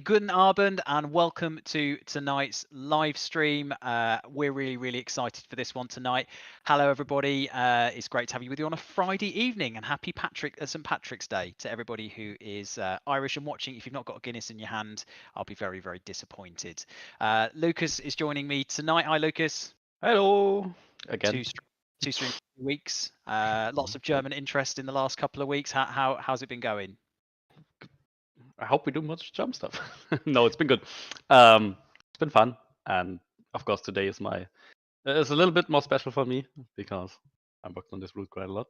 Guten Abend and welcome to tonight's live stream. We're really excited for this one tonight. Hello everybody, it's great to have you with you on a Friday evening, and happy St. Patrick's Day to everybody who is Irish and watching. If you've not got a Guinness in your hand, I'll be very disappointed. Lucas is joining me tonight. Hi Lucas. Hello again. Two streams, weeks. Lots of German interest in the last couple of weeks. How's it been going? I hope we do much jump stuff. No, it's been good. It's been fun, and of course today is it's a little bit more special for me because I worked on this route quite a lot.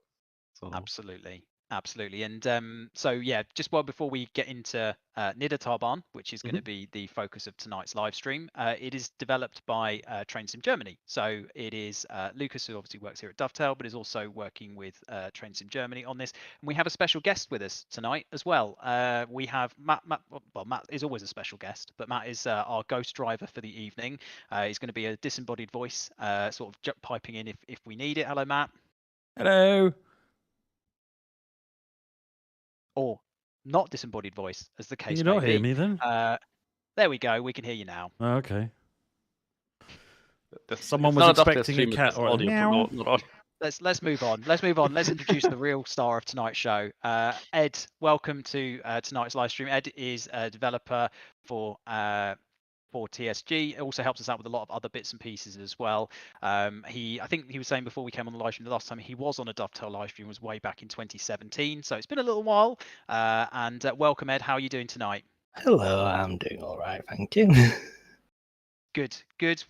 So Absolutely. And so yeah, just before we get into Niddertalbahn, which is going to be the focus of tonight's live stream, it is developed by Train Sim Germany. So it is Lucas, who obviously works here at Dovetail, but is also working with Train Sim Germany on this. And we have a special guest with us tonight as well. We have Matt. Well, Matt is always a special guest, but Matt is our ghost driver for the evening. He's going to be a disembodied voice, sort of piping in if we need it. Hello, Matt. Hello. Or not disembodied voice, as the case Can you may not hear be. me then? There we go. We can hear you now. Oh, okay. Someone was expecting a cat or a meow. Let's move on. Let's introduce the real star of tonight's show. Ed, welcome to tonight's live stream. Ed is a developer for TSG. It also helps us out with a lot of other bits and pieces as well. I think he was saying before we came on the live stream the last time he was on a Dovetail live stream was way back in 2017. So it's been a little while. And welcome, Ed. How are you doing tonight? Hello, I'm doing all right, thank you. Good.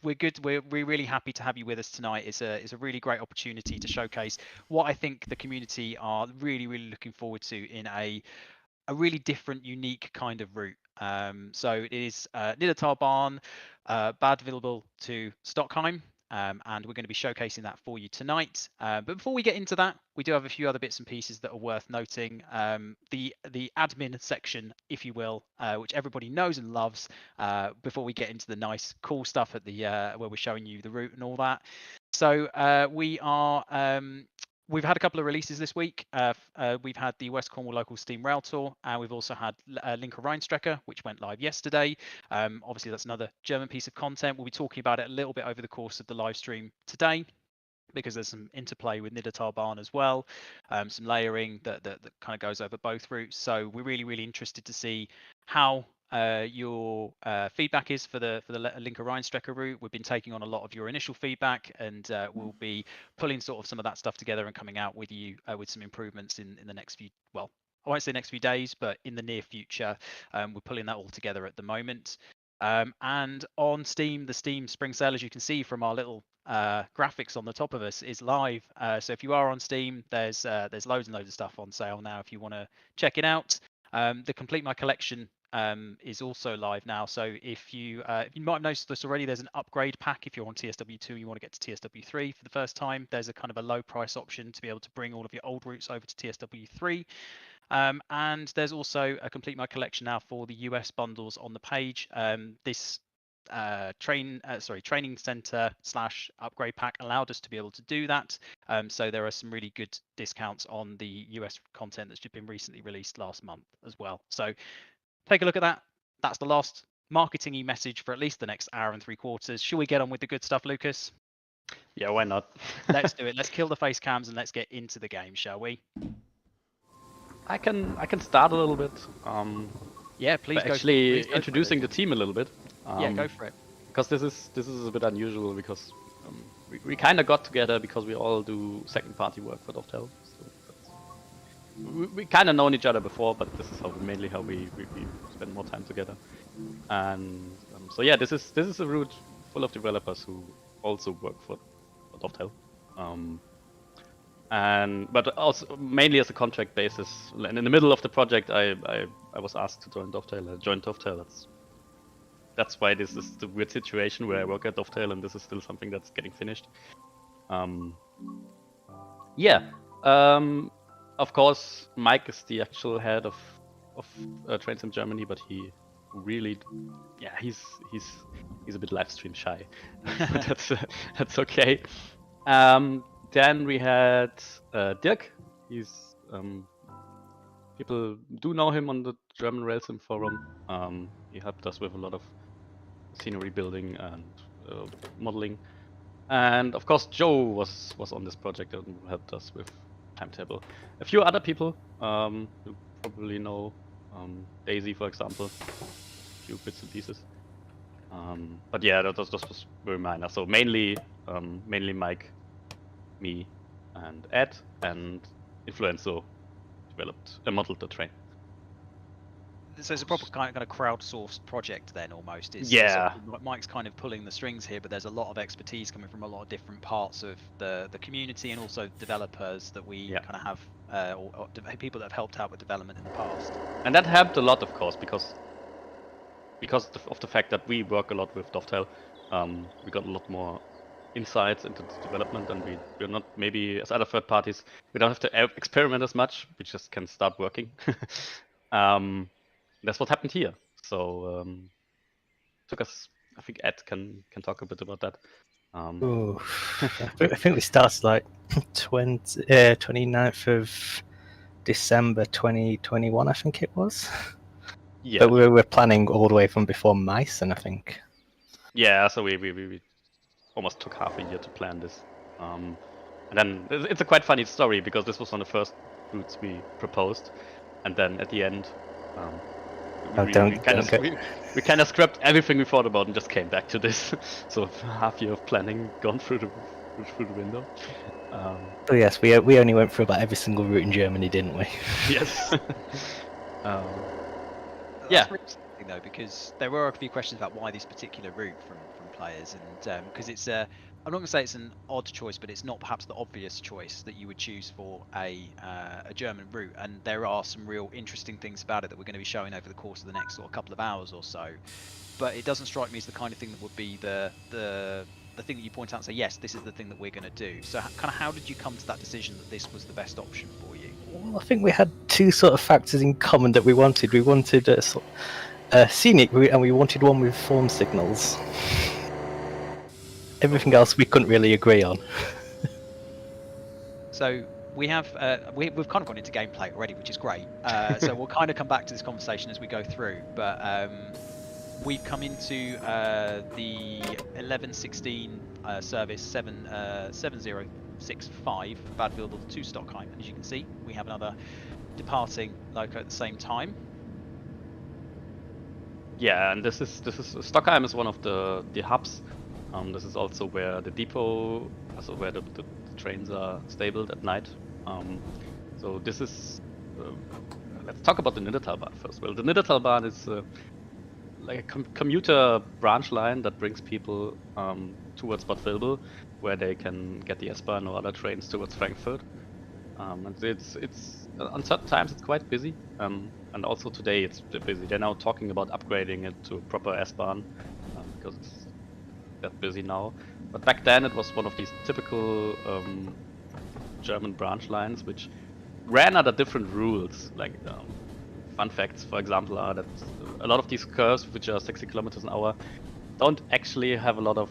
We're good. We're really happy to have you with us tonight. It's a really great opportunity to showcase what I think the community are really looking forward to in a really different, unique kind of route. So it is Niddertalbahn, Bad Vilbel to Stockheim, and we're going to be showcasing that for you tonight. But before we get into that, we do have a few other bits and pieces that are worth noting. The admin section, if you will, which everybody knows and loves, before we get into the nice, cool stuff at the where we're showing you the route and all that. So we've had a couple of releases this week. We've had the West Cornwall Local Steam Rail Tour, and we've also had Linke Rheinstrecke, which went live yesterday. Obviously, that's another German piece of content. We'll be talking about it a little bit over the course of the live stream today, because there's some interplay with Niddertalbahn as well, some layering that kind of goes over both routes. So we're really interested to see how your feedback is for the Linke Rheinstrecke route. We've been taking on a lot of your initial feedback, and we'll be pulling sort of some of that stuff together and coming out with you with some improvements in the next few, well, I won't say next few days, but in the near future. We're pulling that all together at the moment. And on Steam, the Steam Spring Sale, as you can see from our little graphics on the top of us, is live. So if you are on Steam, there's loads and loads of stuff on sale now if you want to check it out. The Complete My Collection is also live now. So if you might have noticed this already, there's an upgrade pack. If you're on TSW2, you want to get to TSW3 for the first time, there's a kind of a low price option to be able to bring all of your old routes over to TSW3. And there's also a Complete My Collection now for the US bundles on the page. This training center / upgrade pack allowed us to be able to do that. So there are some really good discounts on the US content that's just been recently released last month as well. So take a look at that. That's the last marketing-y message for at least the next hour and 3/4. Shall we get on with the good stuff, Lucas? Yeah, why not? Let's do it. Let's kill the face cams and let's get into the game, shall we? I can start a little bit. Yeah, please go. Actually, Please go introducing the team a little bit. Yeah, go for it. Because this is a bit unusual because we kind of got together because we all do second-party work for Dovetail. So we kind of known each other before, but this is mainly how we spend more time together. And so yeah, this is a route full of developers who also work for Dovetail. But also mainly as a contract basis. And in the middle of the project, I was asked to join Dovetail. I joined Dovetail. That's why this is the weird situation where I work at Dovetail and this is still something that's getting finished. Of course, Mike is the actual head of trains in Germany, but he really, he's a bit live stream shy. That's okay. Then we had Dirk. He's people do know him on the German Railsim forum. He helped us with a lot of scenery building and modeling. And of course, Joe was on this project and helped us with timetable. A few other people you probably know, Daisy, for example, a few bits and pieces. But yeah, that was very minor. So mainly Mike, me, and Ed, and Influenzo modeled the train. So it's a proper kind of crowdsourced project then, almost. Yeah. Mike's kind of pulling the strings here, but there's a lot of expertise coming from a lot of different parts of the community and also developers that we kind of have, or people that have helped out with development in the past. And that helped a lot, of course, because of the fact that we work a lot with Dovetail. We got a lot more insights into the development, and we're not, maybe as other third parties, we don't have to experiment as much. We just can start working. That's what happened here. So took us. I think Ed can talk a bit about that. I think we started like 29th of December 2021. I think it was. Yeah. But we were planning all the way from before Meissen, I think. Yeah. So we almost took half a year to plan this. And then it's a quite funny story because this was one of the first routes we proposed, and then at the end. We kind of scrapped everything we thought about and just came back to this. So half year of planning gone through the window. Oh yes, we only went through about every single route in Germany, didn't we? Yes. That's really interesting though, because there were a few questions about why this particular route from players, and because it's I'm not going to say it's an odd choice, but it's not perhaps the obvious choice that you would choose for a German route. And there are some real interesting things about it that we're going to be showing over the course of the next sort of couple of hours or so. But it doesn't strike me as the kind of thing that would be the thing that you point out and say, yes, this is the thing that we're going to do. So kind of how did you come to that decision that this was the best option for you? Well, I think we had two sort of factors in common that we wanted. We wanted a scenic route and we wanted one with form signals. Everything else we couldn't really agree on. So we have we've kind of gone into gameplay already, which is great. So we'll kind of come back to this conversation as we go through. But we've come into the 1116 service 7065 Bad Vilbel to Stockheim, and as you can see, we have another departing loco at the same time. Yeah, and this is Stockheim is one of the hubs. This is also where the depot, also where the trains are stabled at night. So this is, let's talk about the Niddertalbahn first. Well, the Niddertalbahn is like a commuter branch line that brings people towards Bad Vilbel, where they can get the S-Bahn or other trains towards Frankfurt. And it's on certain times it's quite busy, and also today it's busy. They're now talking about upgrading it to a proper S-Bahn because it's that busy now. But back then it was one of these typical German branch lines which ran under different rules. Like fun facts, for example, are that a lot of these curves, which are 60 kilometers an hour, don't actually have a lot of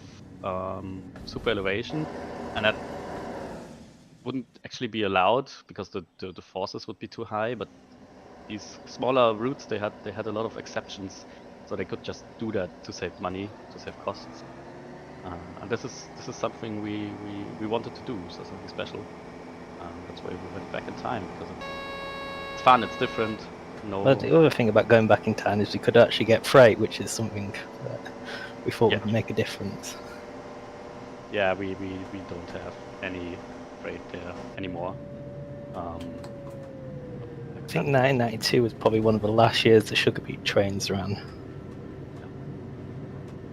super elevation, and that wouldn't actually be allowed because the forces would be too high. But these smaller routes, they had a lot of exceptions, so they could just do that to save money, to save costs. And this is something we wanted to do, so something special. That's why we went back in time, because it's fun, it's different. No. Well, the other thing about going back in time is we could actually get freight, which is something that we thought would make a difference. Yeah, we don't have any freight there anymore. I think 1992 was probably one of the last years the Sugar Beet trains ran.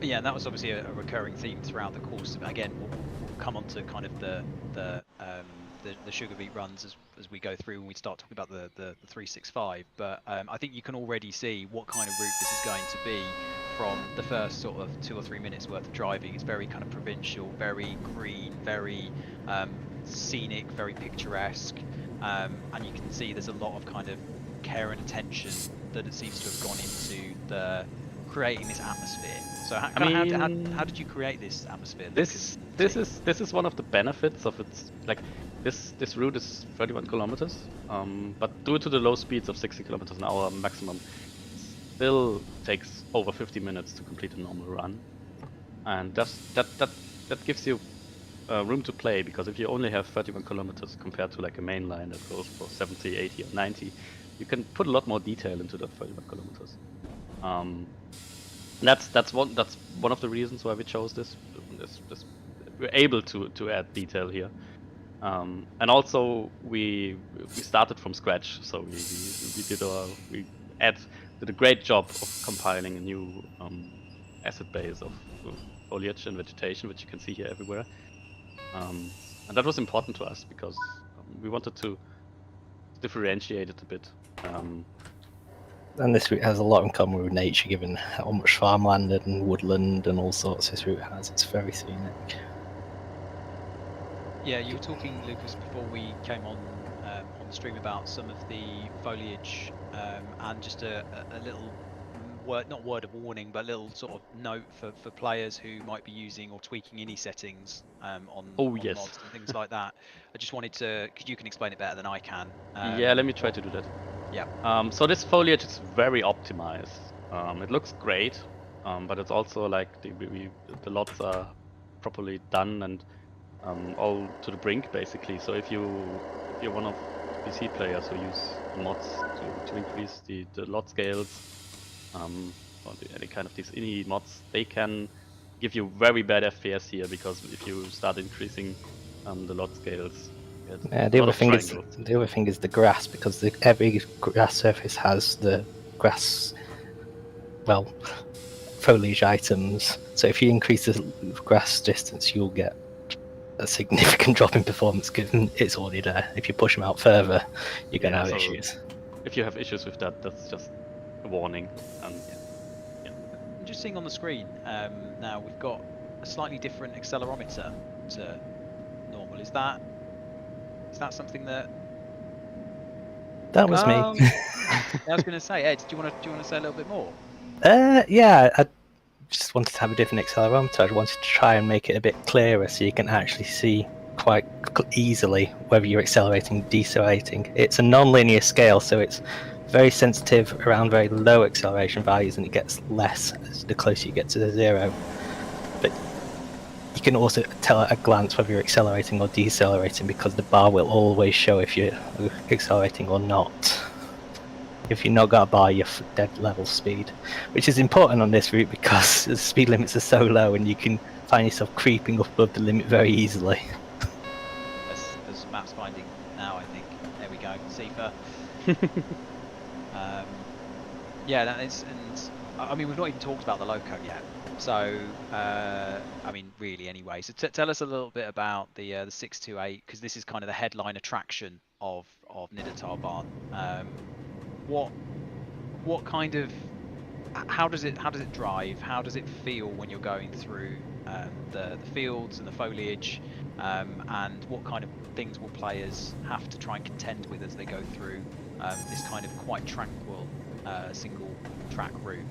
Yeah, and that was obviously a recurring theme throughout the course. Again, we'll come on to kind of the Sugar Beet runs as we go through when we start talking about the 365. But I think you can already see what kind of route this is going to be from the first sort of 2 or 3 minutes worth of driving. It's very kind of provincial, very green, very scenic, very picturesque, and you can see there's a lot of kind of care and attention that it seems to have gone into the creating this atmosphere. So how did you create this atmosphere? This is one of the benefits of its, like, this route is 31 kilometers, but due to the low speeds of 60 kilometers an hour maximum, still takes over 50 minutes to complete a normal run, and that gives you room to play, because if you only have 31 kilometers compared to like a main line that goes for 70, 80, or 90, you can put a lot more detail into the 31 kilometers. That's one of the reasons why we chose this. We're able to add detail here, and also we started from scratch, so we did a great job of compiling a new asset base of foliage and vegetation, which you can see here everywhere, and that was important to us because we wanted to differentiate it a bit. And this route has a lot in common with nature, given how much farmland and woodland and all sorts this route has. It's very scenic. Yeah, you were talking, Lucas, before we came on the stream about some of the foliage, and just a little not word of warning, but a little sort of note for players who might be using or tweaking any settings on Yes. mods and things like that. I just wanted to, because you can explain it better than I can. Yeah, let me try to do that. Yeah. So this foliage is very optimized. It looks great, but it's also like the lots are properly done and all to the brink basically. So if you're one of the PC players who use mods to increase the lot scales, or any kind of these ini mods, they can give you very bad FPS here, because if you start increasing the lot scales, the other thing is the grass, because every grass surface has the grass, foliage items. So if you increase the grass distance, you'll get a significant drop in performance, given it's already there. If you push them out further, you're going to have issues. If you have issues with that, that's just a warning. I'm just seeing on the screen now we've got a slightly different accelerometer to normal. Is that something that was me? I was going to say, Ed, do you want to say a little bit more? Yeah, I just wanted to have a different accelerometer. I wanted to try and make it a bit clearer so you can actually see quite easily whether you're accelerating, decelerating. It's a non-linear scale, so it's very sensitive around very low acceleration values, and it gets less as the closer you get to the zero. But you can also tell at a glance whether you're accelerating or decelerating, because the bar will always show if you're accelerating or not. If you've not got a bar, you're dead level speed, which is important on this route because the speed limits are so low and you can find yourself creeping up above the limit very easily. There's maps finding now, I think. There we go, Sifa. Yeah, that is, and I mean, we've not even talked about the loco yet. So, I mean, really, anyway. So tell us a little bit about the 628, because this is kind of the headline attraction of Niddertalbahn. What kind of, how does it drive? How does it feel when you're going through the fields and the foliage? And what kind of things will players have to try and contend with as they go through this kind of quite tranquil single track route?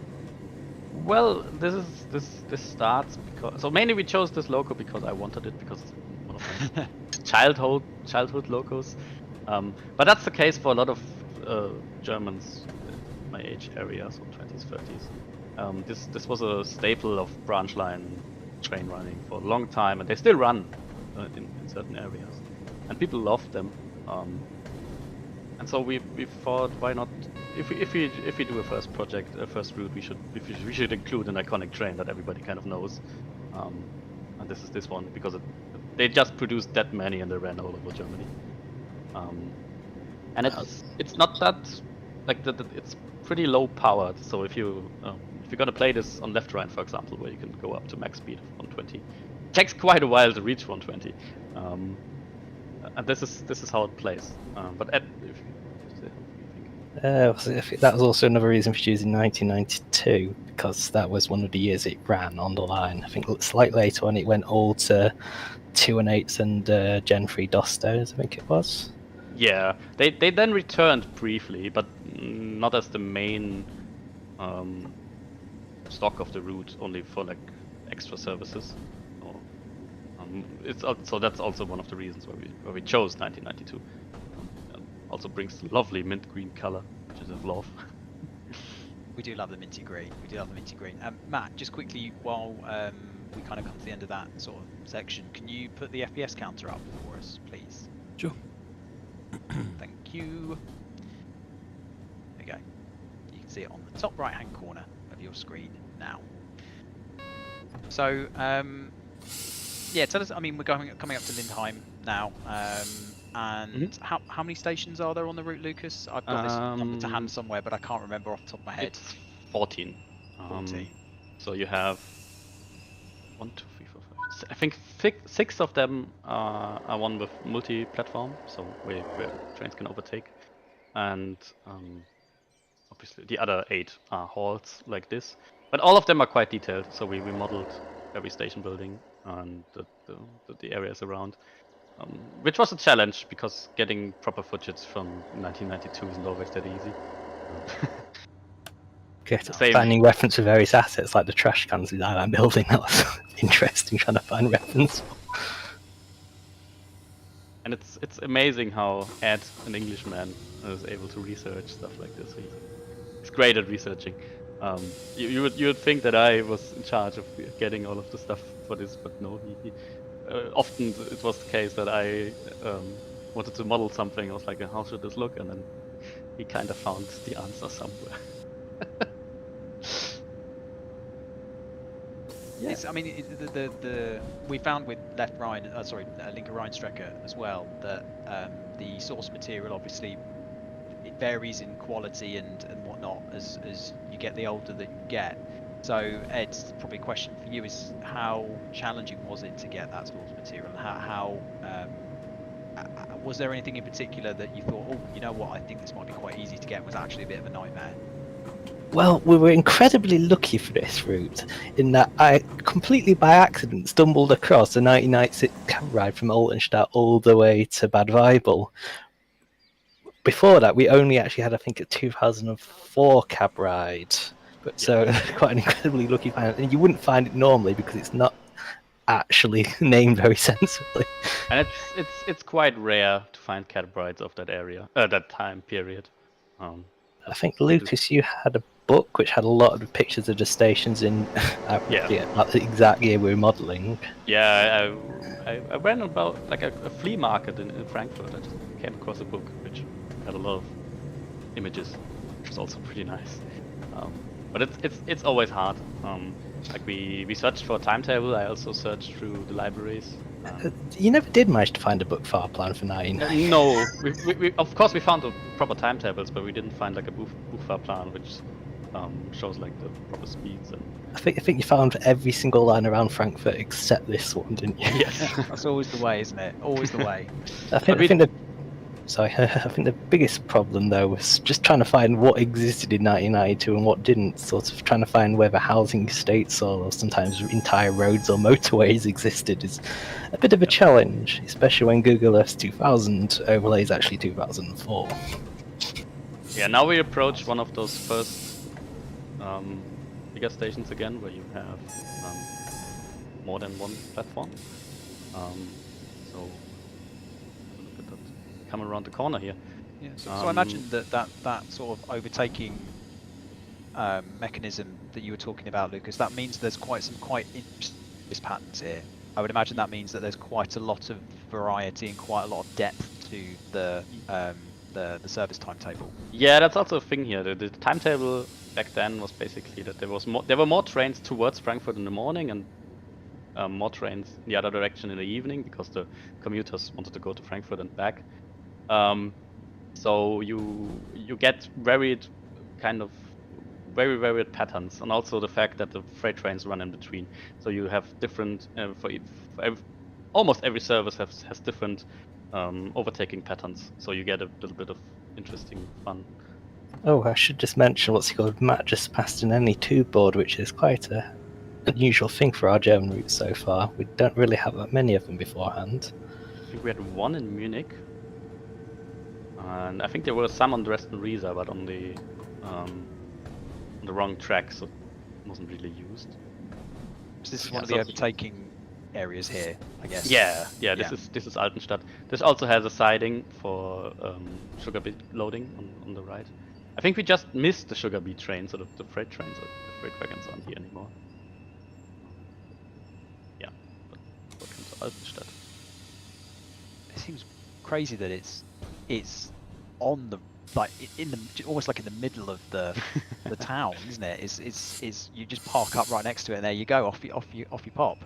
Well, this starts because mainly we chose this loco because I wanted it because it's one of my childhood locos. But that's the case for a lot of Germans in my age area, so 20s, 30s. This was a staple of branch line train running for a long time, and they still run in certain areas, and people love them. And so we thought, why not? If we do a first project, a first route, we should include an iconic train that everybody kind of knows. And this is this one because they just produced that many and they ran all over Germany. And it's not that like it's pretty low powered. So if you're gonna play this on left Rhine, for example, where you can go up to max speed of 120, it takes quite a while to reach 120. And this is how it plays. But that was also another reason for choosing 1992, because that was one of the years it ran on the line. I think slightly later on it went all to 2.8s and Gen 3 Dostos, I think it was. Yeah, they then returned briefly, but not as the main stock of the route, only for like extra services. So that's also one of the reasons why we chose 1992. Also brings the lovely mint green color, which is a love. We do love the minty green. Matt, just quickly while we kind of come to the end of that sort of section, can you put the FPS counter up for us, please? Sure. Thank you. There you go. You can see it on the top right-hand corner of your screen now. So, yeah, tell us. I mean, we're coming up to Lindheim now, and how many stations are there on the route, Lucas? I've got this number to hand somewhere, but I can't remember off the top of my head. It's 14. 14. So you have 1, 2, 3, 4, 5. I think 6 of them are one with multi-platform, so where trains can overtake, and obviously the other 8 are halls like this. But all of them are quite detailed, so we modeled every station building and the areas around, which was a challenge because getting proper footage from 1992 isn't always that easy. Finding reference for various assets like the trash cans in that building, that was interesting trying to find reference. And it's amazing how Ed, an Englishman, is able to research stuff like this. He's great at researching. You would think that I was in charge of getting all of the stuff for this, but no. He often it was the case that I wanted to model something. I was like, how should this look? And then he kind of found the answer somewhere. Yeah. I mean, we found with Linke Rheinstrecke as well that the source material obviously it varies in quality and whatnot as you get the older that you get. So Ed, probably a question for you is how challenging was it to get that source material? How was there anything in particular that you thought, oh, you know what, I think this might be quite easy to get, was actually a bit of a nightmare? Well, we were incredibly lucky for this route in that I completely by accident stumbled across a 1996 cab ride from Altenstadt all the way to Bad Vilbel. Before that, we only actually had, I think, a 2004 cab ride. But so quite an incredibly lucky find. And you wouldn't find it normally because it's not actually named very sensibly. And it's quite rare to find cab rides of that area, that time period. I think, Lucas, you had a book which had a lot of the pictures of the stations in like the exact year we were modelling. Yeah, I ran about like a flea market in Frankfurt. I just came across a book which had a lot of images, which was also pretty nice. But it's always hard. Like we searched for a timetable. I also searched through the libraries. You never did manage to find a book far plan for 9. No, we of course we found the proper timetables, but we didn't find like a book far plan which shows like the proper speeds. And I think you found every single line around Frankfurt except this one, didn't you? Yes, that's always the way, isn't it? Always the way. I think the biggest problem though was just trying to find what existed in 1992 and what didn't. Sort of trying to find whether housing estates or sometimes entire roads or motorways existed is a bit of a challenge, especially when Google Earth 2000 overlays actually 2004. Yeah, now we approach one of those first bigger stations again, where you have more than one platform. So have a look at that. Come around the corner here. Yeah. So I imagine that sort of overtaking mechanism that you were talking about, Lucas, that means there's quite interesting patterns here. I would imagine that means that there's quite a lot of variety and quite a lot of depth to the service timetable. Yeah, that's also a thing here. The timetable back then was basically that there were more trains towards Frankfurt in the morning and more trains in the other direction in the evening because the commuters wanted to go to Frankfurt and back. So you get very varied patterns, and also the fact that the freight trains run in between. So you have different almost every service has different overtaking patterns. So you get a little bit of interesting fun. Oh, I should just mention what's it called. Matt just passed an NE2 board, which is quite a unusual thing for our German routes so far. We don't really have that many of them beforehand. I think we had one in Munich, and I think there were some on Dresden-Riesa, but on the wrong track, so it wasn't really used. So this is one of the overtaking areas here, I guess. Yeah. This is Altenstadt. This also has a siding for sugar beet loading on the right. I think we just missed the sugar beet train, so the freight trains or the freight wagons aren't here anymore. Yeah, but welcome to Altenstadt. It seems crazy that it's on the almost like in the middle of the town, isn't it? It's you just park up right next to it and there you go, off you pop.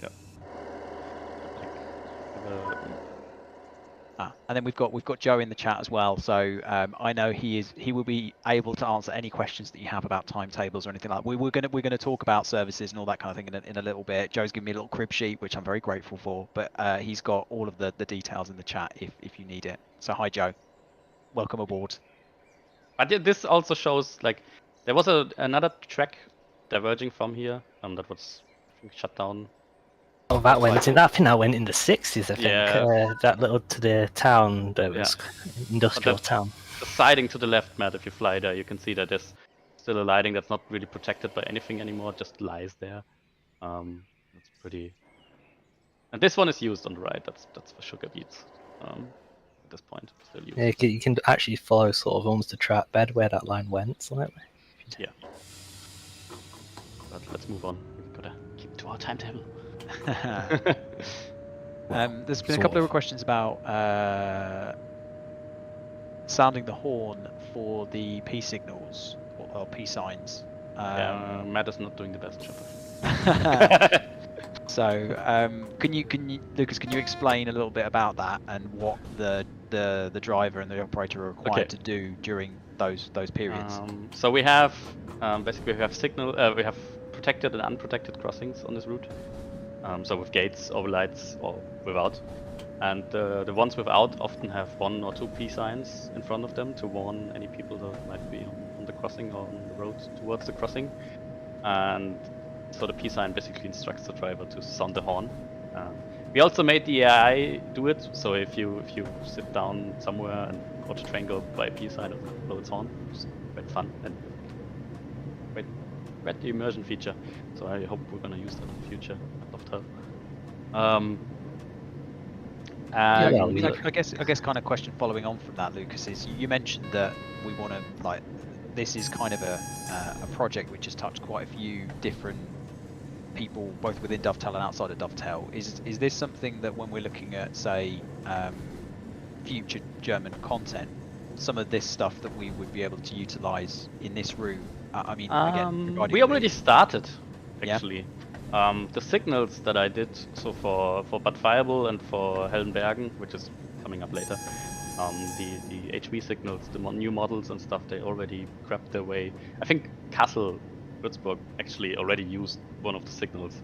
Yeah. And then we've got Joe in the chat as well. So I know he will be able to answer any questions that you have about timetables or anything like that. We're gonna talk about services and all that kind of thing in a little bit. Joe's given me a little crib sheet, which I'm very grateful for. But he's got all of the details in the chat if you need it. So hi Joe, welcome aboard. But this also shows like there was another track diverging from here that was I think shut down. Oh, that went in. I think that went in the 60s. I think that little to the town that was industrial town. The siding to the left, Matt. If you fly there, you can see that there's still a lighting that's not really protected by anything anymore. It just lies there. That's pretty. And this one is used on the right. That's for sugar beets. At this point, still used. Yeah, you can actually follow sort of almost a track bed where that line went, slightly. Yeah. But let's move on. We've gotta keep to our timetable. There's been a couple of questions about sounding the horn for the P signals or P signs. Matt is not doing the best job. So, can you, Lucas? Can you explain a little bit about that and what the driver and the operator are required to do during those periods? So we have basically we have protected and unprotected crossings on this route. So with gates, overlights, or without. And the ones without often have one or two P signs in front of them to warn any people that might be on the crossing or on the road towards the crossing. And so the P sign basically instructs the driver to sound the horn. We also made the AI do it, so if you sit down somewhere and watch a train go by a P sign, it'll blow its horn. It's quite fun and great the immersion feature. So I hope we're gonna use that in the future. I'd love to have. I guess kind of question following on from that, Lucas, is you mentioned that we want to this is kind of a project which has touched quite a few different people, both within Dovetail and outside of Dovetail. Is this something that when we're looking at, say, future German content, some of this stuff that we would be able to utilize in this route? I mean, again, we already started actually. The signals that I did, so for Bad Vilbel and for Hellenbergen, which is coming up later, the HV signals, the new models and stuff, they already grabbed their way. I think Kassel, Würzburg actually already used one of the signals,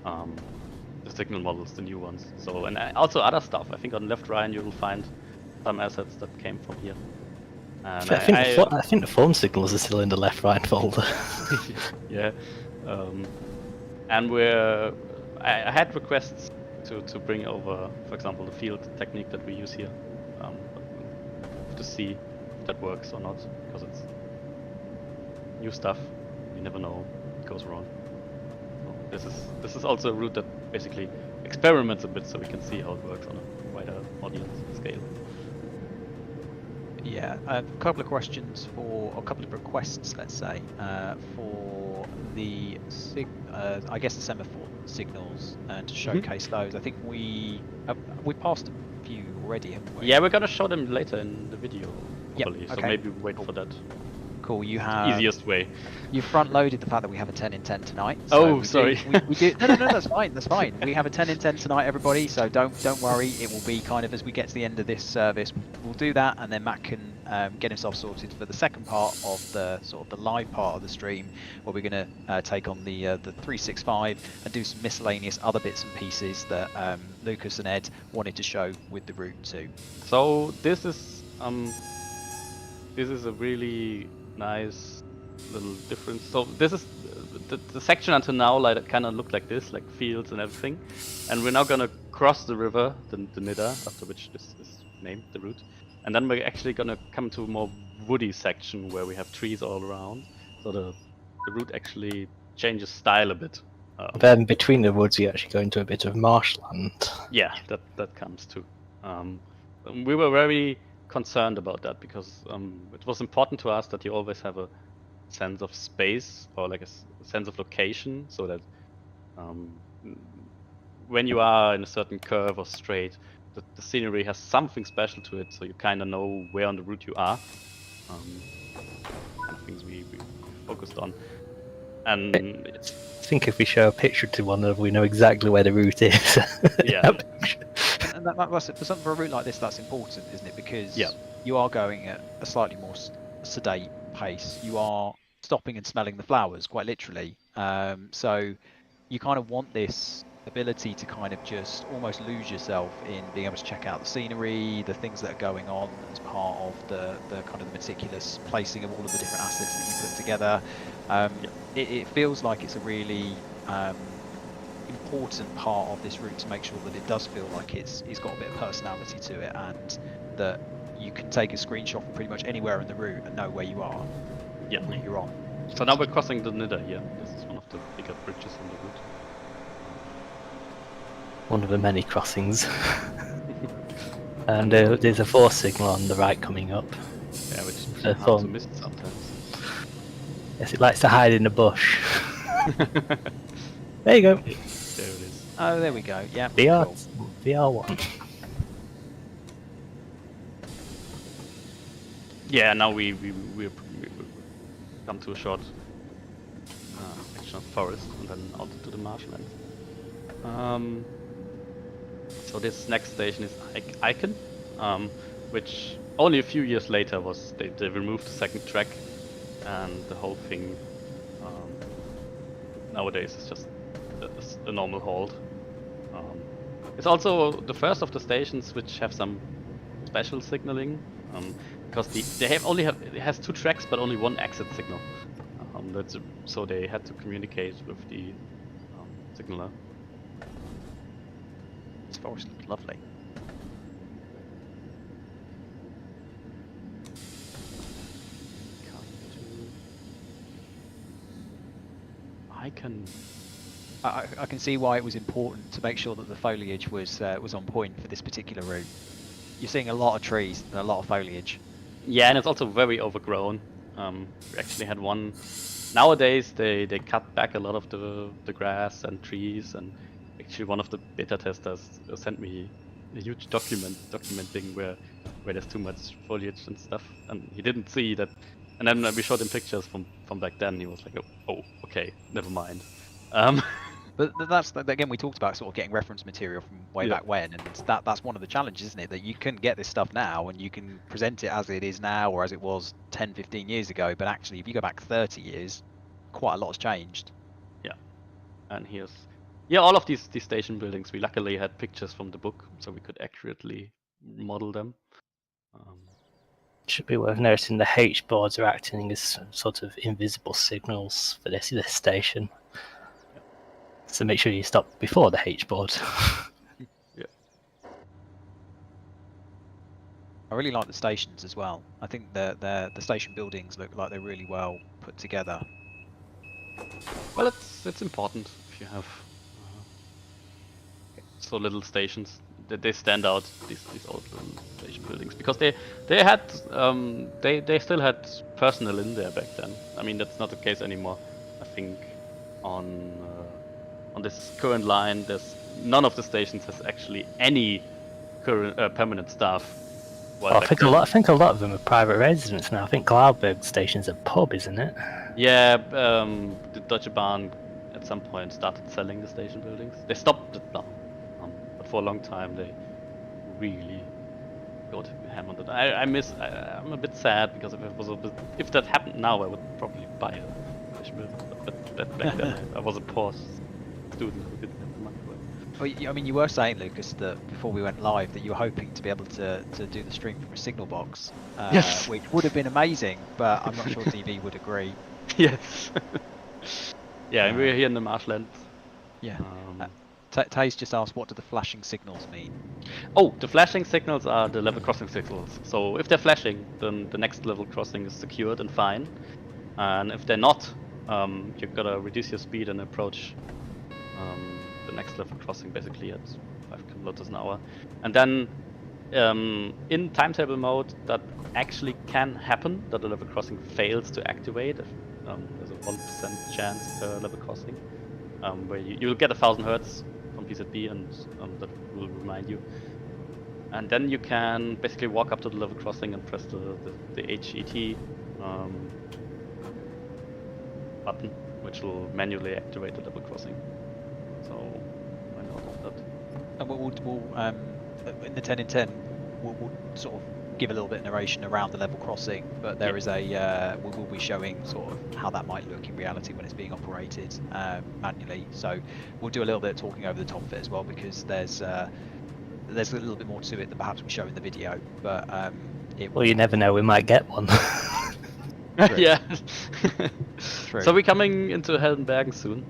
the signal models, the new ones. So, and also other stuff. I think on Left Rhine you will find some assets that came from here. And I think the phone signals are still in the Left Rhine folder. Yeah. And I had requests to bring over, for example, the field technique that we use here. But we'll have to see if that works or not, because it's new stuff, You never know what goes wrong. So this is also a route that basically experiments a bit, so we can see how it works on a wider audience scale. Yeah, a couple of questions for, or a couple of requests, let's say, for the I guess the semaphore signals, and to showcase those. I think we passed a few already, haven't we? Yeah, we're gonna show them later in the video, Yep, probably. So okay. maybe wait for that. Cool. You The have easiest way. You front loaded the fact that we have a 10 in 10 tonight. So Oh, we sorry. We do. No, that's fine. That's fine. We have a 10 in 10 tonight, everybody. So don't worry. It will be kind of as we get to the end of this service, we'll do that, and then Matt can get himself sorted for the second part of the sort of the live part of the stream, where we're going to take on the 365 and do some miscellaneous other bits and pieces that Lucas and Ed wanted to show with the route too. So this is a really nice little difference. So this is the section until now, like it kind of looked like this, like fields and everything, and we're now gonna cross the river, the Nidder, after which this is named, the route, and then we're actually gonna come to a more woody section where we have trees all around. So the route actually changes style a bit. Then between the woods, you actually go into a bit of marshland. Yeah, that comes too. We were very concerned about that because it was important to us that you always have a sense of space, or like a sense of location, so that when you are in a certain curve or straight, the scenery has something special to it, so you kind of know where on the route you are. Kind of things we focused on. And I think if we show a picture to one another, we know exactly where the route is. Yeah. And that's for something for a route like this, that's important, isn't it? Because Yeah. you are going at a slightly more sedate pace. You are stopping and smelling the flowers, quite literally. So you kind of want this ability to kind of just almost lose yourself in being able to check out the scenery, the things that are going on as part of the kind of the meticulous placing of all of the different assets that you put together. It feels like it's a really important part of this route to make sure that it does feel like it's got a bit of personality to it, and that you can take a screenshot from pretty much anywhere in the route and know where you are. Yeah. Route you're on. So now we're crossing the Nidder here. This is one of the bigger bridges on the route. One of the many crossings. And there's a 4 signal on the right coming up. Yeah, which is hard to miss sometimes. Yes, it likes to hide in the bush. There you go. There it is. Oh, there we go. Yeah. VR, Cool. VR1. Yeah, now we come to a short section of forest and then out to the marshland. So this next station is Icon, which only a few years later was they removed the second track, and the whole thing nowadays is just a normal halt. It's also the first of the stations which have some special signaling, because it has 2 tracks but only 1 exit signal. So they had to communicate with the signaler. This forest looks lovely. I can see why it was important to make sure that the foliage was on point for this particular route. You're seeing a lot of trees and a lot of foliage. Yeah, and it's also very overgrown. We actually had one. Nowadays they cut back a lot of the grass and trees, and actually one of the beta testers sent me a huge documenting where there's too much foliage and stuff, and he didn't see that. And then we showed him pictures from back then. He was like, "Oh, okay, never mind." But that's again, we talked about sort of getting reference material from way back when, and that's one of the challenges, isn't it? That you can get this stuff now and you can present it as it is now or as it was 10, 15 years ago. But actually, if you go back 30 years, quite a lot has changed. Yeah, and here's all of these station buildings. We luckily had pictures from the book, so we could accurately model them. Should be worth noting the H boards are acting as sort of invisible signals for this station. So make sure you stop before the H board. Yeah. I really like the stations as well. I think the station buildings look like they're really well put together. Well, it's important if you have so little stations that they stand out, these old station buildings, because they had they still had personnel in there back then. I mean, that's not the case anymore. I think on this current line, there's none of the stations has actually any current permanent staff. Well, I think a lot of them are private residents now. I think Glauberg Station's a pub, isn't it? Yeah, the Deutsche Bahn at some point started selling the station buildings. They stopped it now, but for a long time they really got ham on it. I'm a bit sad because if that happened now, I would probably buy a station building. But back then I was a poor student who didn't have the money for it. Well, I mean, you were saying, Lucas, that before we went live, that you were hoping to be able to do the stream from a signal box, Yes. which would have been amazing, but I'm not sure TV would agree. Yes. Yeah, we're here in the marshland. Yeah. Taze just asked, what do the flashing signals mean? Oh, the flashing signals are the level crossing signals. So if they're flashing, then the next level crossing is secured and fine. And if they're not, you've got to reduce your speed and approach the next level crossing basically at 5 kilometers an hour. And then in timetable mode, that actually can happen, that the level crossing fails to activate. There's a 1% chance per level crossing, where you'll get 1000 Hertz from PZB, and that will remind you. And then you can basically walk up to the level crossing and press the HET button, which will manually activate the level crossing. So why not that? And we'll in the 10 in 10, we'll sort of give a little bit of narration around the level crossing, but there is a we will be showing sort of how that might look in reality when it's being operated manually. So we'll do a little bit of talking over the top of it as well, because there's a little bit more to it than perhaps we show in the video. But well, you never know, we might get one. Yeah. True. So we're coming into Heldenbergen soon,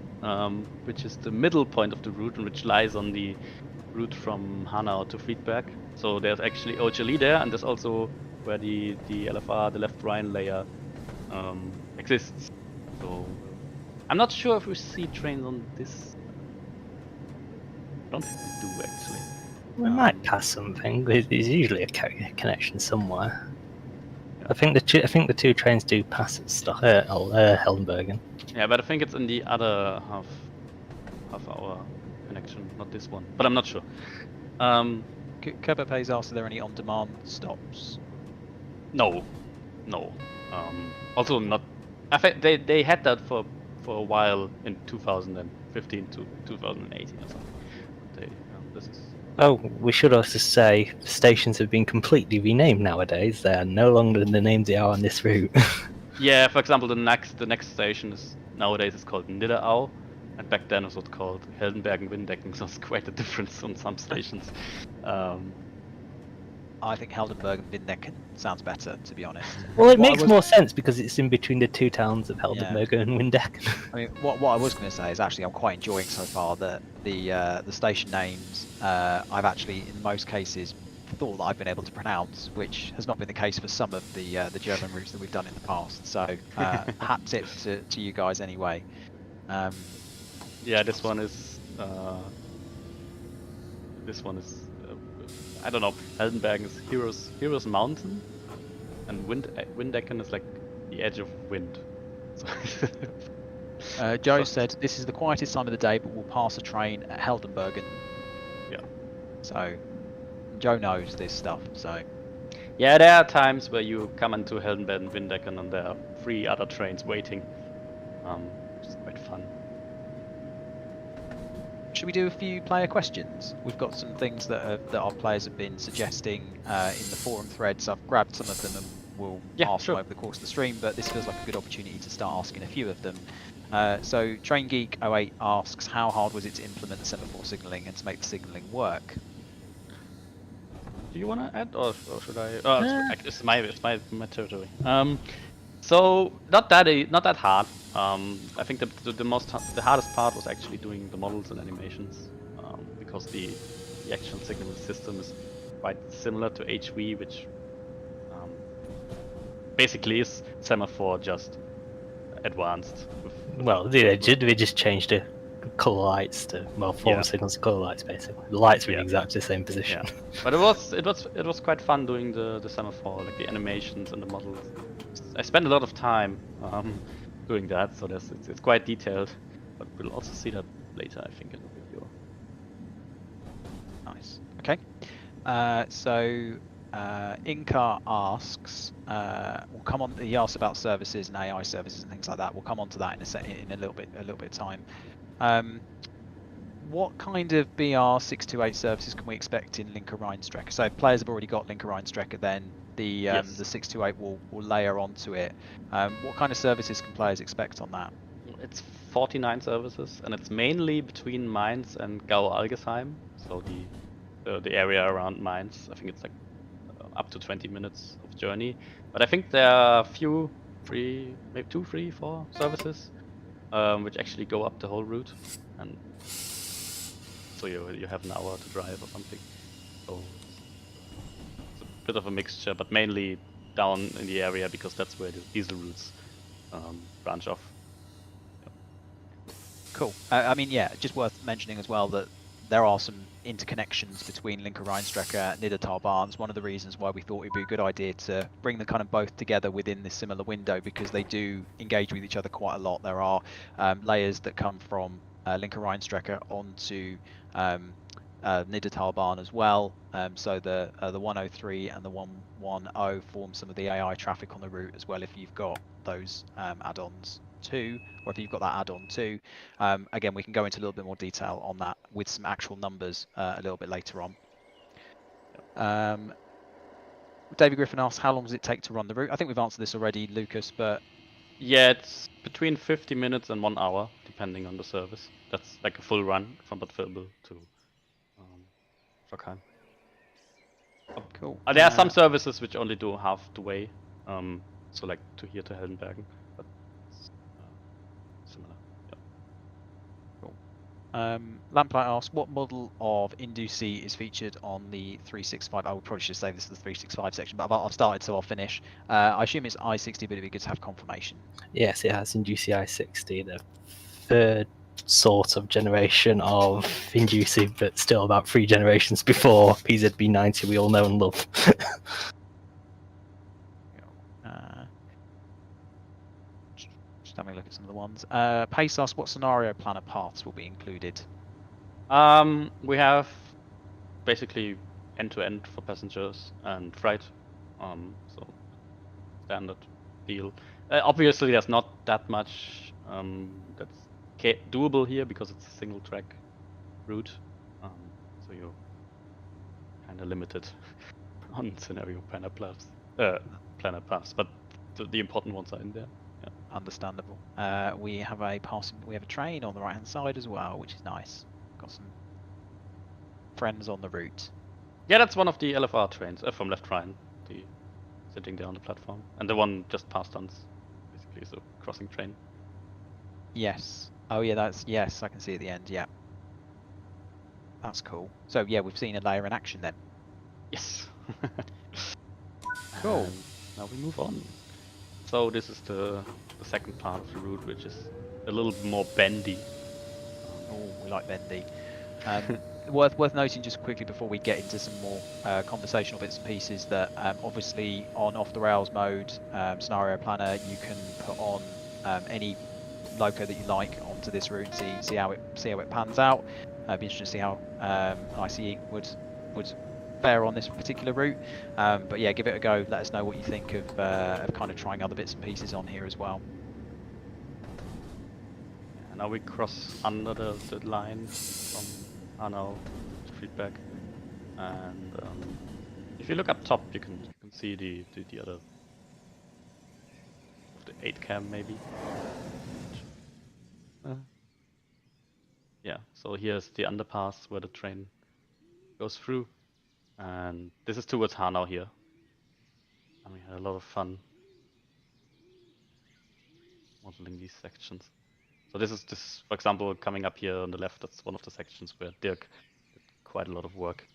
which is the middle point of the route, and which lies on the route from Hanau to Friedberg. So there's actually OHLE there, and there's also where the LFR, the left Rhine layer, exists. So I'm not sure if we see trains on this. I don't think we do actually. We might pass something. There's usually a connection somewhere. Yeah. I think the two trains do pass at Heldenbergen. Yeah, but I think it's in the other half hour connection, not this one. But I'm not sure. Kerber Pays asked, are there any on-demand stops? No. Also not. I think they had that for a while in 2015 to 2018 or something. This is. Oh, we should also say the stations have been completely renamed nowadays. They are no longer the names they are on this route. Yeah, for example, the next station is nowadays it's called Nidderau, and back then it was called Heldenbergen-Windecken, so it's quite a difference on some stations. I think Heldenbergen-Windecken sounds better, to be honest. Well, it makes more sense because it's in between the two towns of Heldenbergen and Windecken. I mean, what I was going to say is actually I'm quite enjoying so far that the station names I've actually in most cases thought that I've been able to pronounce, which has not been the case for some of the German routes that we've done in the past. So hat tip to you guys anyway. Yeah, this one is I don't know. Heldenbergen is Heroes Mountain, and Windecken is like the edge of wind. So Joe said this is the quietest time of the day, but we'll pass a train at Heldenbergen. Yeah. So Joe knows this stuff. So yeah, there are times where you come into Heldenbergen-Windecken and there are 3 other trains waiting. Which is quite fun. Should we do a few player questions? We've got some things that our players have been suggesting in the forum threads. I've grabbed some of them and we'll ask them over the course of the stream, but this feels like a good opportunity to start asking a few of them. So Train Geek 08 asks, how hard was it to implement the semaphore signalling and to make the signalling work? Do you want to add, or should I? Oh, it's my territory. So not that hard. I think the hardest part was actually doing the models and animations, because the actual signal system is quite similar to HV, which basically is semaphore just advanced with Well, they just changed the colour lights to form signals to colour lights. Basically, the lights were in exactly the same position. Yeah, but it was quite fun doing the semaphore, like the animations and the models. I spent a lot of time doing that, so it's quite detailed. But we'll also see that later, I think, in the video. Nice. Okay. So Inca asks, we'll come on. He asks about services and AI services and things like that. We'll come on to that in a little bit of time. What kind of BR628 services can we expect in Linke Rheinstrecke? So if players have already got Linke Rheinstrecke, then the 628 will layer onto it. What kind of services can players expect on that? It's 49 services, and it's mainly between Mainz and Gau-Algesheim, so the area around Mainz. I think it's like up to 20 minutes of journey. But I think there are a few maybe 2, 3, 4 services which actually go up the whole route, and so you have an hour to drive or something. So it's a bit of a mixture, but mainly down in the area because that's where the diesel routes branch off. Cool. I mean, yeah, just worth mentioning as well that there are some interconnections between Linke Rheinstrecke and Niddertalbahn. One of the reasons why we thought it would be a good idea to bring them kind of both together within this similar window, because they do engage with each other quite a lot. There are layers that come from Linke Rheinstrecke onto Niddertalbahn as well. So the 103 and the 110 form some of the AI traffic on the route as well, if you've got those add-ons too, or if you've got that add-on too. Again, we can go into a little bit more detail on that with some actual numbers a little bit later on. David Griffin asks, how long does it take to run the route? I think we've answered this already, Lucas, but... Yeah, it's between 50 minutes and 1 hour, depending on the service. That's like a full run from Bad Vilbel to Stockheim. Cool. There are some services which only do half the way, so like to here to Heldenbergen, but it's similar. Cool. Lamplight asks, what model of Induci is featured on the 365? I would probably should say this is the 365 section, but I've started, so I'll finish. I assume it's i60, but it'd be good to have confirmation. Yes, it has Induci i60, the third sort of generation of Induci, but still about 3 generations before PZB90 we all know and love. Just having a look at some of the ones. Pace asks, what scenario planner paths will be included? We have basically end-to-end for passengers and freight, so standard deal. Obviously, there's not that much that's doable here because it's a single track route, so you're kind of limited on scenario planner paths, but the important ones are in there. Yeah. Understandable. We have a train on the right hand side as well, which is nice. Got some friends on the route. Yeah, that's one of the LFR trains from Left Rhine, sitting there on the platform, and the one just past us basically is a crossing train. Yes. Oh yeah, yes, I can see at the end. Yeah, that's cool. So yeah, we've seen a layer in action then. Yes. Cool. And now we move on. So this is the second part of the route, which is a little more bendy. Oh, we like bendy. Worth noting just quickly before we get into some more conversational bits and pieces that obviously on off the rails mode scenario planner you can put on any loco that you like onto this route and see how it pans out. It'd be interesting to see how ICE would fare on this particular route. But yeah, give it a go. Let us know what you think of kind of trying other bits and pieces on here as well. And now we cross under the line from Hanau to Friedberg, and if you look up top, you can see the other of the 8 cam maybe. Yeah, so here's the underpass where the train goes through, and this is towards Hanau here. And we had a lot of fun modeling these sections. So this, for example, coming up here on the left, that's one of the sections where Dirk did quite a lot of work.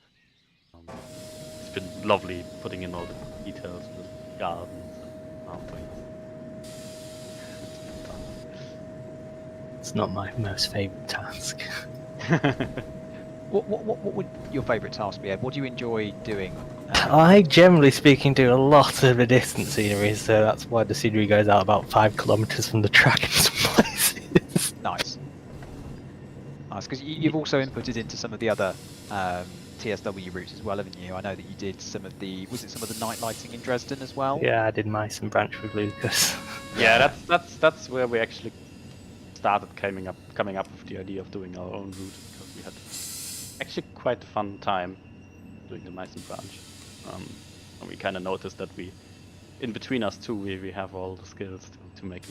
It's been lovely putting in all the details with gardens and mountains. It's not my most favourite task. What would your favourite task be, Ed? What do you enjoy doing? I, generally speaking, do a lot of the distance scenery, so that's why the scenery goes out about 5 kilometres from the track in some places. Nice. Nice, because you've also inputted into some of the other TSW routes as well, haven't you? I know that you did some of the night lighting in Dresden as well? Yeah, I did Mice and Branch with Lucas. Yeah, that's where we actually started coming up with the idea of doing our own route, because we had actually quite a fun time doing the Mice and Branch. And we kind of noticed that in between us two, we have all the skills to make a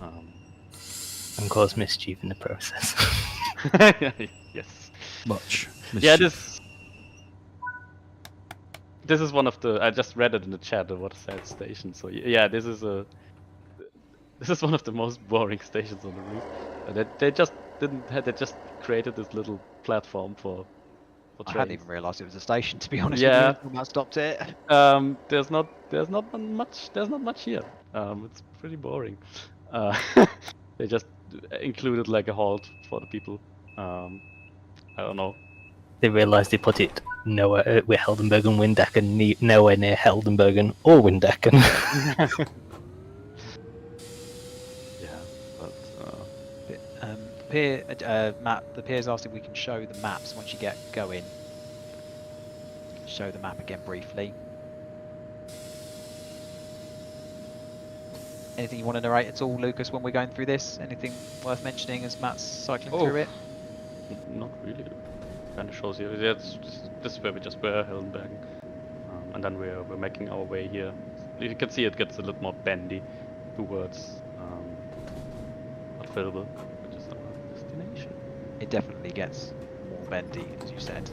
route. And cause mischief in the process. Yes. Much. Yeah, mischief. this is one of the. I just read it in the chat. What a sad station. So yeah, this is one of the most boring stations on the route. They just created this little platform for I trains. hadn't even realised it was a station, to be honest Yeah. with you, when I stopped it. There's not much here. It's pretty boring. They just included like a halt for the people. I don't know. They realised they put it nowhere with Heldenberg and Windecken, nowhere near Heldenbergen or Windecken. Yeah, but Matt, the peer's asked if we can show the maps once you get going. Show the map again briefly. Anything you want to narrate at all, Lucas, when we're going through this? Anything worth mentioning as Matt's cycling through it? not really. Kind of shows you. Yeah, this is where we just were, Heldenberg, and then we're making our way here. You can see it gets a little more bendy towards Vilbel, which is our destination. It definitely gets more bendy, as you said.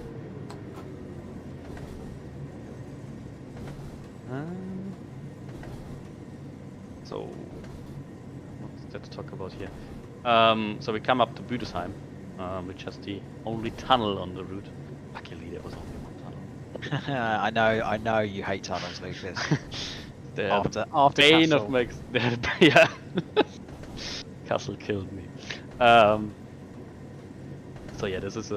So, what's there to talk about here? So we come up to Budesheim, which has the only tunnel on the route. Luckily, there was only one tunnel. I know you hate tunnels, Lucas. After pain of makes yeah. Castle killed me. So yeah, this is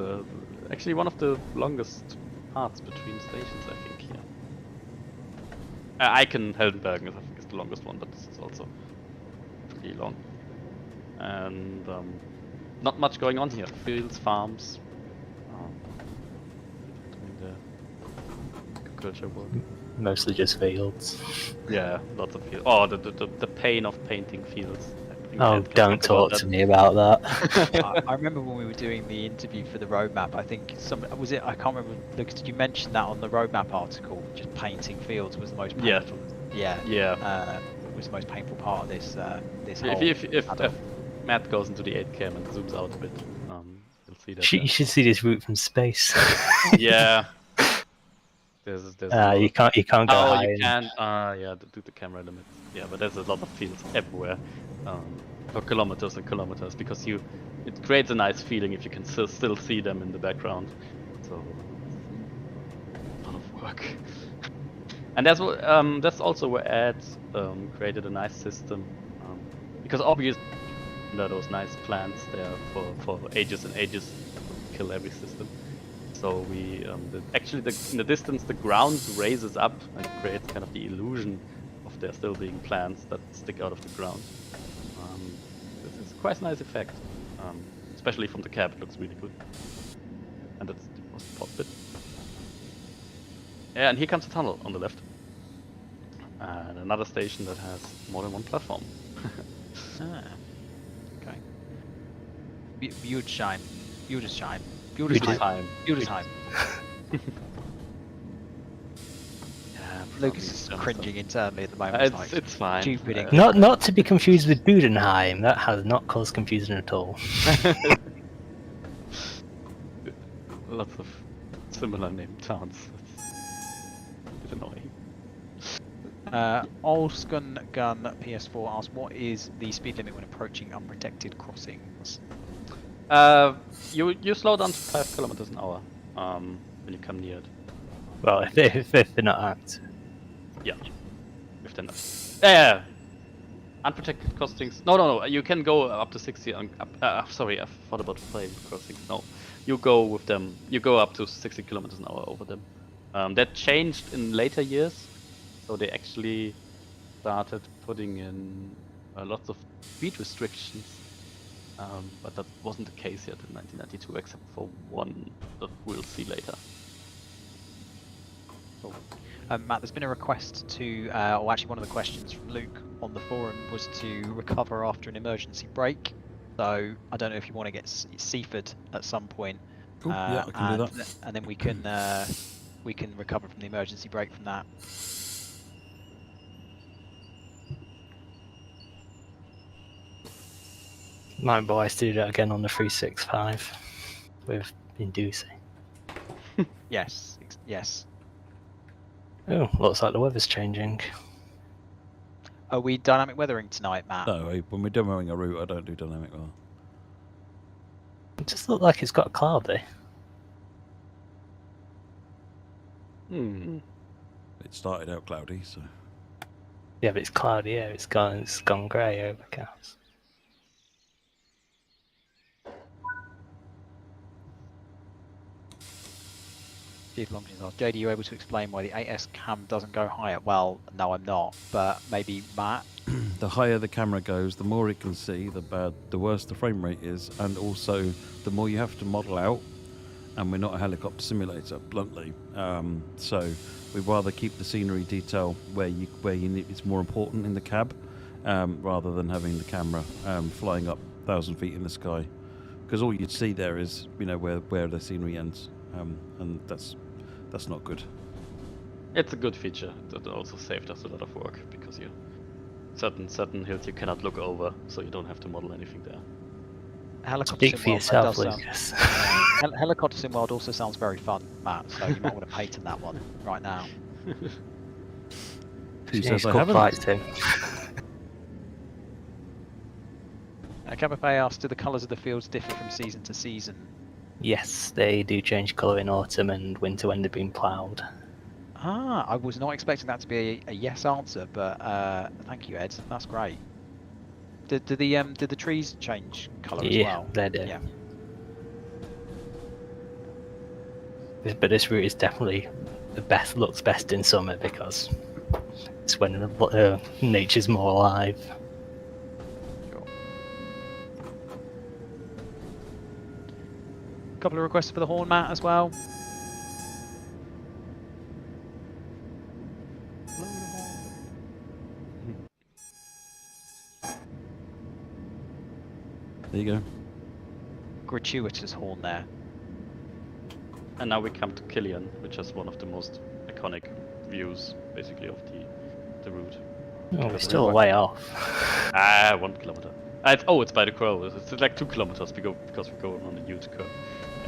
actually one of the longest parts between stations, I think. Here. Heldenbergen, I think, is the longest one, but this is also pretty long. And not much going on here. Fields, farms, doing the agriculture work. Mostly just fields. Yeah, lots of fields. Oh, the pain of painting fields. Oh, don't talk to me about that. I remember when we were doing the interview for the roadmap. I think I can't remember. Lucas, did you mention that on the roadmap article? Just painting fields was the most painful. Yeah. It was the most painful part of this. If Matt goes into the 8 cam and zooms out a bit, you'll see that. You should see this route from space. Yeah. There's you can't go high. You can't. Yeah, due to the camera limits. Yeah, but there's a lot of fields everywhere, for kilometers and kilometers, because it creates a nice feeling if you can still see them in the background. So, a lot of work. And that's also where Ed created a nice system, because obviously there are those nice plants there for ages and ages to kill every system. So we in the distance the ground raises up and creates kind of the illusion of there still being plants that stick out of the ground. This is quite a nice effect, especially from the cab. It looks really good, and that's the most important bit. Yeah, and here comes the tunnel on the left, and another station that has more than one platform. Okay. Budesheim. Yeah, Lucas is cringing internally at the moment. It's fine. Stupid. Not to be confused with Budesheim. That has not caused confusion at all. Lots of similar named towns. It's a bit annoying. Olsgun Gun PS4 asks, what is the speed limit when approaching unprotected crossings? You slow down to 5 kilometers an hour when you come near it. Well, if they're not act. Yeah. If they're not. Yeah. unprotected crossings. No. You can go up to 60. Sorry, I thought about flame crossings. No, you go with them. You go up to 60 kilometers an hour over them. That changed in later years, so they actually started putting in lots of speed restrictions. But that wasn't the case yet in 1992, except for one that we'll see later. Cool. Matt, there's been a request to, or actually one of the questions from Luke on the forum was to recover after an emergency brake. So I don't know if you want to get Seaford at some point. Cool. Yeah, I can do that. And then we can recover from the emergency brake from that. My boys do that again on the 365 with inducing. Yes. Oh, looks like the weather's changing. Are we dynamic weathering tonight, Matt? No, when we're demoing a route, I don't do dynamic weather. It just looks like it's got cloudy. It started out cloudy, so. Yeah, but it's cloudy. Yeah, it's gone grey, overcast. JD, are you able to explain why the AS cam doesn't go higher? Well, no, I'm not, but maybe Matt? The higher the camera goes, the more it can see, the worse the frame rate is, and also the more you have to model out. And we're not a helicopter simulator, bluntly. So we'd rather keep the scenery detail where you need, it's more important in the cab, rather than having the camera flying up 1,000 feet in the sky, because all you'd see there is where the scenery ends, and that's not good. It's a good feature that also saved us a lot of work, because certain hills you cannot look over, so you don't have to model anything there. Speak for yourself, Lucas. Helicopter Sim World also sounds very fun, Matt, so you might want to patent that one right now. Who says I called haven't? Flight Sim. Cabafe asked, do the colours of the fields differ from season to season? Yes, they do change colour in autumn and winter when they've been ploughed. Ah, I was not expecting that to be a yes answer, but thank you, Ed. That's great. Did the trees change colour as well? Yeah, they do. Yeah. But this route is definitely looks best in summer because it's when nature's more alive. Sure. Couple of requests for the horn, Matt, as well. There you go. Gratuitous horn there. And now we come to Killian, which is one of the most iconic views, basically, of the route. Oh, we're still a way off. 1 kilometer. It's by the crow. It's like 2 kilometers because we go on a huge curve.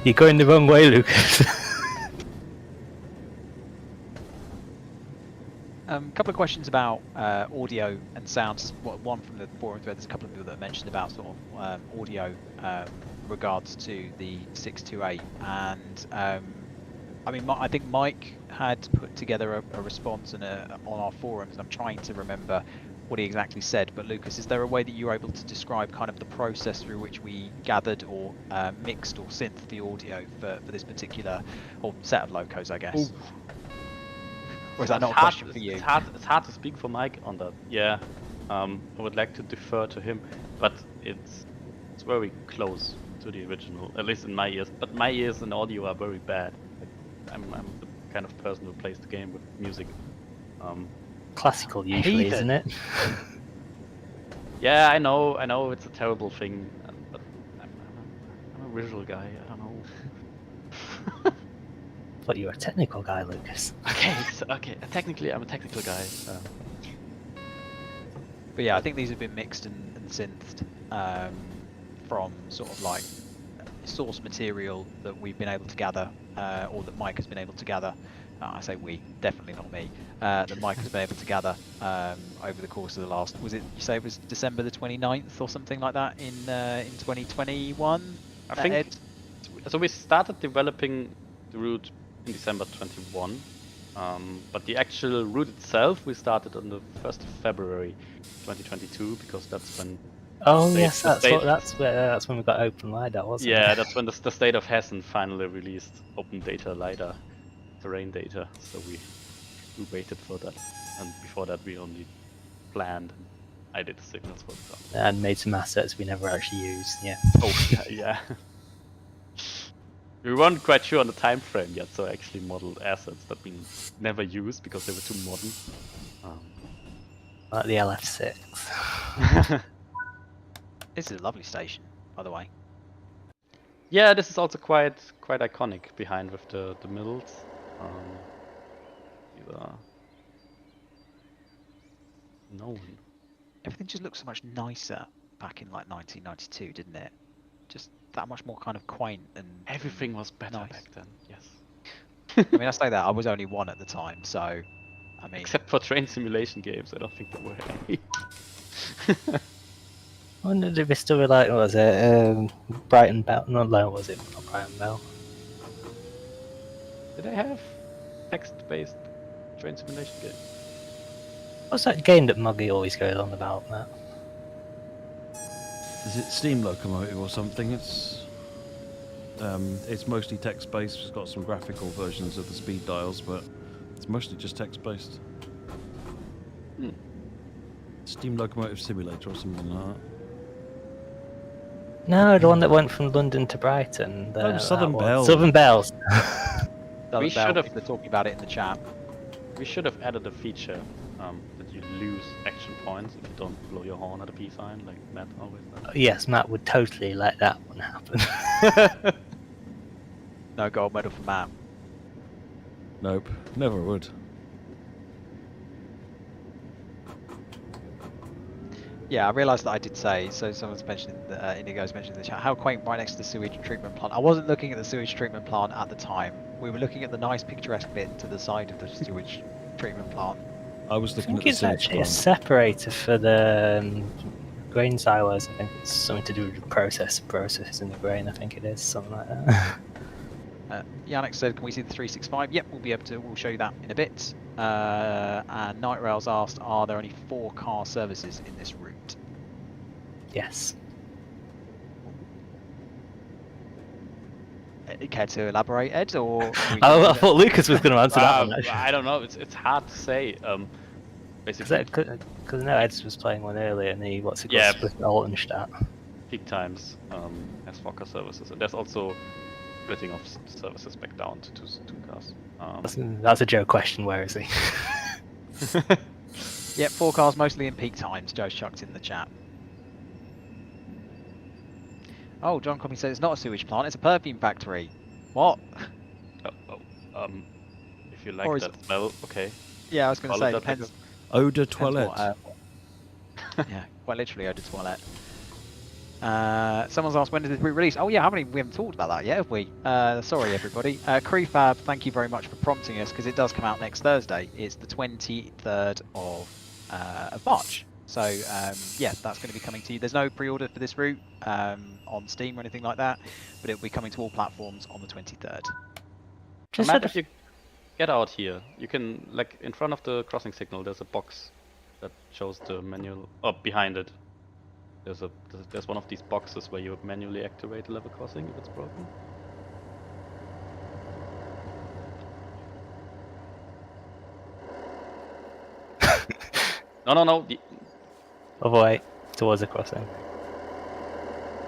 You're going the wrong way, Lucas. Couple of questions about audio and sounds. One from the forum thread. There's a couple of people that mentioned about sort of audio regards to the 628, and I mean, I think Mike had put together a response on our forums. And I'm trying to remember what he exactly said. But Lucas, is there a way that you were able to describe kind of the process through which we gathered or mixed or synthed the audio for this particular set of locos, I guess? Ooh. Or is that not a question for you? It's hard to speak for Mike on that. Yeah, I would like to defer to him, but it's very close to the original, at least in my ears. But my ears in audio are very bad. I'm the kind of person who plays the game with music. Classical usually, isn't it? Yeah, I know it's a terrible thing, but I'm a visual guy. I don't know. But you're a technical guy, Lucas. Okay. Technically, I'm a technical guy. But yeah, I think these have been mixed and synthed from sort of like source material that we've been able to gather, or that Mike has been able to gather. I say we, definitely not me. That Mike has been able to gather over the course of the last. Was it? You say it was December the 29th or something like that in 2021? I think. So we started developing the route in December 21, But the actual route itself, we started on the 1st of February 2022, because that's when Oh State- yes, the that's state- that's when we got open LiDAR, wasn't it? yeah, that's when the state of Hessen finally released open data LiDAR terrain data. So we waited for that, and before that we only planned. And I did the signals for the car. And made some assets we never actually used. Yeah. Oh yeah. We weren't quite sure on the time frame yet, so I actually modeled assets that we never used because they were too modern. Like the LF6. This is a lovely station, by the way. Yeah, this is also quite iconic behind with the mills. These are known. Everything just looks so much nicer back in like 1992, didn't it? Just that much more kind of quaint and Everything was better nice. back then. Yes. I mean, I say that I was only 1 at the time, so I mean, Except for train simulation games, I don't think there were any. I wondered if it still be like, what was it? Brighton Bell? No, was it? Not Brighton Bell. Did I have text-based train simulation games? What's that game that Muggy always goes on about, Matt? Is it Steam Locomotive or something? It's mostly text-based. It's got some graphical versions of the speed dials, but it's mostly just text-based. Steam Locomotive Simulator or something like that. No, the one that went from London to Brighton. Southern that one. Bell. Southern Bells. we should have- People are talking about it in the chat. We should have added a feature that you lose action points if you don't blow your horn at a peace sign, like Matt always does. Yes, Matt would totally let that one happen. No gold medal for Matt. Nope, never would. Yeah, I realised that I did say, so someone's mentioned, Indigo's mentioned in the chat, how quaint right next to the sewage treatment plant. I wasn't looking at the sewage treatment plant at the time. We were looking at the nice picturesque bit to the side of the sewage treatment plant. I was I looking think at the it's sewage actually a plant. separator for the grain silos. I think it's something to do with the processing the grain. I think it is something like that. Yannick said, can we see the 365? Yep, we'll show you that in a bit. And Night Rails asked, are there only 4 car services in this route? Yes. Care to elaborate, Ed, or? Oh, I thought Lucas was going to answer that one. I don't know. It's hard to say. Basically, Because no, Ed was playing one earlier, and he what's it called? Yeah. Split Altenstadt. peak times has 4 car services, and there's also splitting of services back down to two cars. That's a Joe question. Where is he? Yep, 4 cars mostly in peak times. Joe's chucked in the chat. Oh, John Commie said it's not a sewage plant, it's a perfume factory. What? If you like Or is that smell, okay. Yeah, I was going to Call it say, that, depends. Eau de depends what, toilette. yeah, quite literally eau de toilette. Someone's asked, when did this route release? Oh yeah, we haven't talked about that yet, have we? Sorry everybody. Crefab, thank you very much for prompting us, because it does come out next Thursday. It's the 23rd of March. So yeah, that's going to be coming to you. There's no pre-order for this route on Steam or anything like that, but it'll be coming to all platforms on the 23rd. Just Matt, sort if of, you get out here, you can, like, in front of the crossing signal, there's a box that shows the manual. Oh, behind it, there's one of these boxes where you manually activate the level crossing if it's broken. No. other way towards the crossing.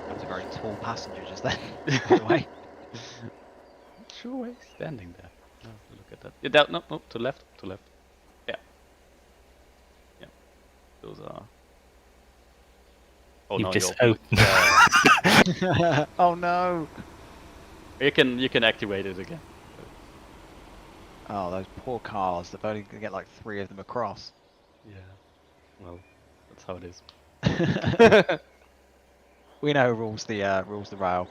That was a very tall passenger just then, by the way. Sure way standing there. No, look at that. Yeah, that, no, to left. Yeah. Those are. Oh You've no, just you opened it. opened. Oh no! You can activate it again. Oh, those poor cars. They've only going to get like 3 of them across. Yeah. Well, that's how it is. We know who rules the rail.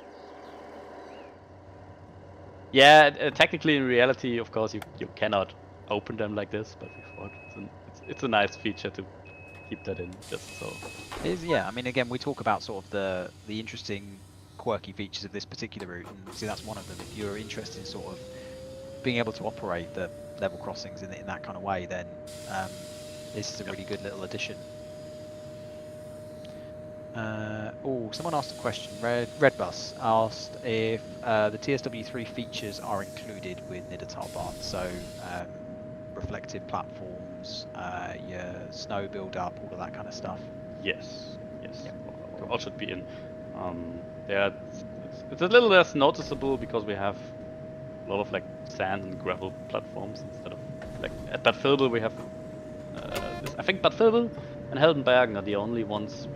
Yeah, technically in reality, of course, you cannot open them like this, but we thought it's a nice feature to keep that in, just so. Yeah, I mean, again, we talk about sort of the interesting, quirky features of this particular route, and see that's one of them. If you're interested in sort of being able to operate the level crossings in that kind of way, then this is a really good little addition. Someone asked a question. Redbus asked if the TSW3 features are included with Niddertalbahn. So reflective platforms, your snow build up, all of that kind of stuff. Yes, yes, Yep. all should be in. It's a little less noticeable because we have a lot of like sand and gravel platforms instead of like at Bad Vilbel we have. I think Bad Vilbel and Heldenbergen are the only ones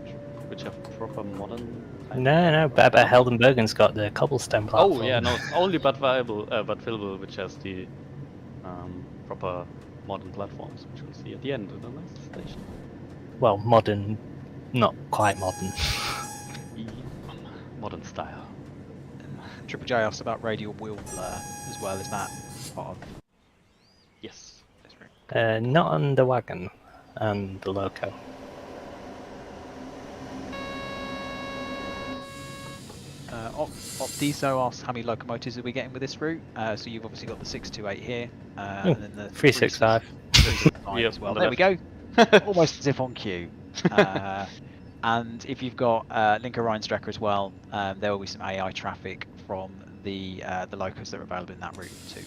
which have proper modern. No, but Heldenbergen's got the cobblestone platform. Oh yeah, no, it's only Bad Vilbel which has the proper modern platforms, which we'll see at the end of the next station. Well, modern, not quite modern. Modern style. Triple J asked about radial wheel blur as well. Is that part of Yes. this room? Not on the wagon and the loco. Opdiso asks how many locomotives are we getting with this route. So you've obviously got the 628 here, and then the 365. 365 Yep, as well. on the There we go. left. Almost as if on cue. And if you've got Linke Rheinstrecke as well, there will be some AI traffic from the locos that are available in that route too.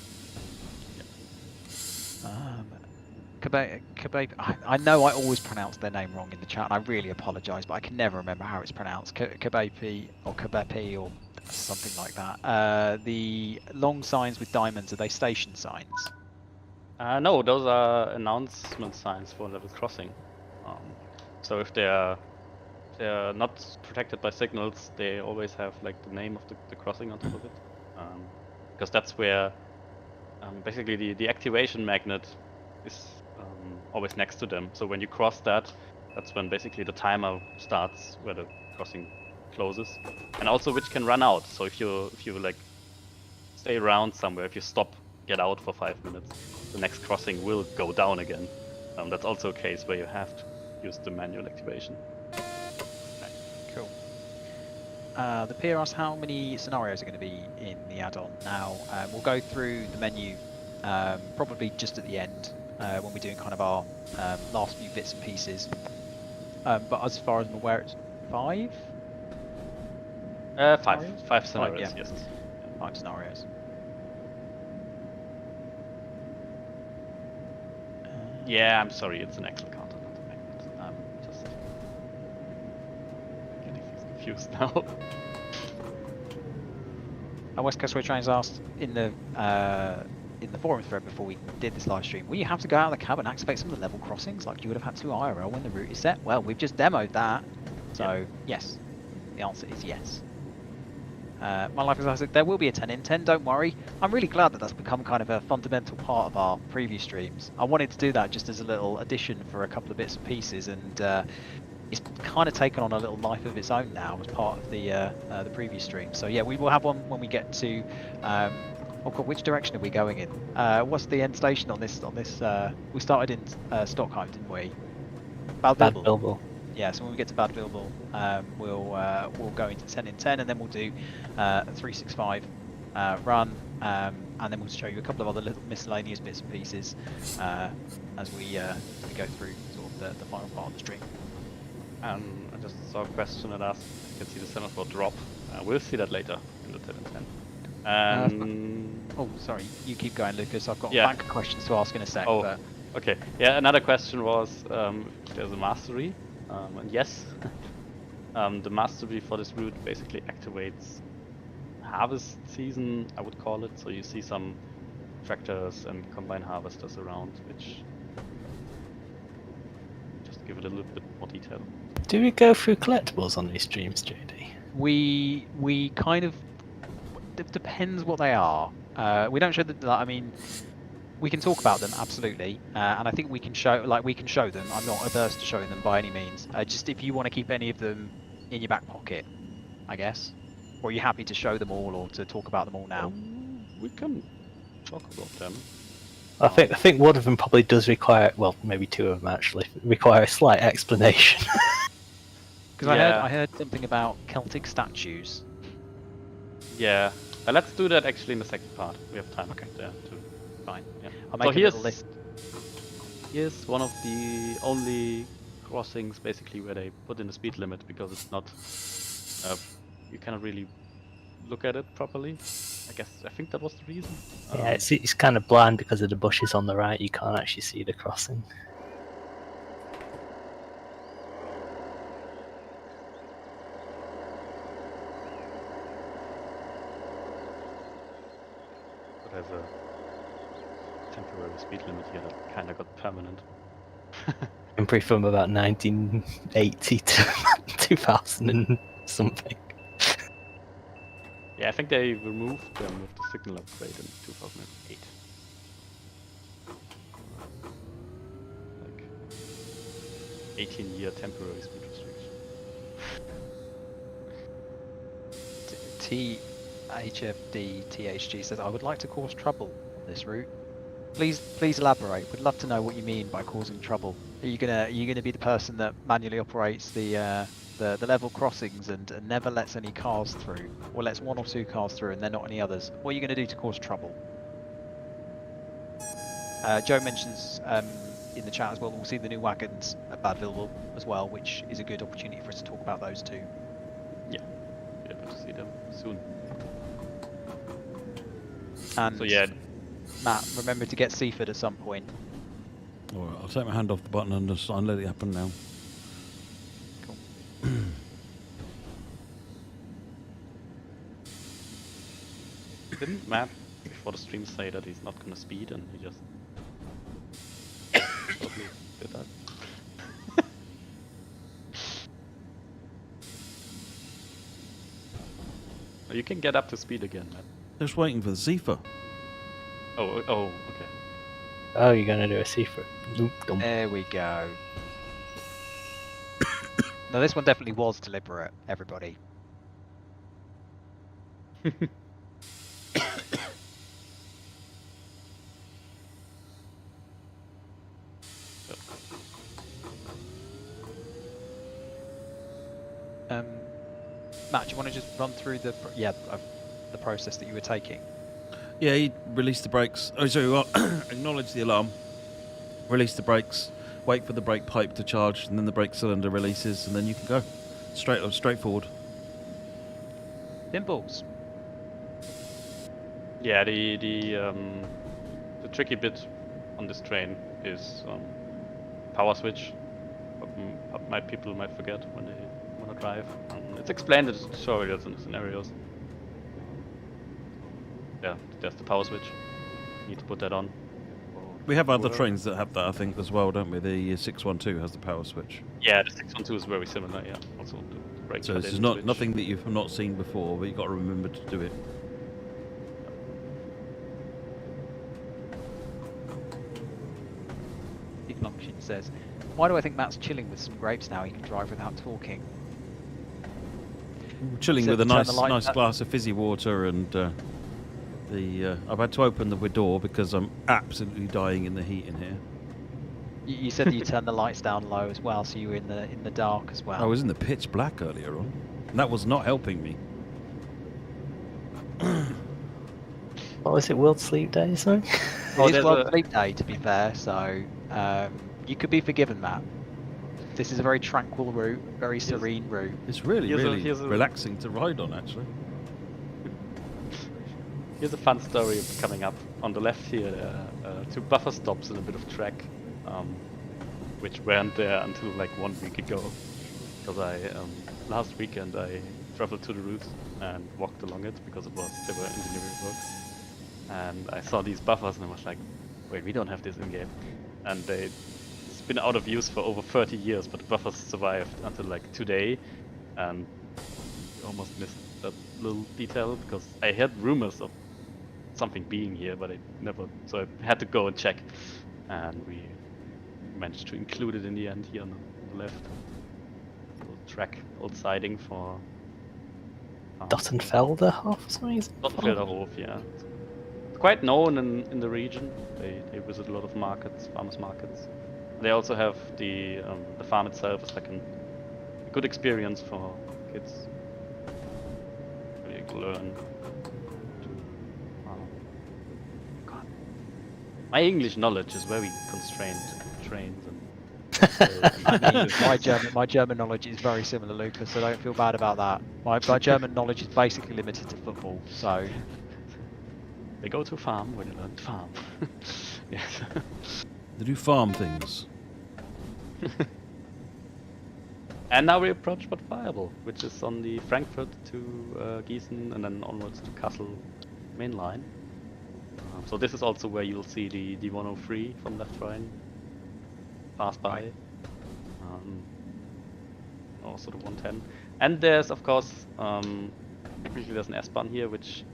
I know I always pronounce their name wrong in the chat, and I really apologise, but I can never remember how it's pronounced. Kabepi or Kabepi or something like that. The long signs with diamonds, are they station signs? No, those are announcement signs for level crossing. So if they're not protected by signals, they always have like the name of the crossing on top of it, because that's where basically the activation magnet is always next to them. So when you cross that, that's when basically the timer starts where the crossing closes, and also which can run out. So if you like stay around somewhere, if you stop, get out for 5 minutes, the next crossing will go down again. That's also a case where you have to use the manual activation. Okay, cool. The peer asks how many scenarios are going to be in the add-on. Now, we'll go through the menu probably just at the end when we're doing kind of our last few bits and pieces. But as far as I'm aware, it's 5? Five scenarios, yeah. yes. 5 scenarios. Yeah, I'm sorry, it's an Excel counter, not a magnet. I'm just getting confused now. West Coast Way Trains asked in the forum thread before we did this live stream, will you have to go out of the cab and activate some of the level crossings like you would have had to IRL when the route is set? Well, we've just demoed that, so yes, the answer is yes. My life is Isaac, there will be a 10 in 10, don't worry. I'm really glad that that's become kind of a fundamental part of our preview streams. I wanted to do that just as a little addition for a couple of bits and pieces, and it's kind of taken on a little life of its own now as part of the preview stream. So yeah, we will have one when we get to oh god, which direction are we going in? What's the end station on this? We started in Stockheim, didn't we? Bad Vilbel. Yeah, so when we get to Bad Vilbel, we'll go into 10 in 10, and then we'll do a 365 run, and then we'll show you a couple of other little miscellaneous bits and pieces as we go through sort of the final part of the stream. I just saw a question that asked, you can see the semaphore drop. We'll see that later in the 10 in 10. Oh, sorry, you keep going, Lucas. I've got Yeah. a bank of questions to ask in a sec. Oh, but... okay. Yeah, another question was if there's a mastery. And yes, the mastery for this route basically activates harvest season, I would call it. So you see some tractors and combine harvesters around, which just give it a little bit more detail. Do we go through collectibles on these streams, JD? We kind of, it depends what they are. We don't show the, I mean, we can talk about them absolutely, and I think we can show them. I'm not averse to showing them by any means. Just if you want to keep any of them in your back pocket, I guess. Or are you happy to show them all or to talk about them all now? We can talk about them. I think one of them probably does require, well, maybe two of them actually, require a slight explanation. Because I heard something about Celtic statues. Yeah, let's do that actually in the second part. We have time there to fine. Yeah. I'll So make a little list. here's one of the only crossings basically where they put in the speed limit because it's not. You cannot really look at it properly. I think that was the reason. Yeah, it's kind of blind because of the bushes on the right. You can't actually see the crossing. But there's a temporary speed limit here that kind of got permanent. I'm pretty from about 1980 to 2000 and something. Yeah, I think they removed them with the signal upgrade in 2008. Like 18-year temporary speed restriction. THFD THG says, I would like to cause trouble on this route. Please elaborate. We'd love to know what you mean by causing trouble. Are you gonna be the person that manually operates the level crossings and never lets any cars through, or lets 1 or 2 cars through and then not any others? What are you gonna do to cause trouble? Joe mentions in the chat as well, we'll see the new wagons at Bad Vilbel as well, which is a good opportunity for us to talk about those too. Yeah, we're able to see them soon. And So yeah, Matt, remember to get Seaford at some point. Alright, I'll take my hand off the button and just let it happen now. Cool. didn't Matt before the stream say that he's not gonna speed and he just totally did that? You can get up to speed again, Matt. Just waiting for the Zephyr. Oh, okay. Oh, you're gonna do a Seaford. There we go. No, this one definitely was deliberate, everybody. Matt, do you want to just run through the process that you were taking? Yeah, you release the brakes. Oh, sorry, well, acknowledge the alarm. Release the brakes. Wait for the brake pipe to charge, and then the brake cylinder releases, and then you can go straight forward. Pinballs. Yeah, the tricky bit on this train is power switch. People might forget when they want to drive. It's explained in the tutorials and the scenarios. Yeah, there's the power switch. You need to put that on. We have other trains that have that, I think, as well, don't we? The 612 has the power switch. Yeah, the 612 is very similar. Yeah, also the brake. So this is nothing that you've not seen before, but you've got to remember to do it. Function says, why do I think Matt's chilling with some grapes now? He can drive without talking. Chilling Said with a to turn the nice light- glass of fizzy water, and I've had to open the door because I'm absolutely dying in the heat in here. You said that you turned the lights down low as well, so you were in the dark as well. I was in the pitch black earlier on, and that was not helping me. What was it, World Sleep Day, sorry? It is there's World a- Sleep Day, to be fair, so you could be forgiven, Matt. This is a very tranquil route, very serene route. It's really, Here's a- relaxing to ride on, actually. Here's a fun story coming up. On the left here, 2 buffer stops and a bit of track, which weren't there until like 1 week ago. Because last weekend I traveled to the route and walked along it because there were engineering works. And I saw these buffers and I was like, wait, we don't have this in game. And it's been out of use for over 30 years, but the buffers survived until like today. And I almost missed that little detail because I heard rumors of something being here, but I never, so I had to go and check. And we managed to include it in the end here on the left. Old track, old siding for Dottenfelderhof or something? Dottenfelderhof, yeah. It's quite known in the region. They visit a lot of markets, farmers markets. They also have the farm itself is like a good experience for kids. Where you can learn to My English knowledge is very constrained to trains and. I mean, my German knowledge is very similar, Lucas, so don't feel bad about that. My German knowledge is basically limited to football, so. They go to farm where they learn to farm. Yes. They do farm things. And now we approach Bad Fireball, which is on the Frankfurt to Gießen and then onwards to Kassel main line. So this is also where you'll see the 103 from left Rhine pass by. Also the 110. And there's of course technically there's an S-Bahn here which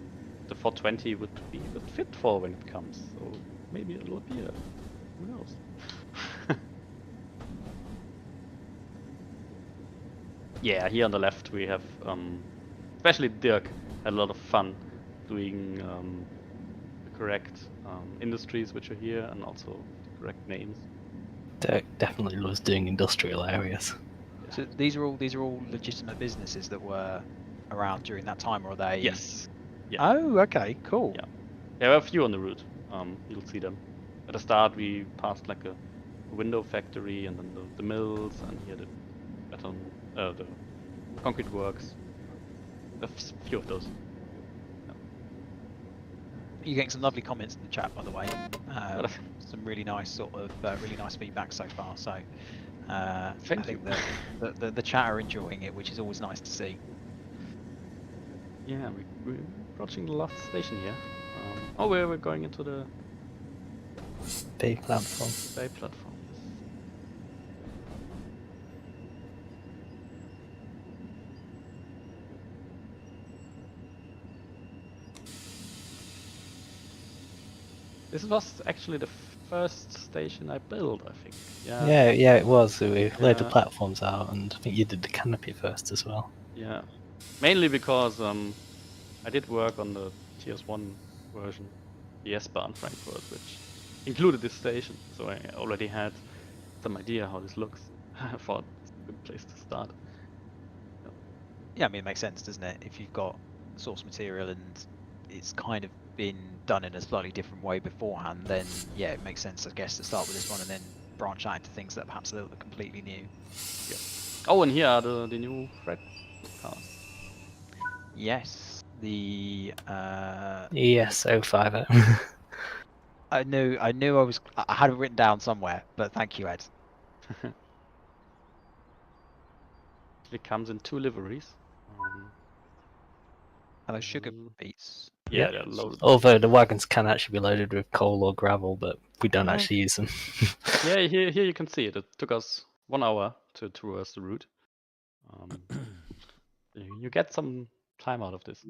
the 420 would be a bit fit for when it comes. So maybe a little beer. Who knows? Yeah, here on the left we have, especially Dirk had a lot of fun doing the correct industries which are here and also the correct names. Dirk definitely loves doing industrial areas. Yeah. So these are all legitimate businesses that were around during that time, or are they? Yes. Yeah. Oh, okay, cool. Yeah. There are a few on the route. You'll see them. At the start we passed like a window factory and then the mills and here the beton, the concrete works. There's a few of those. You're getting some lovely comments in the chat, by the way. Some really nice sort of really nice feedback so far. So I think the chat are enjoying it, which is always nice to see. Yeah, we're approaching the last station here. We're going into the Bay platform. bay platform. This was actually the first station I built, I think. Yeah, it was. So we laid the Yeah. platforms out, and I think you did the canopy first as well. Yeah. Mainly because I did work on the TS1 version, the S-Bahn Frankfurt, which included this station. So I already had some idea how this looks. I thought it's a good place to start. Yeah, I mean, it makes sense, doesn't it? If you've got source material and it's kind of been done in a slightly different way beforehand, then yeah, it makes sense, I guess, to start with this one and then branch out into things that are perhaps a little bit completely new. Yeah. Oh, and here are the new freight cars. Yes, the ES50. I knew I had it written down somewhere, but thank you, Ed. It comes in 2 liveries. And those sugar Mm. beets. Yeah, Yeah. they're loaded. Although the wagons can actually be loaded with coal or gravel, but we don't Oh. actually use them. Yeah, here you can see it. It took us 1 hour to traverse the route. You get some time out of this.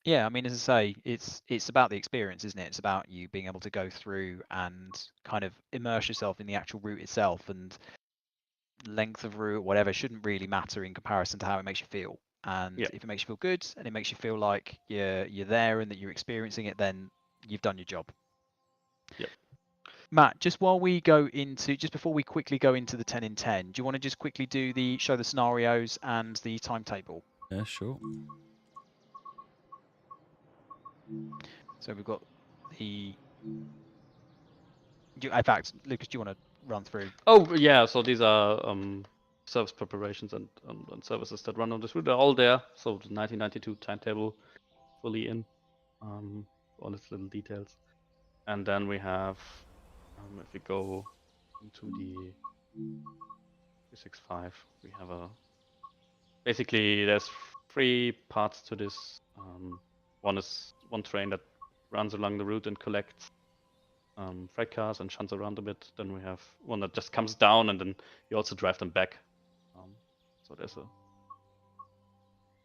Yeah, I mean, as I say, it's about the experience, isn't it? It's about you being able to go through and kind of immerse yourself in the actual route itself, and length of route, whatever, shouldn't really matter in comparison to how it makes you feel. And Yeah. if it makes you feel good and it makes you feel like you're there and that you're experiencing it, then you've done your job. Yep. Matt, just before we quickly go into the 10 in 10, do you want to just quickly show the scenarios and the timetable? Yeah, sure. So we've got in fact, Lucas, do you want to run through? Oh yeah, so these are service preparations and services that run on this route. They're all there. So the 1992 timetable fully in, all its little details. And then we have, if we go into the 365, we have basically there's 3 parts to this. One is one train that runs along the route and collects freight cars and shunts around a bit. Then we have one that just comes down and then you also drive them back. So there's a.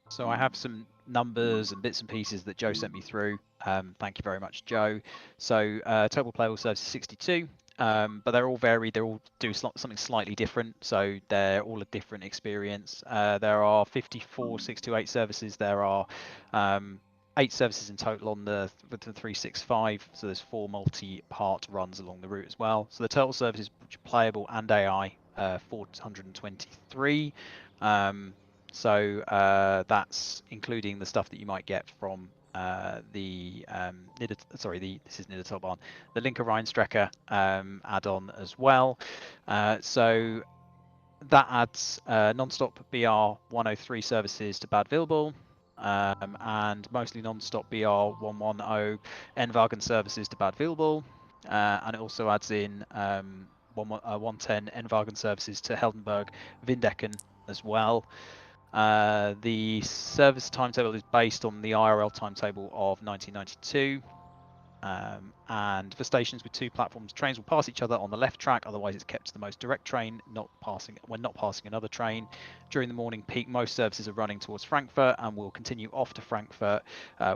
So I have some numbers and bits and pieces that Joe sent me through. Thank you very much, Joe. So total playable service is 62, but they're all varied. They all do something slightly different, so they're all a different experience. There are 54 628 services. There are 8 services in total on the 365. So there's 4 multi-part runs along the route as well. So the total services, playable and AI, 423. So that's including the stuff that you might get from this is Niddertalbahn, the Linke Rheinstrecke add-on as well. So that adds non-stop BR 103 services to Bad Vilbel, and mostly non-stop BR 110 N-Wagon services to Bad Vilbel, and it also adds in 110 N-Wagen services to Heldenberg, Windecken as well. The service timetable is based on the IRL timetable of 1992. And for stations with two platforms, trains will pass each other on the left track, otherwise it's kept to the most direct train, not passing another train. During the morning peak, most services are running towards Frankfurt and will continue off to Frankfurt,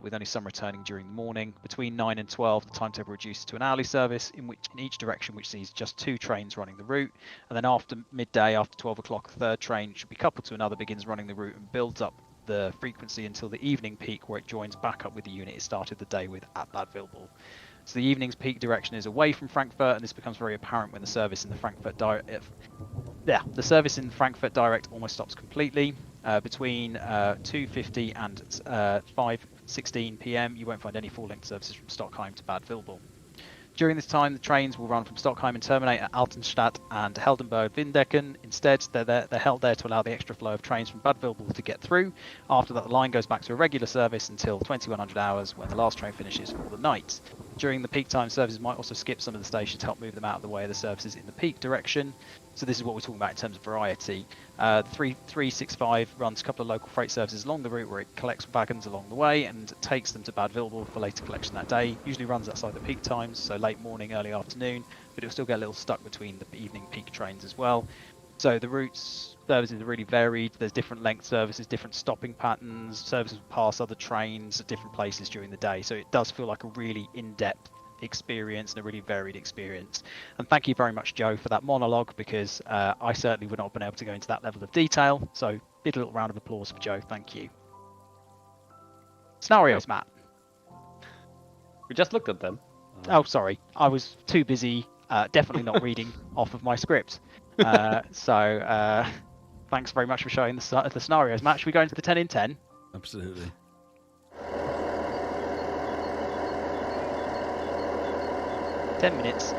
with only some returning during the morning. Between 9 and 12, the timetable reduces to an hourly service in each direction, which sees just 2 trains running the route. And then after midday, after 12 o'clock, the third train should be coupled to another, begins running the route and builds up the frequency until the evening peak, where it joins back up with the unit it started the day with at Bad Vilbel. So the evening's peak direction is away from Frankfurt, and this becomes very apparent when the service in the Frankfurt Direct almost stops completely. Between 2:50 and 5:16 p.m. you won't find any full-length services from Stockheim to Bad Vilbel. During this time, the trains will run from Stockheim and terminate at Altenstadt and Heldenberg Windecken. Instead, they're held there to allow the extra flow of trains from Bad Vilbel to get through. After that, the line goes back to a regular service until 2100 hours, when the last train finishes for the night. During the peak time, services might also skip some of the stations to help move them out of the way of the services in the peak direction. So this is what we're talking about in terms of variety. The 365 runs a couple of local freight services along the route, where it collects wagons along the way and takes them to Bad Vilbel for later collection that day. Usually runs outside the peak times, so late morning, early afternoon, but it'll still get a little stuck between the evening peak trains as well. So the routes services are really varied. There's different length services, different stopping patterns, services pass other trains at different places during the day. So it does feel like a really in-depth experience and a really varied experience. And thank you very much, Joe, for that monologue, because I certainly would not have been able to go into that level of detail. So big little round of applause for Joe. Thank you. Scenarios, Matt. We just looked at them. Oh, sorry. I was too busy, definitely not reading off of my script. So thanks very much for showing the scenarios. Matt, should we go into the 10 in 10? Absolutely. 10 minutes.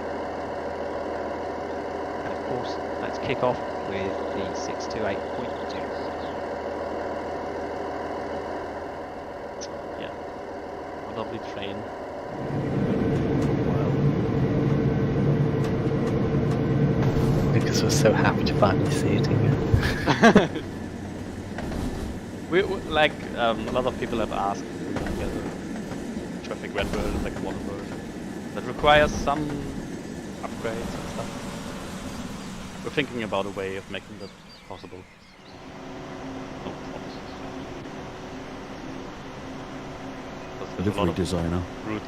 And of course, let's kick off with the 628.2. Yeah. A lovely train. Lucas was so happy to finally see it again. we like a lot of people have asked whether traffic red world is like a water world. That requires some upgrades and stuff. We're thinking about a way of making that possible. No promises. Delivery designer. Route.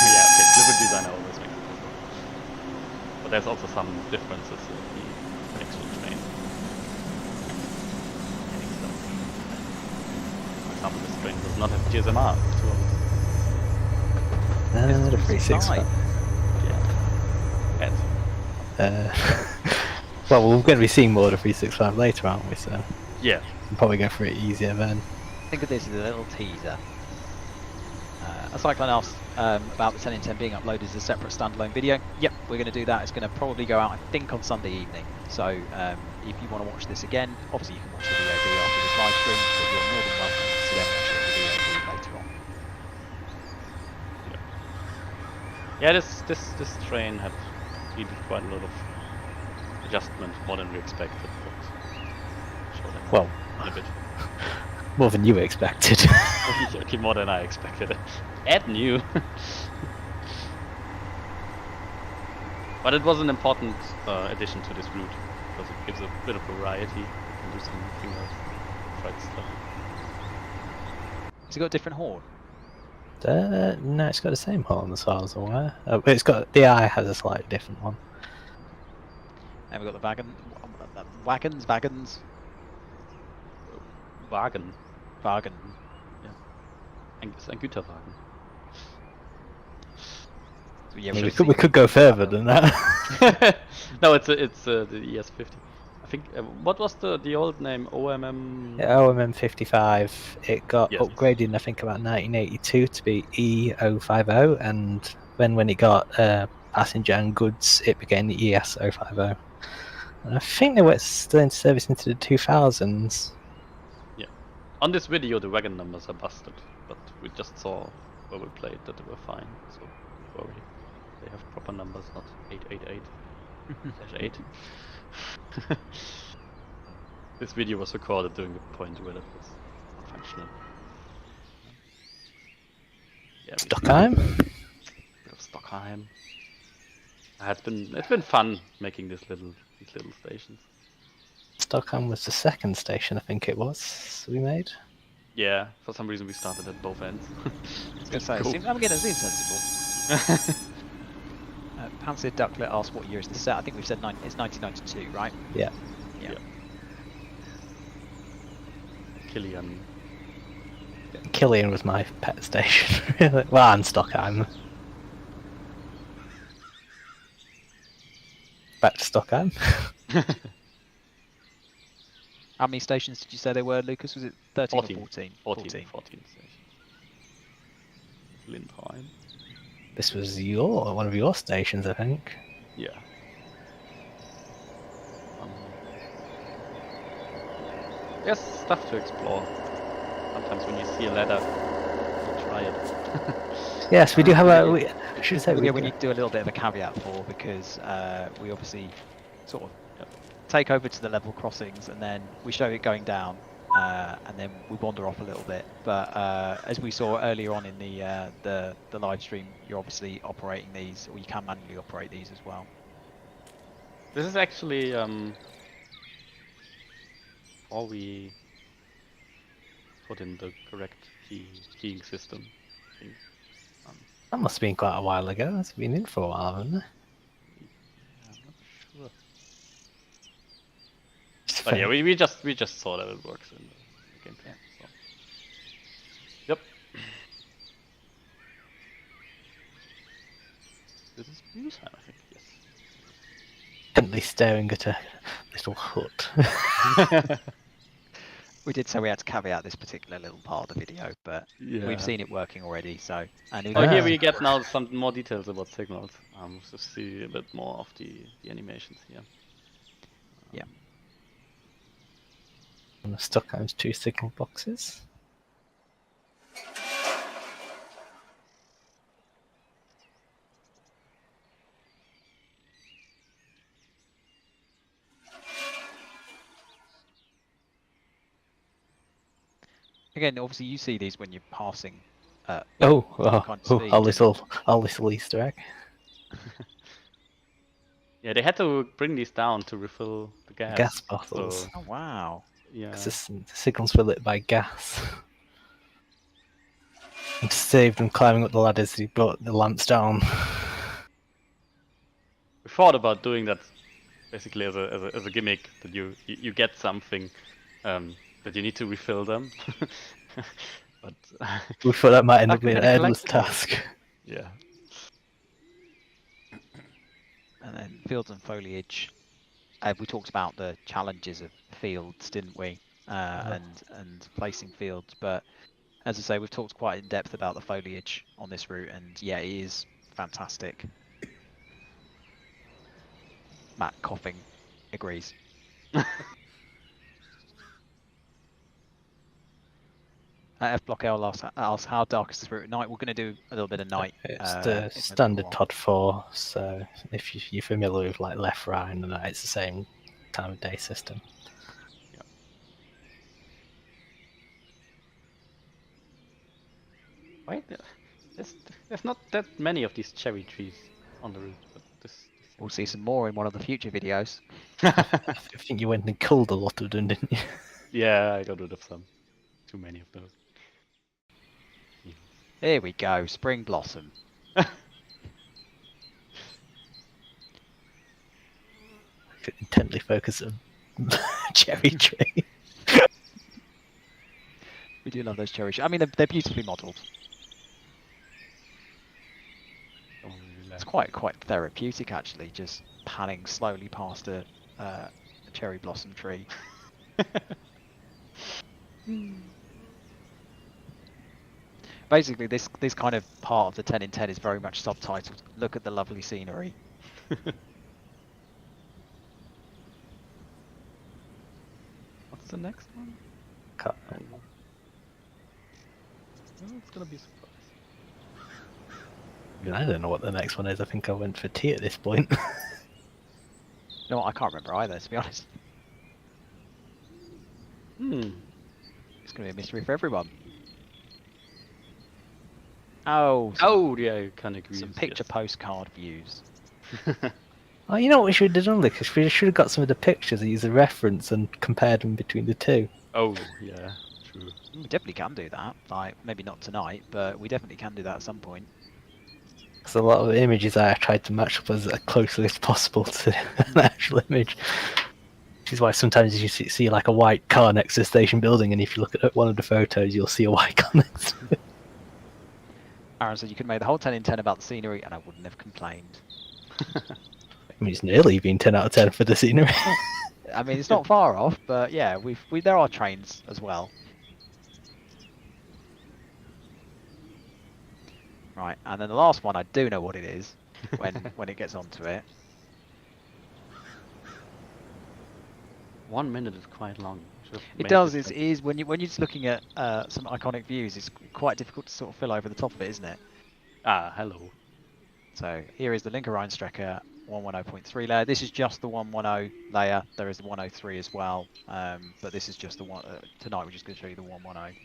Yeah, okay, delivery designer always makes it possible. But there's also some differences in the actual train. For example, this train does not have GSMR. The 365. Yeah. Well, we're going to be seeing more of the 365 later, aren't we? So Yeah. we'll probably go through it easier then. Think of this as a little teaser. A cyclone asked about the 10 in 10 being uploaded as a separate standalone video. Yep, we're going to do that. It's going to probably go out, I think, on Sunday evening. So if you want to watch this again, obviously you can watch the VOD after this live stream, but you're more than welcome to then watch it in the VOD later on. Yeah, this train had needed quite a lot of adjustment, more than we expected. But Well, a bit. more than you expected. Okay, more than I expected. And new. But it was an important addition to this route, because it gives a bit of variety. You can do some finger fried stuff. Has it got a different horn? No, it's got the same horn as far as I'm aware. It's got the eye has a slightly different one. And we've got the wagons. Wagen. Wagon. Ein Güterwagen. So, yeah, We could go further than that. No, it's the ES50. I think what was the old name? OMM. OMM 55. It got Yes. upgraded in I think about 1982 to be E050, and then when it got passenger and goods, it became the ES050. And I think they were still in service into the 2000s. On this video, the wagon numbers are busted, but we just saw where we played that they were fine. So don't worry, they have proper numbers, not 888/8. This video was recorded during the point where that was not functional. Yeah, Stockheim? Bit of Stockheim. It's been fun making these little stations. Stockheim was the second station, I think it was, we made. Yeah, for some reason we started at both ends. I was going to say, Cool. I'm getting it sensible. Panzer Ducklet asked what year is the set. I think we've said it's 1992, right? Yeah. Yeah. Killian. Killian was my pet station, really. Well, and Stockheim. Back to Stockheim. How many stations did you say there were, Lucas? Was it 13 14. or 14? 14 stations. Lindheim. This was one of your stations, I think. Yeah. There's stuff to explore. Sometimes when you see a ladder, you try it. Yes, we do have a. I should say we need to do a little bit of a caveat for, because we obviously sort of take over to the level crossings and then we show it going down, and then we wander off a little bit. But as we saw earlier on in the live stream, you're obviously operating these, or you can manually operate these as well. This is actually before we put in the correct keying system. I think. That must have been quite a while ago. It's been in for a while, hasn't it? I'm not sure. But yeah, we just saw that it works in the gameplay. Yeah. So. Yep. This is Budesheim, I think. Yes. Intently staring at a little hut. We did say we had to caveat this particular little part of the video, but Yeah. we've seen it working already. So, and Oh, here Ah. we get now some more details about signals. To see a bit more of the animations here. Yeah. And the Stockheim's 2 signal boxes. again, obviously you see these when you're passing. Our little Easter egg. Yeah, they had to bring these down to refill the gas. Gas bottles. So, Oh wow! yeah. Because the signals were lit by gas. And to save them climbing up the ladders, he brought the lamps down. We thought about doing that basically as a gimmick, that you get something that you need to refill them. But We thought that might end up Stuck in being an a endless collectible. task. yeah. And then fields and foliage. We talked about the challenges of fields, didn't we? And placing fields. But as I say, we've talked quite in depth about the foliage on this route, and yeah, it is fantastic. Matt coughing agrees. F Block L asks how dark is this route at night? We're going to do a little bit of night. It's in a the little standard while. Todd 4, so if you're familiar with like left, right, and that, it's the same time of day system. Wait, there's not that many of these cherry trees on the route, but this We'll see some more in one of the future videos. I think you went and culled a lot of them, didn't you? Yeah, I got rid of some. Too many of those. Here we go, spring blossom. Intently focus on cherry tree. We do love those cherry trees. I mean, they're beautifully modelled. It's quite therapeutic actually, just panning slowly past a cherry blossom tree. Basically, this kind of part of the 10 in 10 is very much subtitled. Look at the lovely scenery. What's the next one? Can't- Oh, it's gonna be a surprise. I don't know what the next one is. I think I went for tea at this point. No, I can't remember either, to be honest. Hmm. It's going to be a mystery for everyone. Oh, Oh, yeah, you can agree. some picture postcard views. Oh, you know what we should have done, Lucas? We should have got some of the pictures and used a reference and compared them between the two. Oh, yeah, true. We definitely can do that. Like, maybe not tonight, but we definitely can do that at some point. Because a lot of the images I tried to match up as closely as possible to an actual image. Which is why sometimes you see like a white car next to the station building, and if you look at one of the photos, you'll see a white car next to it. Aaron said you could make the whole 10 in 10 about the scenery, and I wouldn't have complained. I mean, it's nearly been 10 out of 10 for the scenery. I mean, it's not far off, but yeah, there are trains as well. Right, and then the last one, I do know what it is when it gets onto it. 1 minute is quite long. It does. It is when you're just looking at some iconic views. It's quite difficult to sort of fill over the top of it, isn't it? Ah, hello. So here is the Linke Rheinstrecke 110.3 layer. This is just the 110 layer. There is the 103 as well, but this is just the one. Tonight we're just going to show you the 110.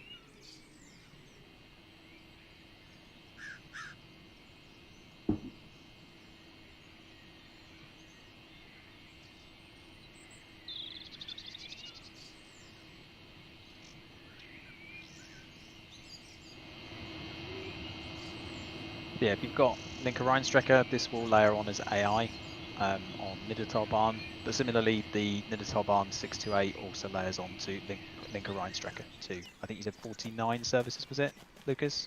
Yeah, if you've got Linke Rheinstrecke, this will layer on as AI on Niddertalbahn, but similarly the Niddertalbahn 628 also layers on to Linke Rheinstrecke too. I think you said 49 services, was it, Lucas?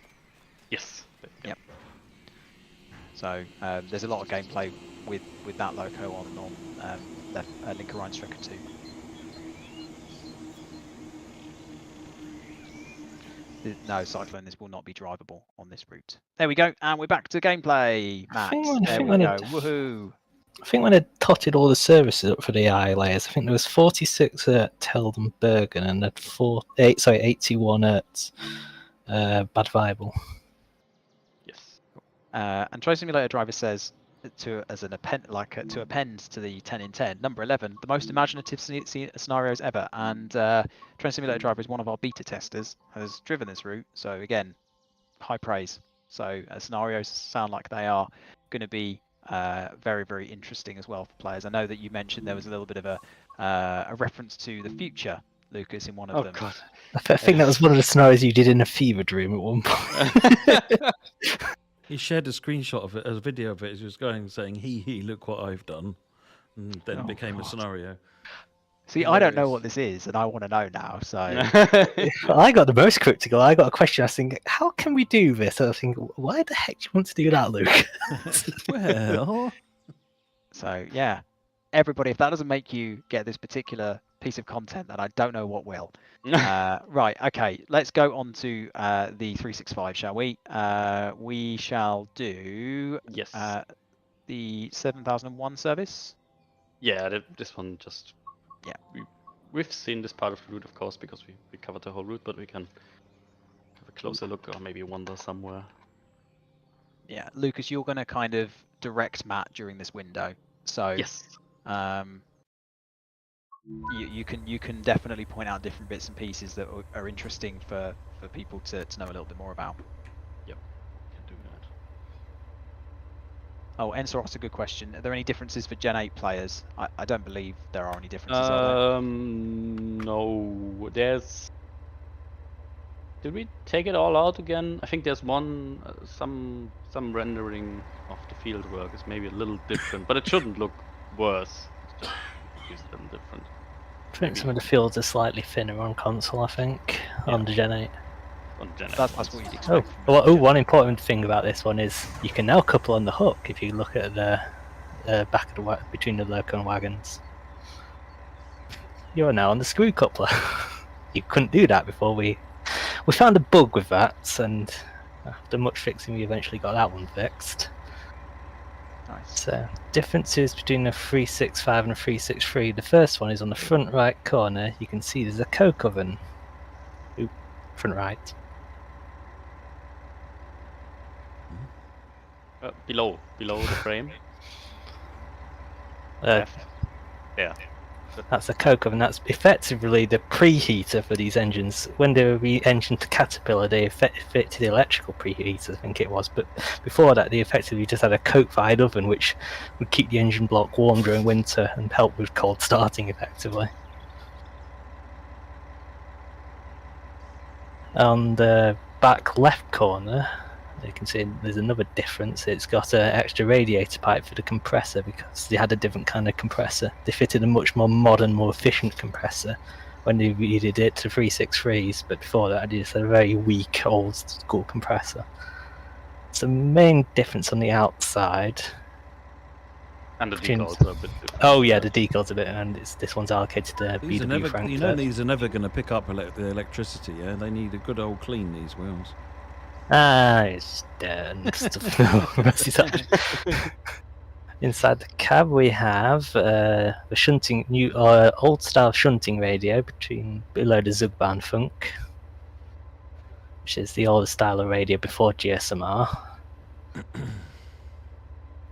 Yes. Yep. So there's a lot of gameplay with that loco on Linke Rheinstrecke too. No, Cyclone, this will not be drivable on this route. There we go, and we're back to gameplay, Matt. There we go, woohoo! I think when I totted all the services up for the AI layers, I think there was 46 at Teldenbergen and 81 at Bad Weibel. Yes. And Train Simulator Driver says to append to the 10 in 10, number 11, the most imaginative scenarios ever. And Train Simulator Driver is one of our beta testers, has driven this route. So again, high praise. So scenarios sound like they are going to be very, very interesting as well for players. I know that you mentioned there was a little bit of a reference to the future, Lucas, in one of them. God. I think that was one of the scenarios you did in a fever dream at one point. He shared a screenshot of it, a video of it, as he was going, saying, "He, look what I've done," and then it became a scenario. See, I don't know what this is, and I want to know now. So Well, I got the most cryptical. I got a question. I was thinking, how can we do this? I was thinking, why the heck do you want to do that, Luke? Well, so yeah, everybody, if that doesn't make you get this particular piece of content, then I don't know what will. Right, okay, let's go on to the 365, shall we? We shall do Yes. the 7001 service. Yeah, this one just... Yeah. We've seen this part of the route, of course, because we covered the whole route, but we can have a closer look or maybe wander somewhere. Yeah, Lucas, you're going to kind of direct Matt during this window. So Yes. You can definitely point out different bits and pieces that are interesting for people to know a little bit more about. Yep, can do that. Oh, Ensor asked a good question. Are there any differences for Gen 8 players? I don't believe there are any differences. Are there? No, there's... Did we take it all out again? I think there's one, some rendering of the field work is maybe a little different, but it shouldn't look worse. It's just a little different. I think some of the fields are slightly thinner on console, I think, on the Gen 8. On Gen 8. That's what you'd expect. One important thing about this one is you can now couple on the hook if you look at the back of the between the loco and wagons. you're now on the screw coupler. You couldn't do that before. We found a bug with that, and after much fixing, we eventually got that one fixed. Nice. So, differences between a 365 and a 363. The first one is on the front right corner. You can see there's a coke oven. Oop, front right. Below the frame. Left. Yeah. That's a coke oven. That's effectively the preheater for these engines. When they were re-engined to Caterpillar, they fitted the electrical preheater, I think it was. But before that, they effectively just had a coke-fired oven, which would keep the engine block warm during winter and help with cold starting, effectively. On the back left corner, you can see there's another difference. It's got an extra radiator pipe for the compressor because they had a different kind of compressor. They fitted a much more modern, more efficient compressor when they redid it to 363s, but before that they just had a very weak, old school compressor. So the main difference on the outside. And the decals are a bit different. Oh yeah, the decals a bit, and this one's allocated to These are BW never, Frankfurt. you know, these are never going to pick up the electricity. Yeah, they need a good old clean. These wheels. It's dirt and stuff. Inside the cab we have a shunting, new old style shunting radio below the Zugbahn Funk, which is the old style of radio before GSMR.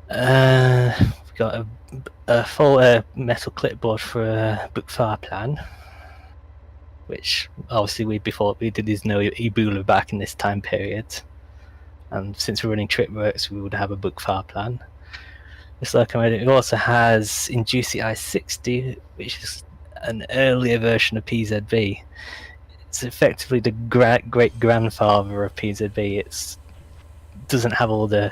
We've got a full metal clipboard for a book Fahrplan, which obviously before we did is no Ebola back in this time period, and since we're running trip works we would have a book Fahrplan. This locomotive also has Induced I-60, which is an earlier version of PZB. It's effectively the great grandfather of PZB. It doesn't have all the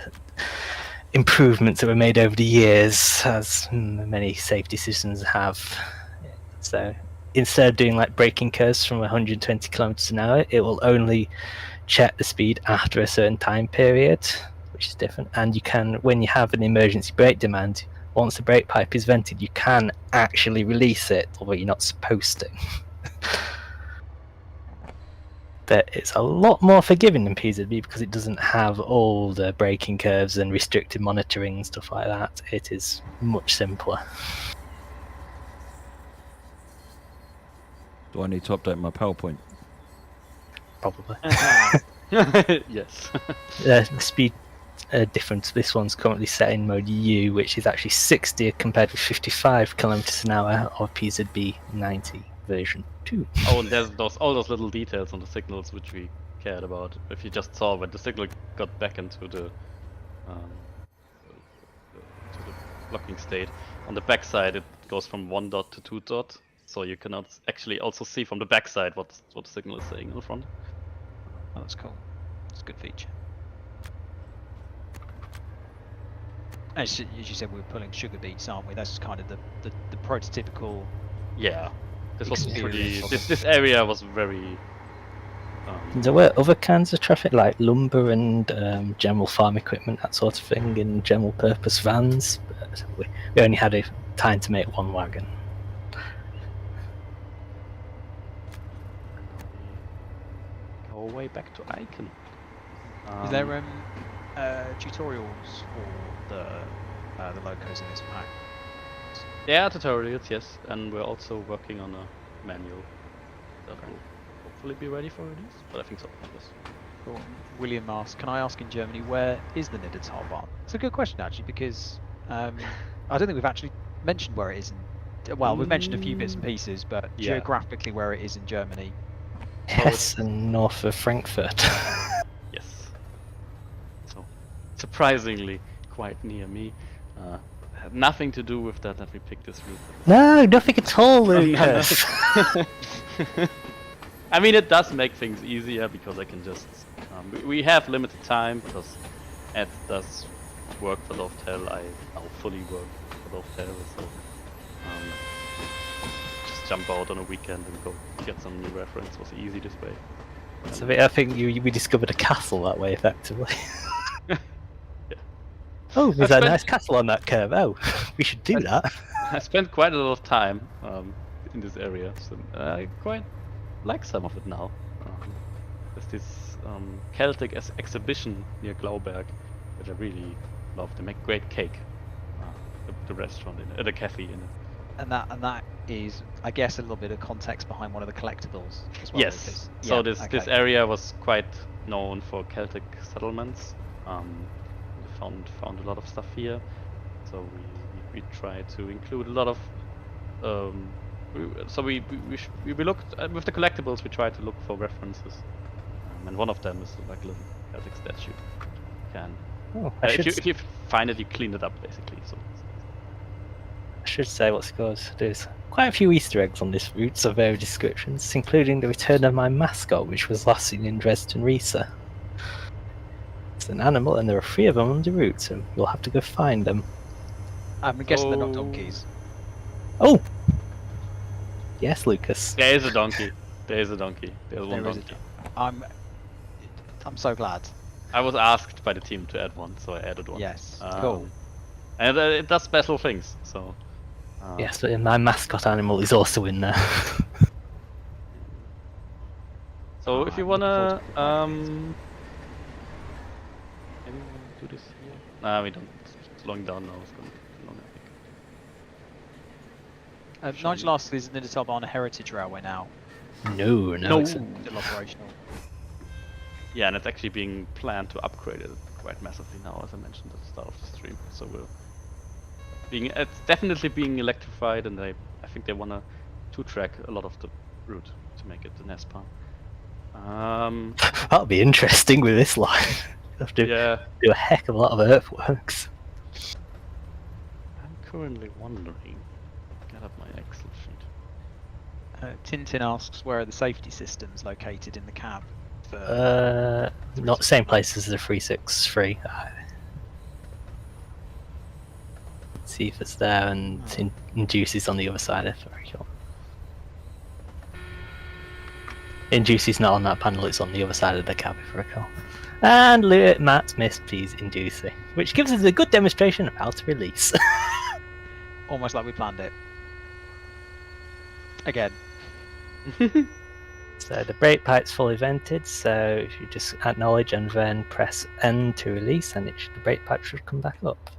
improvements that were made over the years, as many safety systems have. So instead of doing like braking curves from 120 kilometers an hour, it will only check the speed after a certain time period, which is different. And you can, when you have an emergency brake demand, once the brake pipe is vented, you can actually release it, although you're not supposed to. But it's a lot more forgiving than PZB because it doesn't have all the braking curves and restricted monitoring and stuff like that. It is much simpler. Do I need to update my PowerPoint? Probably. Yes. The speed difference, this one's currently set in mode U, which is actually 60 compared with 55 kilometers an hour of PZB 90 version 2. Oh, and there's all those little details on the signals which we cared about. If you just saw when the signal got back into the blocking state, on the back side it goes from 1 dot to 2 dot, so you cannot actually also see from the back side what the signal is saying in the front. Oh, that's cool. It's a good feature. As you said, we're pulling sugar beets, aren't we? That's kind of the prototypical. Yeah, this was pretty. Experience. This area was very. There were other kinds of traffic like lumber and general farm equipment, that sort of thing, in general purpose vans, but we only had time to make one wagon. Go way back to Icon. Is there tutorials for the locos in this pack? Yeah, tutorials, yes, and we're also working on a manual that will hopefully be ready for release, but I think so, yes. Cool. William asks, can I ask in Germany, where is the Niddertalbahn? It's a good question actually, because I don't think we've actually mentioned where it is in, well, we've mentioned a few bits and pieces, but Yeah. geographically where it is in Germany. Hessen, north of Frankfurt. Yes. So, surprisingly, quite near me. Had nothing to do with that we picked this route. No, nothing at all, Lucas. I mean, it does make things easier because I can just. We have limited time because Ed does work for Loftel. I now fully work for Loftel, so just jump out on a weekend and go get some new reference. It was easy this way. So I think we discovered a castle that way, effectively. Oh, there's a nice castle on that curve. Oh, we should do that. I spent quite a lot of time in this area. So I quite like some of it now. There's this Celtic exhibition near Glauberg that I really love. They make great cake. The restaurant in it, the cafe in it. And that is, I guess, a little bit of context behind one of the collectibles as well. Yes. Lucas. So Yeah, this okay. area was quite known for Celtic settlements. We found a lot of stuff here. So we try to include a lot of. We looked with the collectibles. We try to look for references, and one of them is like a little Celtic statue. Oh, If you find it, you clean it up basically. So. I should say what's it called. There's quite a few Easter eggs on this route of various descriptions, including the return of my mascot, which was last seen in Dresden Riesa. It's an animal, and there are 3 of them on the route, so you'll have to go find them. I'm guessing they're not donkeys. Oh! Yes, Lucas. There is a donkey. There's one There is donkey. I'm so glad. I was asked by the team to add one, so I added one. Yes. Cool. And it does special things. So. Yes, but my mascot animal is also in there. So if you I'm looking wanna, forward to the maybe we wanna do this here. Nah, we don't. It's slowing down now. It's going too long, I think. Nigel asked, is Niddertalbahn a heritage railway now? No, it's Still operational. Yeah, and it's actually being planned to upgrade it quite massively now, as I mentioned at the start of the stream. So it's definitely being electrified, and I think they wanna 2-track a lot of the route to make it the NESPA. that'll be interesting with this line. You'll have to Yeah, do a heck of a lot of earthworks. I'm currently wondering. Get up my Excel sheet. Tintin asks, where are the safety systems located in the cab? For Not same place as the 363. See if it's there, and Inducey's on the other side. If I recall. Inducey's not on that panel; it's on the other side of the cab, if I recall. And Matt missed please Inducey, which gives us a good demonstration of how to release. almost like we planned it. Again. So the brake pipe's fully vented, so if you just acknowledge and then press N to release, and the brake pipe should come back up.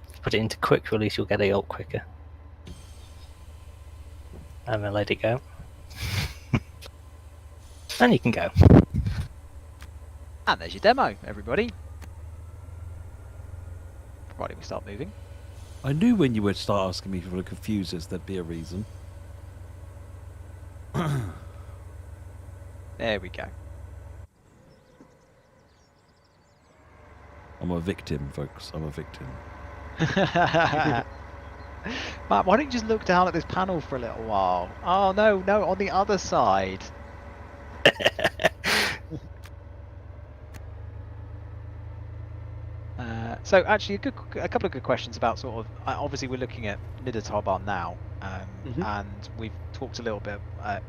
If you put it into quick release, you'll get it up quicker. And then let it go. And you can go. And there's your demo, everybody. Provided we start moving. I knew when you would start asking me for the confusers, there'd be a reason. There we go. I'm a victim, folks. I'm a victim. Matt, why don't you just look down at this panel for a little while? Oh, no, on the other side. So actually, a couple of good questions about sort of. Obviously, we're looking at Niddertalbahn now, and we've talked a little bit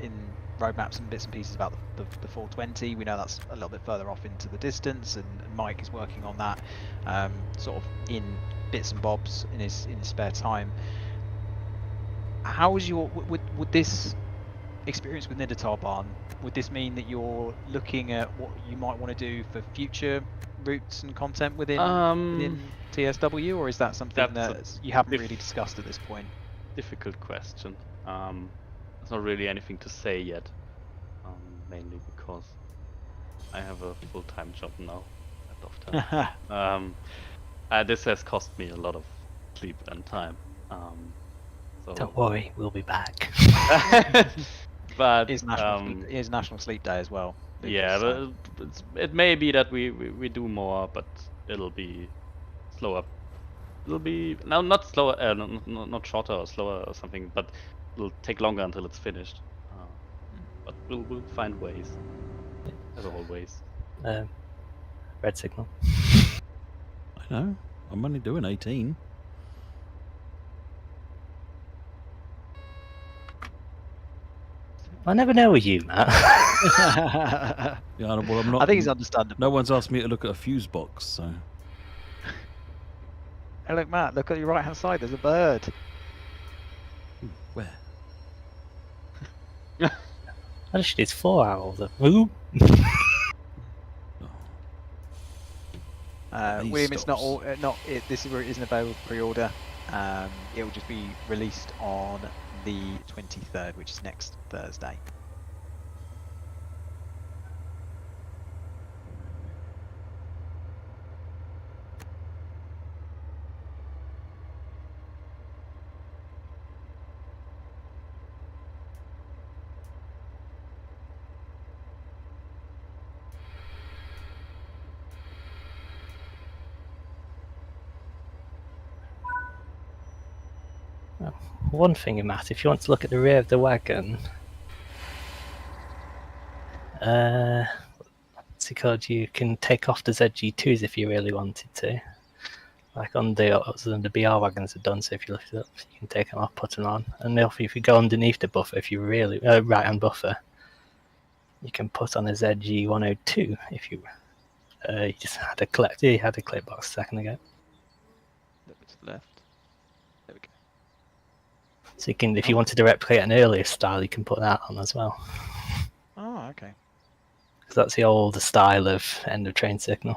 in roadmaps and bits and pieces about the 420. We know that's a little bit further off into the distance, and Mike is working on that sort of in bits and bobs in his spare time. How is would this experience with Niddertalbahn? Would this mean that you're looking at what you might want to do for future routes and content within TSW, or is that something that you haven't really discussed at this point? Difficult question. There's not really anything to say yet, mainly because I have a full-time job now at off time. This has cost me a lot of sleep and time. So Don't worry, we'll be back. but It is National Sleep Day as well. Lucas, yeah, so. but it may be that we do more, but it'll be slower. It'll be not slower, not shorter or slower or something, but it'll take longer until it's finished. But we'll find ways, as always. Red signal. I know. I'm only doing 18. I never know with you, Matt. Yeah, well, I'm not. I think it's understandable. No one's asked me to look at a fuse box, so. Hey, look, Matt, look at your right-hand side. There's a bird. Where? I just did 4 hours of ooh. These William, it's not stops. all, this route isn't available for pre-order. It will just be released on the 23rd, which is next Thursday. One thing, Matt, if you want to look at the rear of the wagon, what's it called? You can take off the ZG2s if you really wanted to. Like on the BR wagons are done, so if you lift it up, you can take them off, put them on. And if you go underneath the buffer, if you really, right hand buffer, you can put on a ZG102 if you just had a clip box a second ago. A little bit to the left. There we go. So you can, if you wanted to replicate an earlier style, you can put that on as well. Oh, okay. Because that's the older style of end of train signal.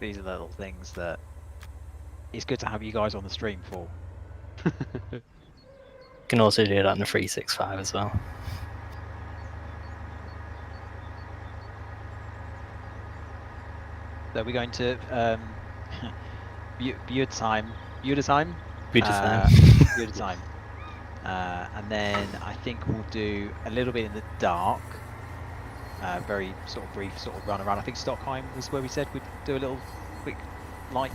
These are the little things that it's good to have you guys on the stream for. You can also do that on the 365 as well. So we're going to Budesheim. Budesheim. Budesheim. And then I think we'll do a little bit in the dark. Very sort of brief sort of run around. I think Stockheim was where we said we'd do a little quick light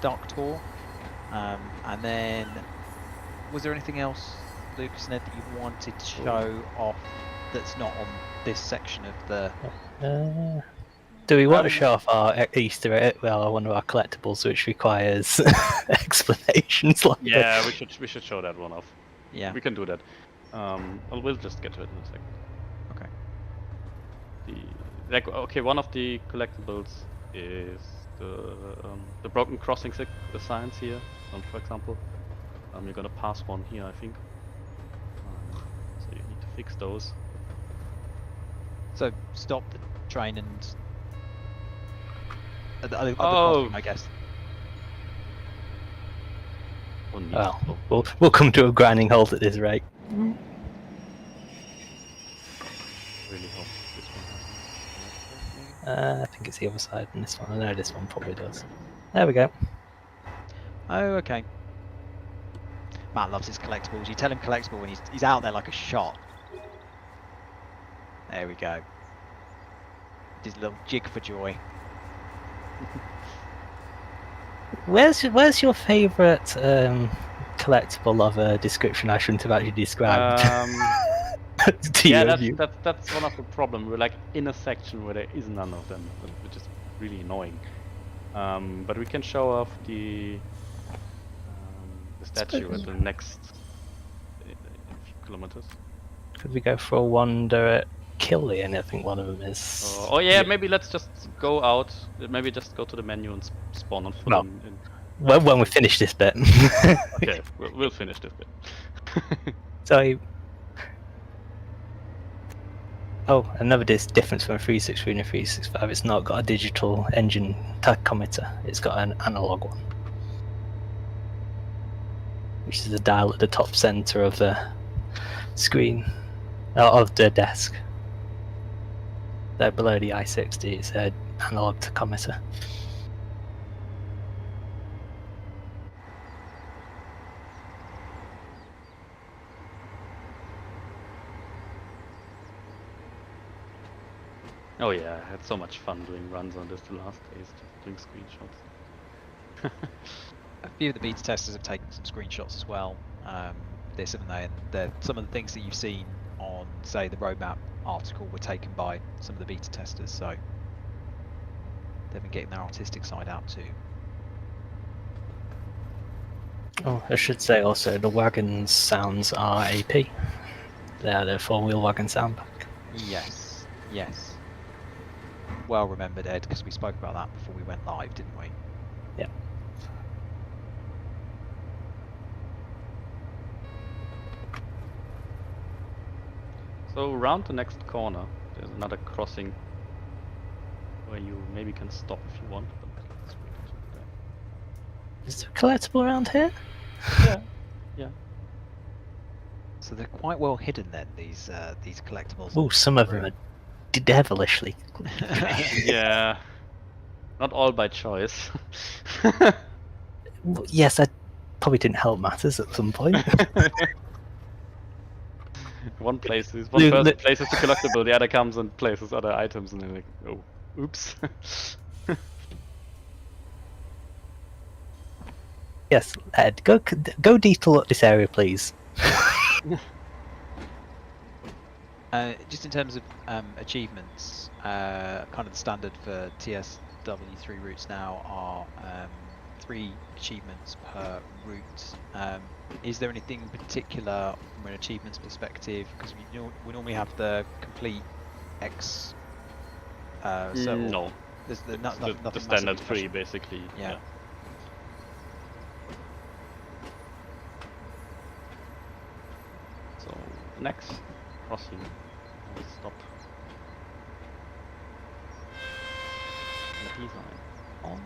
dark tour. And then was there anything else, Lucas, Ned, that you wanted to show off that's not on this section of the... Do we want to show off our Easter egg? Well, one of our collectibles, which requires explanations like Yeah, we should show that one off. Yeah. We can do that. We'll just get to it in a second. Okay. Okay, one of the collectibles is the broken crossing signs here. For example, you're gonna pass one here, I think. So you need to fix those. So stop the train and at the crossing, I guess. Well, we'll come to a grinding halt at this rate. Really hope this one has. I think it's the other side than this one. I know this one probably does. There we go. Oh, okay. Matt loves his collectibles. You tell him collectible and he's out there like a shot. There we go. His little jig for joy. Where's your favourite collectible of a description I shouldn't have actually described? That's one of the problems. We're like in a section where there is none of them, which is really annoying. But we can show off the statue at the next few kilometers. Could we go for a wander at Killian? I think one of them is. Maybe let's just go out. Maybe just go to the menu and spawn on them. When we finish this bit. Okay, we'll finish this bit. So. Oh, another difference from a 363 and a 365. It's not got a digital engine tachometer. It's got an analog one, which is a dial at the top center of the screen, of the desk. There below the I-60, it's an analog tachometer. Oh yeah, I had so much fun doing runs on this the last days, just doing screenshots. A few of the beta testers have taken some screenshots as well. This, haven't they? And some of the things that you've seen on, say, the roadmap article were taken by some of the beta testers, so they've been getting their artistic side out too. Oh, I should say also the wagon sounds are AP. They're the 4-wheel wagon sound pack. Yes, yes. well remembered, Ed, because we spoke about that before we went live, didn't we? Yeah. So around the next corner, there's another crossing where you maybe can stop if you want. But let's wait until then. Is there a collectible around here? Yeah. So they're quite well hidden then, these collectibles. Oh, some of them are devilishly. Yeah. Not all by choice. Yes, that probably didn't help matters at some point. One person Look. places the collectible, the other comes and places other items, and they're like, oh, oops. Yes, Ed, go detail up this area, please. Just in terms of achievements, kind of the standard for TSW3 routes now are 3 achievements per route. Is there anything in particular from an achievements perspective? Because we normally have the complete X circle. No, There's the nothing standard massively 3 special. basically. Yeah. So next crossing, we stop. And the design on.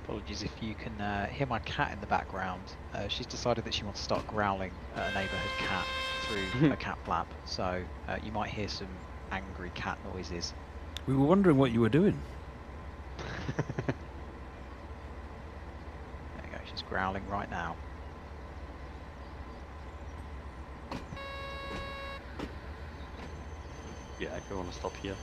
Apologies if you can hear my cat in the background. She's decided that she wants to start growling at a neighbourhood cat through a cat flap, so you might hear some angry cat noises. We were wondering what you were doing. There you go, she's growling right now. Yeah, if you want to stop here.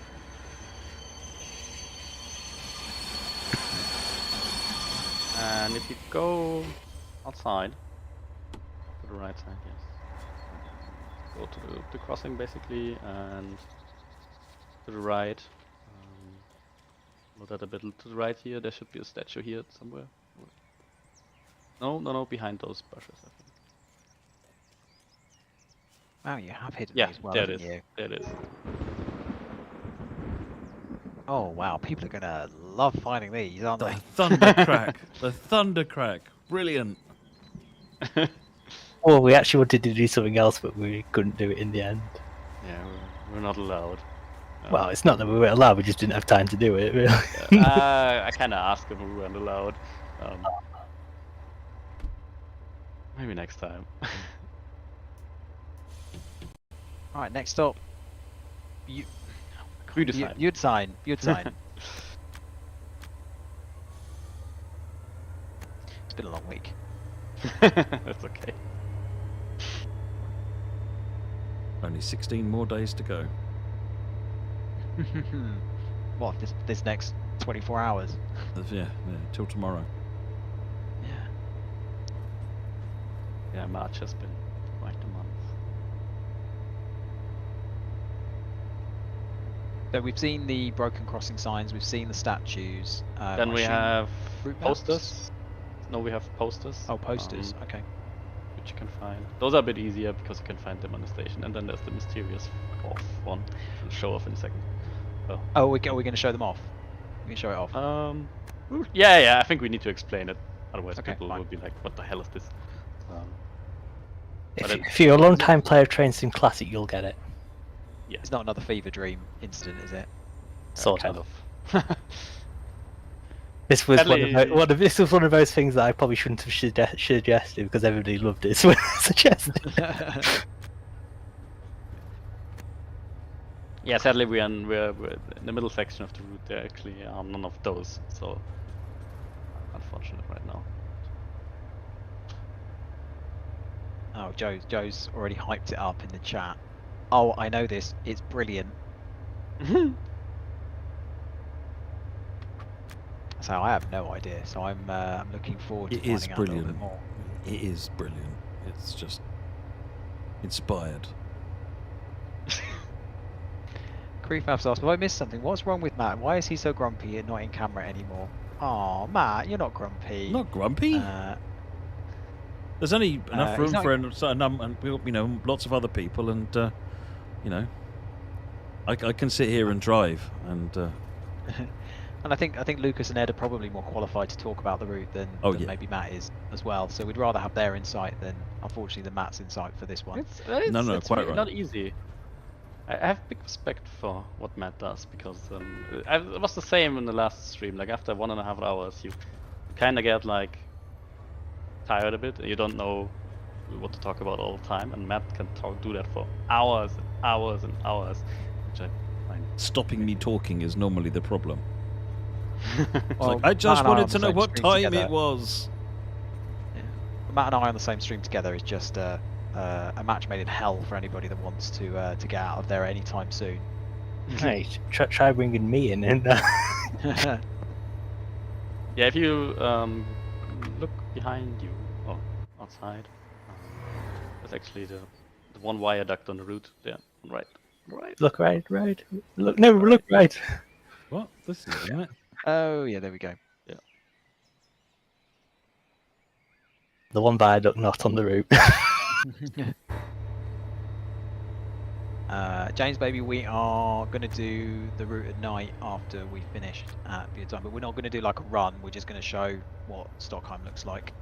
And if you go outside, to the right side, yes. Go to the crossing basically, and to the right. Look at a bit to the right here. There should be a statue here somewhere. No, behind those bushes, I think. Wow, you have hidden Yeah, these well, there it haven't is. you? There it is. Oh wow, people are gonna love finding these, aren't The they? thunder crack. The thunder crack. Brilliant. Well, we actually wanted to do something else, but we couldn't do it in the end. Yeah, we're not allowed. Well, it's not that we weren't allowed; we just didn't have time to do it. Really. I kind of asked if we weren't allowed. Maybe next time. Right, next stop. Budesheim. You'd sign. It's been a long week. That's okay. Only 16 more days to go. What, this next 24 hours? Yeah, till tomorrow. Yeah. Yeah, March has been quite a month. So we've seen the broken crossing signs, we've seen the statues. Then I we assume have route maps? posters. No, we have posters. Oh, posters. Okay. Which you can find. Those are a bit easier because you can find them on the station. And then there's the mysterious off one. I'll show off in a second. Oh, we're going to show them off. We can show it off. Yeah. I think we need to explain it. Otherwise, Okay, people fine. will be like, "What the hell is this?" But If you're a long-time player of Train Sim Classic, you'll get it. Yeah, It's not another fever dream incident, is it? Sort kind of. of. This was Sadly- this was one of those things that I probably shouldn't have suggested because everybody loved it. So I suggested. Yeah, sadly we're in the middle section of the route. There actually are none of those, so unfortunate right now. Oh, Joe's already hyped it up in the chat. Oh, I know this. It's brilliant. So I have no idea. So I'm looking forward to It is finding out a little brilliant. bit more. It is brilliant. It's just inspired. Creefabs asked, have I missed something? What's wrong with Matt? Why is he so grumpy and not in camera anymore? Oh, Matt, you're not grumpy. Not grumpy. There's only enough room for lots of other people, and I can sit here and drive, and and I think Lucas and Ed are probably more qualified to talk about the route than maybe Matt is as well. So we'd rather have their insight than, unfortunately, than Matt's insight for this one. It's quite really right. not easy. I have big respect for what Matt does, because it was the same in the last stream. Like after 1.5 hours, you kind of get like tired a bit. You don't know what to talk about all the time, and Matt can do that for hours and hours and hours, which I find. Stopping me talking is normally the problem. Well, I just Matt and wanted to on the know same what stream time together. it was. Yeah. Matt and I on the same stream together is just a match made in hell for anybody that wants to get out of there anytime soon. Hey, try bringing me in. Yeah, if you look behind you, or outside, there's actually the one viaduct on the route there. Right. Look right. Look right. What? This is it, isn't it? Oh yeah, there we go. Yeah. The one viaduct not on the route. James, baby, we are going to do the route at night after we finished at Budesheim, but we're not going to do like a run. We're just going to show what Stockheim looks like.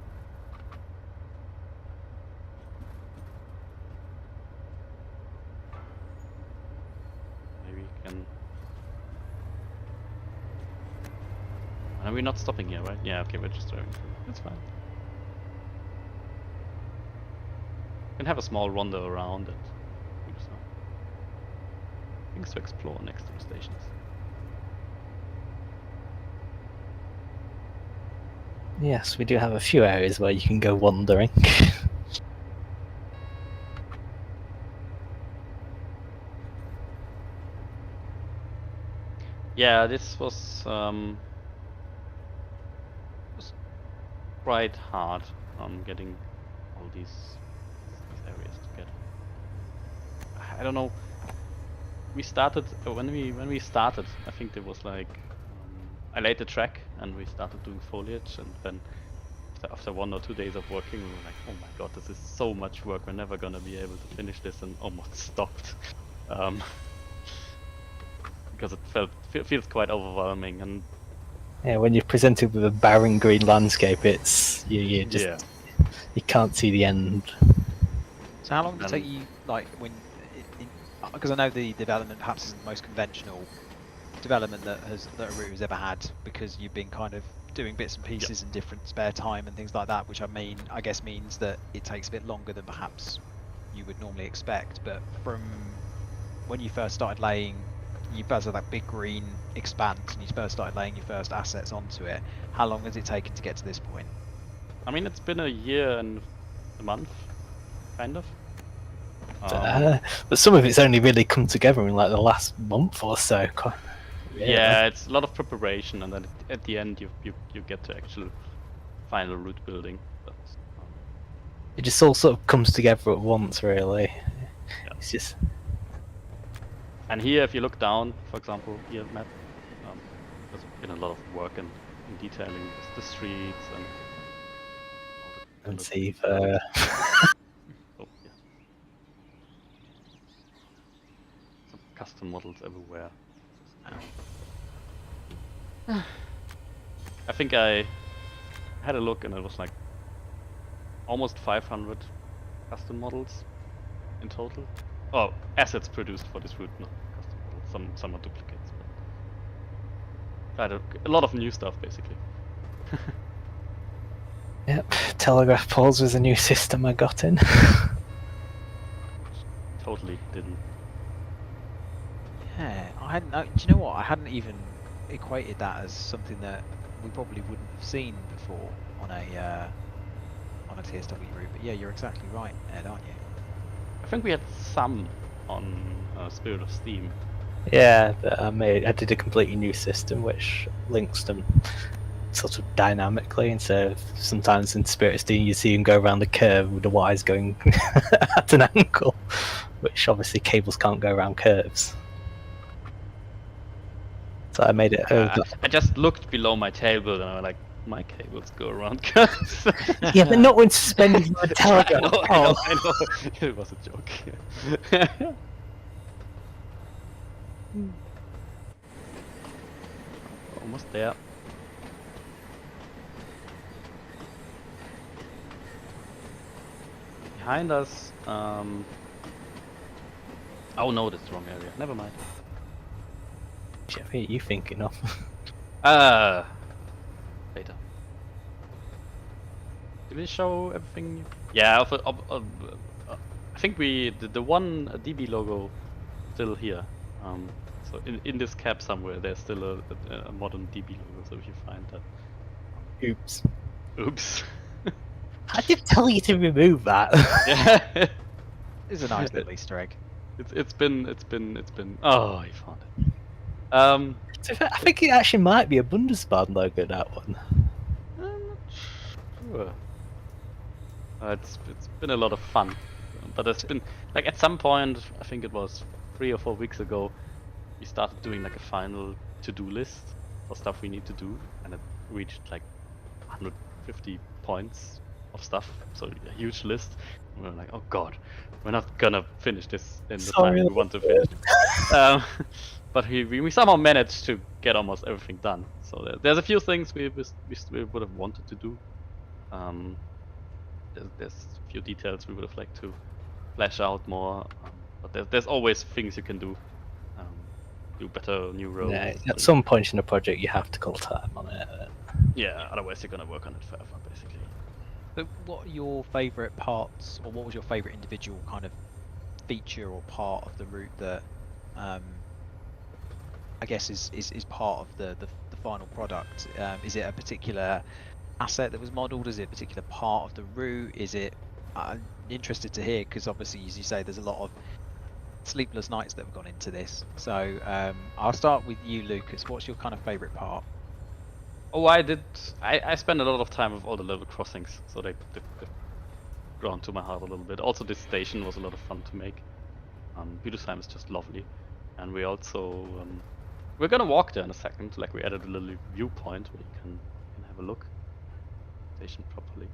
Maybe we can. Are we not stopping here, right? Yeah, okay, we're just driving through. That's fine. We can have a small rondo around it. Things to explore next to the stations. Yes, we do have a few areas where you can go wandering. Yeah, this was quite hard on getting all these areas together. I don't know. We started when we started. I think it was like I laid the track and we started doing foliage, and then after 1 or 2 days of working, we were like, oh my god, this is so much work. We're never gonna be able to finish this, and almost stopped because it feels quite overwhelming. And yeah, when you're presented with a barren green landscape, it's you just you can't see the end. So how long did it take you, like, when, because I know the development perhaps isn't the most conventional development that a route has ever had, because you've been kind of doing bits and pieces in different spare time and things like that, which I guess means that it takes a bit longer than perhaps you would normally expect. But from when you first started laying, you first had that big green expanse and you first started laying your first assets onto it, how long has it taken to get to this point? I mean, it's been a year and a month, kind of. But some of it's only really come together in like the last month or so. Yeah, it's a lot of preparation, and then at the end you get to actual final route building. But, it just all sort of comes together at once, really. Yeah. It's just. And here, if you look down, for example, here, Matt, there's been a lot of work in detailing the streets and. And see if. Oh, yeah. Some custom models everywhere. I think I had a look and it was like almost 500 custom models in total. Oh, assets produced for this route, not custom models. Some are duplicates, but a lot of new stuff basically. Yep, telegraph poles was a new system I got in. Totally didn't. Yeah, I hadn't. Do you know what? I hadn't even equated that as something that we probably wouldn't have seen before on a TSW route. But yeah, you're exactly right, Ed, aren't you? I think we had some on Spirit of Steam. Yeah, but I did a completely new system which links them sort of dynamically instead of sometimes in Spirit of Steam you see him go around the curve with the wires going at an angle, which obviously cables can't go around curves. So I made it over. I just looked below my table and I was like, my cables go around curves. Yeah, but not when suspended from a telegraph. I know. It was a joke. Almost there. Behind us. Oh no, that's the wrong area. Never mind. Shit, what are you thinking of? Later. Did we show everything? Yeah, I think the one DB logo still here. So in this cap somewhere, there's still a modern DB logo. So if you find that, Oops. oops. I did tell you to remove that. Yeah, It's a nice little Easter egg. it's been. Oh, you found it. I think it actually might be a Bundesbahn logo, that one. I'm not sure. It's been a lot of fun, but it's been like at some point, I think it was 3 or 4 weeks ago, we started doing like a final to-do list for stuff we need to do, and it reached like 150 points of stuff, so a huge list. And we were like, oh god, we're not gonna finish this in the time we want to finish. But we somehow managed to get almost everything done. So there's a few things we would have wanted to do. There's a few details we would have liked to flesh out more, but there's always things you can do. Do better new roads. Yeah, at some point in the project, you have to call time on it. Yeah, otherwise you're gonna work on it forever, basically. But what are your favourite parts, or what was your favourite individual kind of feature or part of the route that I guess is part of the final product? Is it a particular asset that was modelled? Is it a particular part of the route? Is it? I'm interested to hear, because obviously, as you say, there's a lot of sleepless nights that have gone into this. So I'll start with you, Lucas. What's your kind of favourite part? Oh, I spent a lot of time with all the level crossings, so they've grown to my heart a little bit. Also, this station was a lot of fun to make. Budesheim is just lovely, and we also we're gonna walk there in a second. Like, we added a little viewpoint where you can have a look station properly.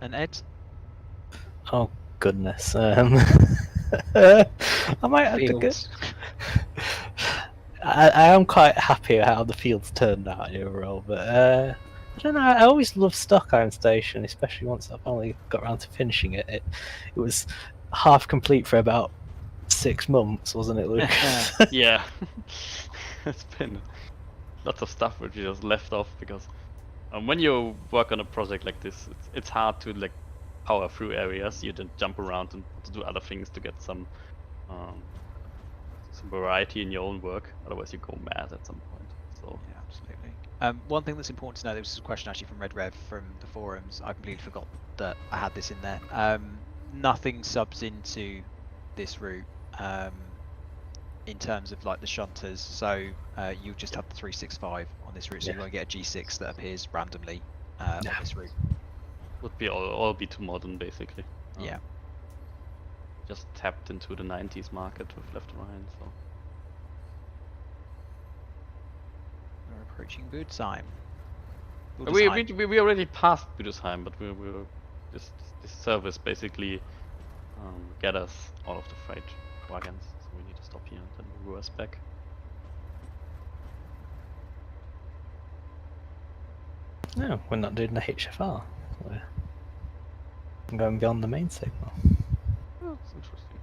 And Ed? Oh goodness. I might have to go. Fields. I am quite happy how the fields turned out overall, but I don't know. I always loved Stockheim Station, especially once I finally got around to finishing it. It was half complete for about 6 months, wasn't it, Lucas? Yeah, it's been lots of stuff which you just left off because when you work on a project like this, it's hard to like power through areas. You then jump around and to do other things to get some variety in your own work. Otherwise, you go mad at some point. So Yeah, absolutely. One thing that's important to know, this is a question actually from Red Rev from the forums. I completely forgot that I had this in there. Nothing subs into this route in terms of like the shunters. So you just have the 365 on this route. So you won't get a G6 that appears randomly on this route. would be all be too modern, basically. Yeah. Just tapped into the 90s market with left Rhine, so. We're approaching Budesheim. We already passed Budesheim, but we were this service basically gathers all of the freight wagons, so we need to stop here and then reverse back. No, we're not doing the HFR. We're going beyond the main signal. Oh, that's interesting.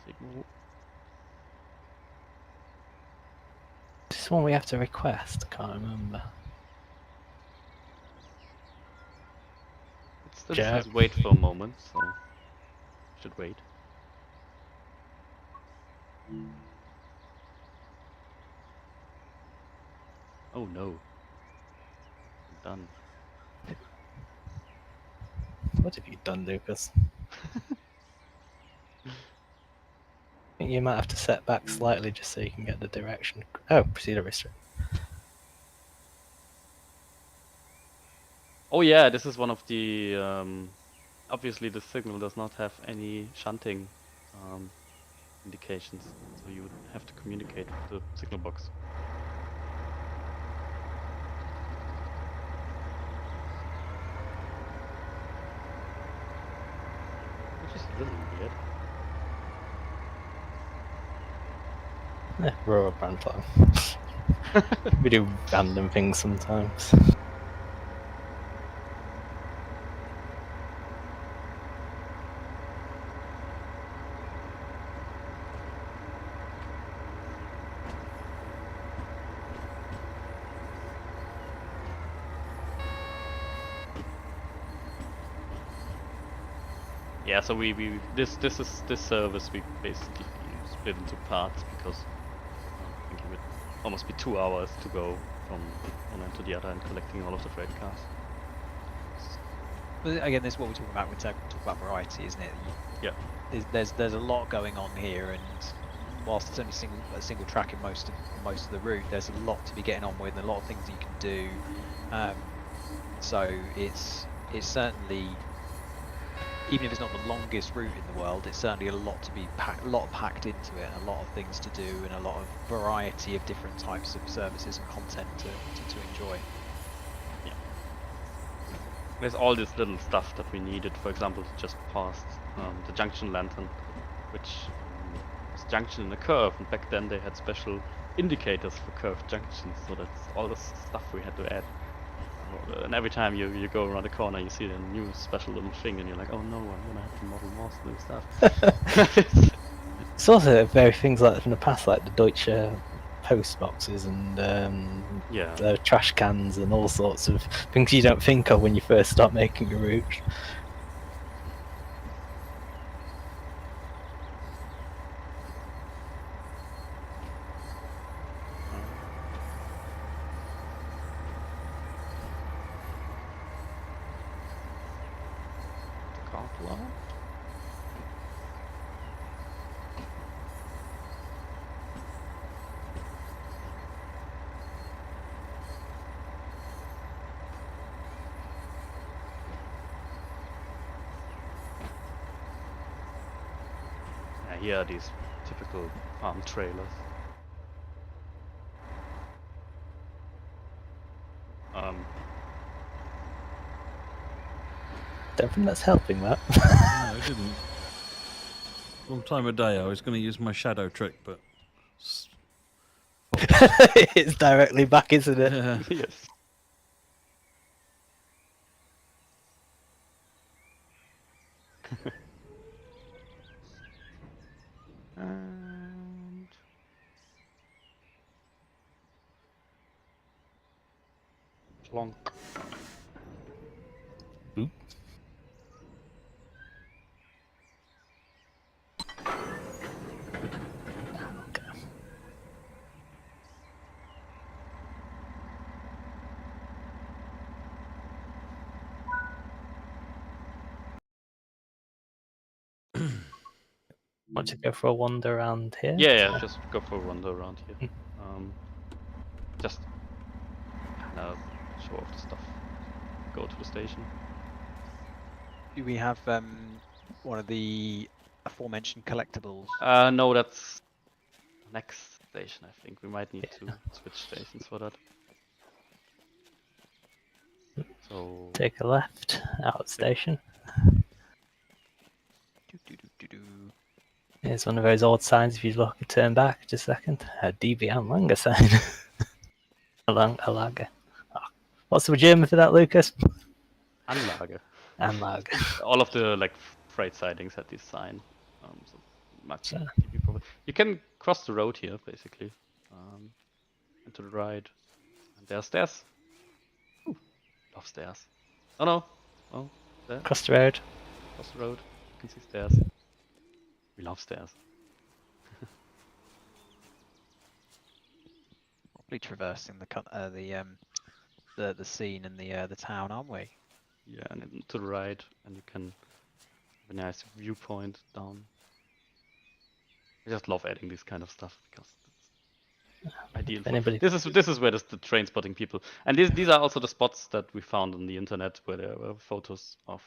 Signal. Is this one we have to request? I can't remember. It still Jack. says wait for a moment, so should wait. Oh no. I'm done. What have you done, Lucas? I think you might have to set back slightly just so you can get the direction. Oh, proceed restrict. Oh yeah, this is one of the obviously the signal does not have any shunting indications, so you would have to communicate with the signal box. Which is a little weird. Rural brandflower. We do random things sometimes. Yeah, so we this service we basically split into parts because I think it would almost be 2 hours to go from one end to the other and collecting all of the freight cars. But again, this is what we're talking about. We're talking about variety, isn't it? Yeah. There's a lot going on here, and whilst it's only a single track in most of the route, there's a lot to be getting on with, and a lot of things you can do. So it's certainly, even if it's not the longest route in the world, it's certainly a lot to be packed into it, and a lot of things to do, and a lot of variety of different types of services and content to enjoy. Yeah. There's all this little stuff that we needed. For example, just past the junction lantern, which is junction in a curve, and back then they had special indicators for curved junctions, so that's all the stuff we had to add. And every time you go around the corner, you see a new special little thing, and you're like, oh no, I'm gonna have to model more new stuff. It's also very things like from the past, like the Deutsche post boxes and the trash cans and all sorts of things you don't think of when you first start making a route. Here are these typical farm trailers. Don't think that's helping that. No, I didn't. Wrong time of day. I was going to use my shadow trick, but It's directly back, isn't it? yeah. Yes. And plonk. Oop. Want to go for a wander around here? Yeah, just go for a wander around here. Just show off the stuff. Go to the station. Do we have one of the aforementioned collectibles? No, that's next station. I think we might need to switch stations for that. So Take a left, out station. Here's one of those old signs. If you look, turn back just a second. A DB Langer sign. a lager. Oh. What's the German for that, Lucas? Anlage. Anlage. All of the freight sidings had this sign. So much you can cross the road here basically, and to the right. And there's stairs. Ooh, love stairs. Oh no. Oh, there. Cross the road. Cross the road. You can see stairs. We love stairs. Probably traversing the scene and the town, aren't we? Yeah, and then to the right, and you can have a nice viewpoint down. I just love adding this kind of stuff because it's ideal. If anybody, This is where the train spotting people, and these are also the spots that we found on the internet where there were photos of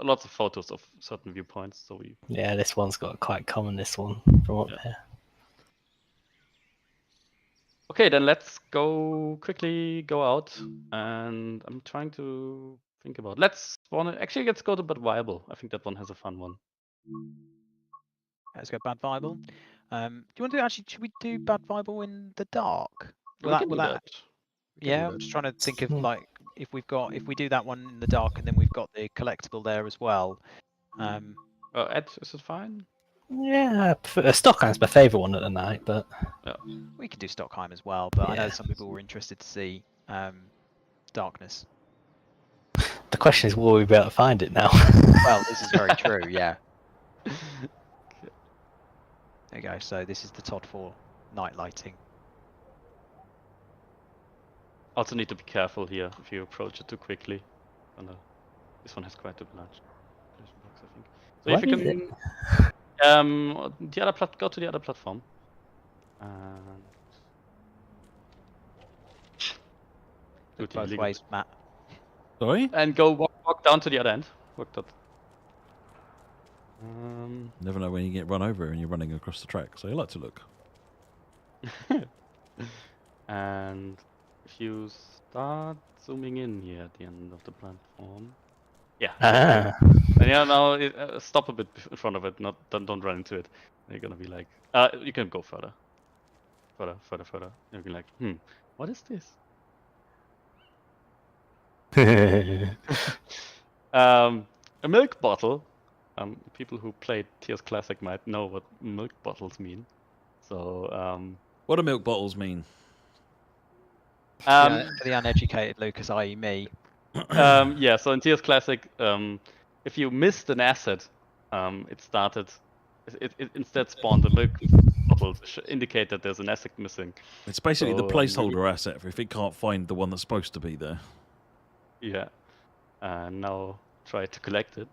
lots of photos of certain viewpoints. So we yeah, this one's got quite common. This one from up Yeah. here. Okay, then let's quickly go out, and I'm trying to think about. Let's go to Bad Viable. I think that one has a fun one. Let's go Bad Viable. Do you want to actually? Should we do Bad Viable in the dark? We can do that. Yeah, I'm just trying to think of Hmm. like if we do that one in the dark and then we've got the collectible there as well. Ed, is it fine? Yeah, Stockheim's my favourite one at the night, but We could do Stockheim as well, but I know Yeah. some people were interested to see darkness. the question is, will we be able to find it now? Well, this is very true. Yeah. There you go. So this is the Todd 4 night lighting. Also need to be careful here if you approach it too quickly. This one has quite a large collision box, I think. So What if you is can, go to the other platform. And do it Both illegally. ways, Matt. Sorry? And go walk down to the other end. Walk that. Never know when you get run over and you're running across the track, so you like to look. And if you start zooming in here at the end of the platform, yeah. Ah. And yeah, now stop a bit in front of it. Don't run into it. You're gonna be like, you can go further. You'll be like, what is this? A milk bottle. People who played TS Classic might know what milk bottles mean. So, What do milk bottles mean? For the uneducated Lucas, i.e. me. Yeah. So in TS Classic, if you missed an asset, it instead spawned a milk bottle to indicate that there's an asset missing. It's basically the So, placeholder asset for if it can't find the one that's supposed to be there. Yeah. And now try to collect it.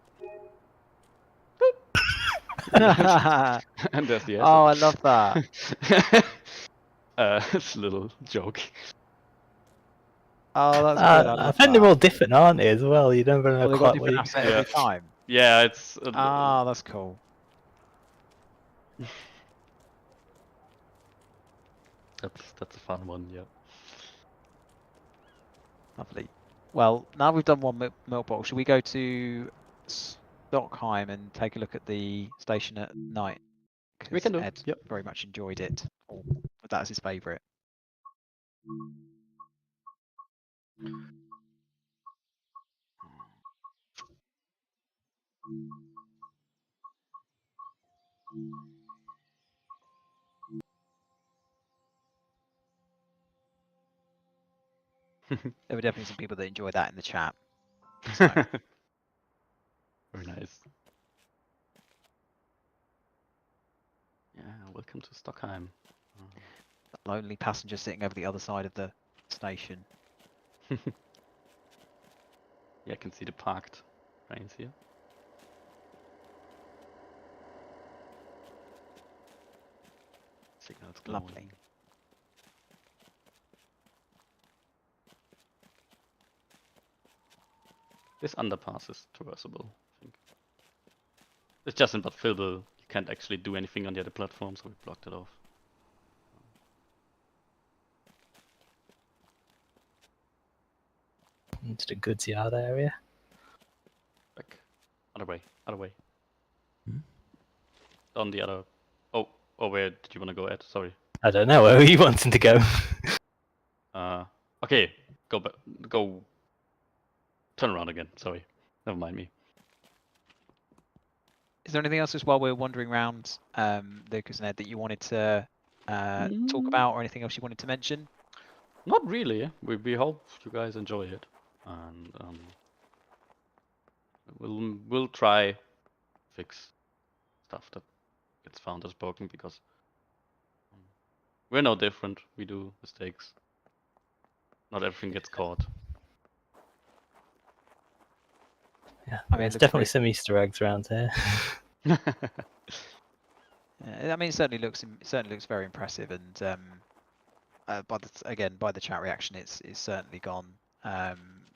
And there's the asset. Oh, I love that. It's a little joke. Oh, that's good. I I love think they're that. all different, aren't they, as well? You never know Well, they've got quite what different you... asset every time. Yeah, it's. Ah, that's cool. That's a fun one. Yeah. Lovely. Well, now we've done one milk bottle. Should we go to Stockheim and take a look at the station at night? We can do. Ed Yep. very much enjoyed it. Or that's his favourite. There were definitely some people that enjoyed that in the chat. So. Very nice. Yeah, welcome to Stockheim. That lonely passenger sitting over the other side of the station. Yeah, I can see the parked trains here. Signals glowing. Lovely. This underpass is traversable, I think. It's just in Bad Vilbel, you can't actually do anything on the other platform, so we blocked it off. Into the goods yard area. Back. Other way. Hmm? On the other... Oh, where did you want to go at? Sorry. I don't know, where are you wanting to go? Okay, go... Turn around again, sorry. Never mind me. Is there anything else just while we're wandering around, Lucas and Ed, that you wanted to talk about, or anything else you wanted to mention? Not really. We hope you guys enjoy it, and we'll try fix stuff that gets found as broken because We're no different. We do mistakes. Not everything gets caught. Yeah, I mean, it there's looks definitely pretty- some Easter eggs around here. Yeah, I mean, it certainly looks very impressive, and by the chat reaction, it's certainly gone.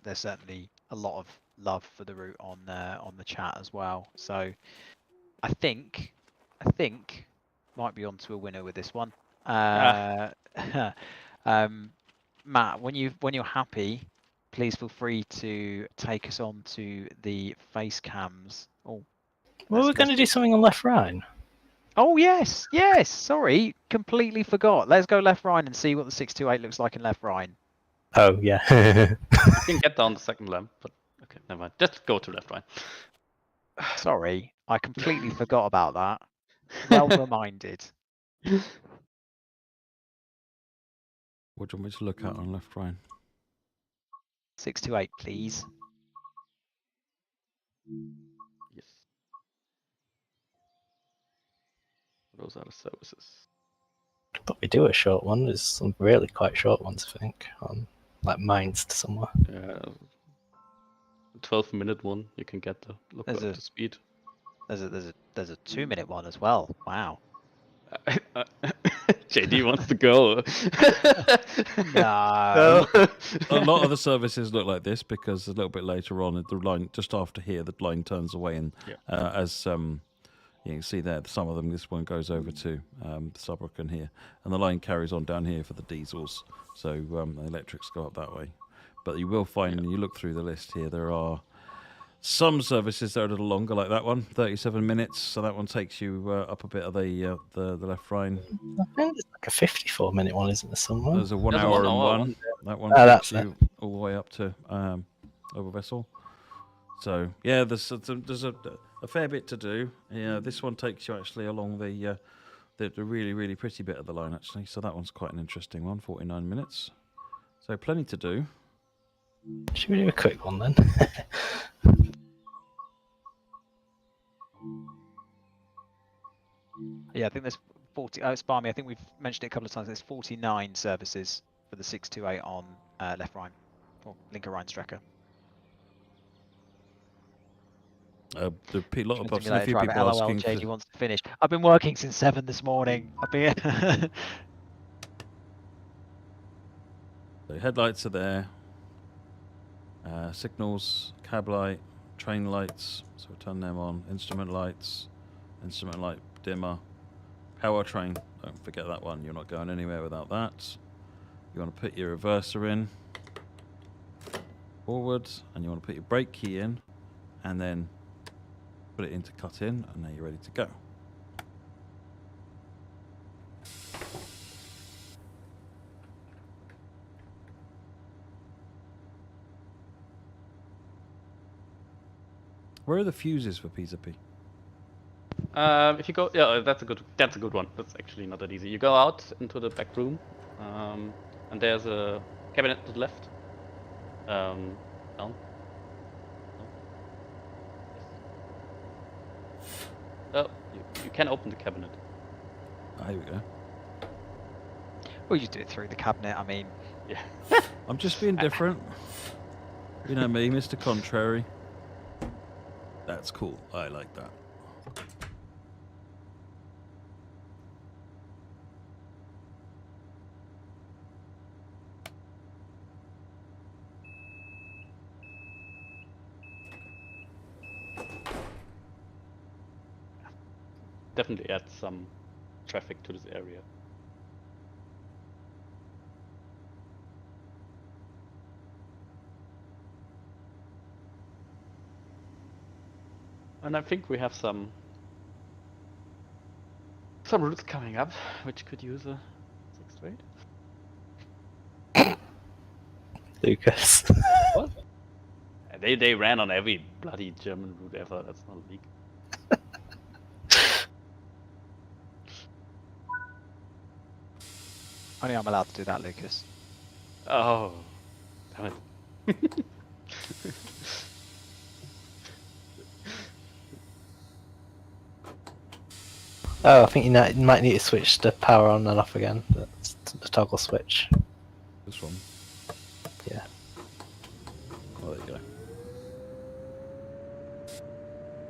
There's certainly a lot of love for the route on the chat as well. So I think might be onto a winner with this one. Matt, when you're happy, please feel free to take us on to the face cams. Oh, Well, we're going to do something on Left Rhine. oh yes, sorry, completely forgot. Let's go Left Rhine and see what the 628 looks like in Left Rhine. Oh, yeah. You can get down the second lamp, but okay, never mind. Just go to left, right? Sorry, I completely forgot about that. Well reminded. What do you want me to look at on Left Rhine? 628, please. Yes. Those are the services. But we do a short one. There's some really quite short ones, I think, on like Mines to somewhere. Yeah. 12-minute one, you can get the look up There's a- to speed. There's a 2-minute one as well. Wow. JD wants to go. No. A lot of the services look like this because a little bit later on, the line just after here, the line turns away, and Yeah. as you can see there, some of them, this one goes over to Saarbrücken here, and the line carries on down here for the diesels. So the electrics go up that way. But you will find, when you look through the list here, there are some services that are a little longer, like that one, 37 minutes. So that one takes you up a bit of the Left Rhine. I think there's like a 54-minute one, isn't there, somewhere? There's a 1 There's a hour 1 and hour one. one. That one Oh, takes that's you all the way up to Oberhess. So yeah, there's a fair bit to do. Yeah, this one takes you actually along the really, really pretty bit of the line actually. So that one's quite an interesting one, 49 minutes. So plenty to do. Should we do a quick one then? Yeah, I think there's 40. Oh, it's balmy. I think we've mentioned it a couple of times. There's 49 services for the 628 on Left Rhine, or Linke Rheinstrecke. A lot of Simulator a few driver, people LOL, asking JD for, wants to finish. I've been working since 7 this morning. I've been. the headlights are there. Signals, cab light, train lights. So we turn them on. Instrument lights, instrument light dimmer, powertrain. Don't forget that one. You're not going anywhere without that. You want to put your reverser in, forward, and you want to put your brake key in, and then put it into cut in, and now you're ready to go. Where are the fuses for P2P? If you go, yeah, that's a good one. That's actually not that easy. You go out into the back room, and there's a cabinet to the left. Down. No. Yes. Oh, you can open the cabinet. Ah, here we go. Well, you do it through the cabinet. I mean, Yeah. I'm just being different. You know me, Mr. Contrary. That's cool. I like that. Definitely add some traffic to this area. And I think we have some routes coming up, which could use a 6-8. Lucas. What? They ran on every bloody German route ever. That's not a leak. only I'm allowed to do that, Lucas. Oh, damn it. Oh, I think you might need to switch the power on and off again. That's the toggle switch. This one. Yeah. Oh, there you go.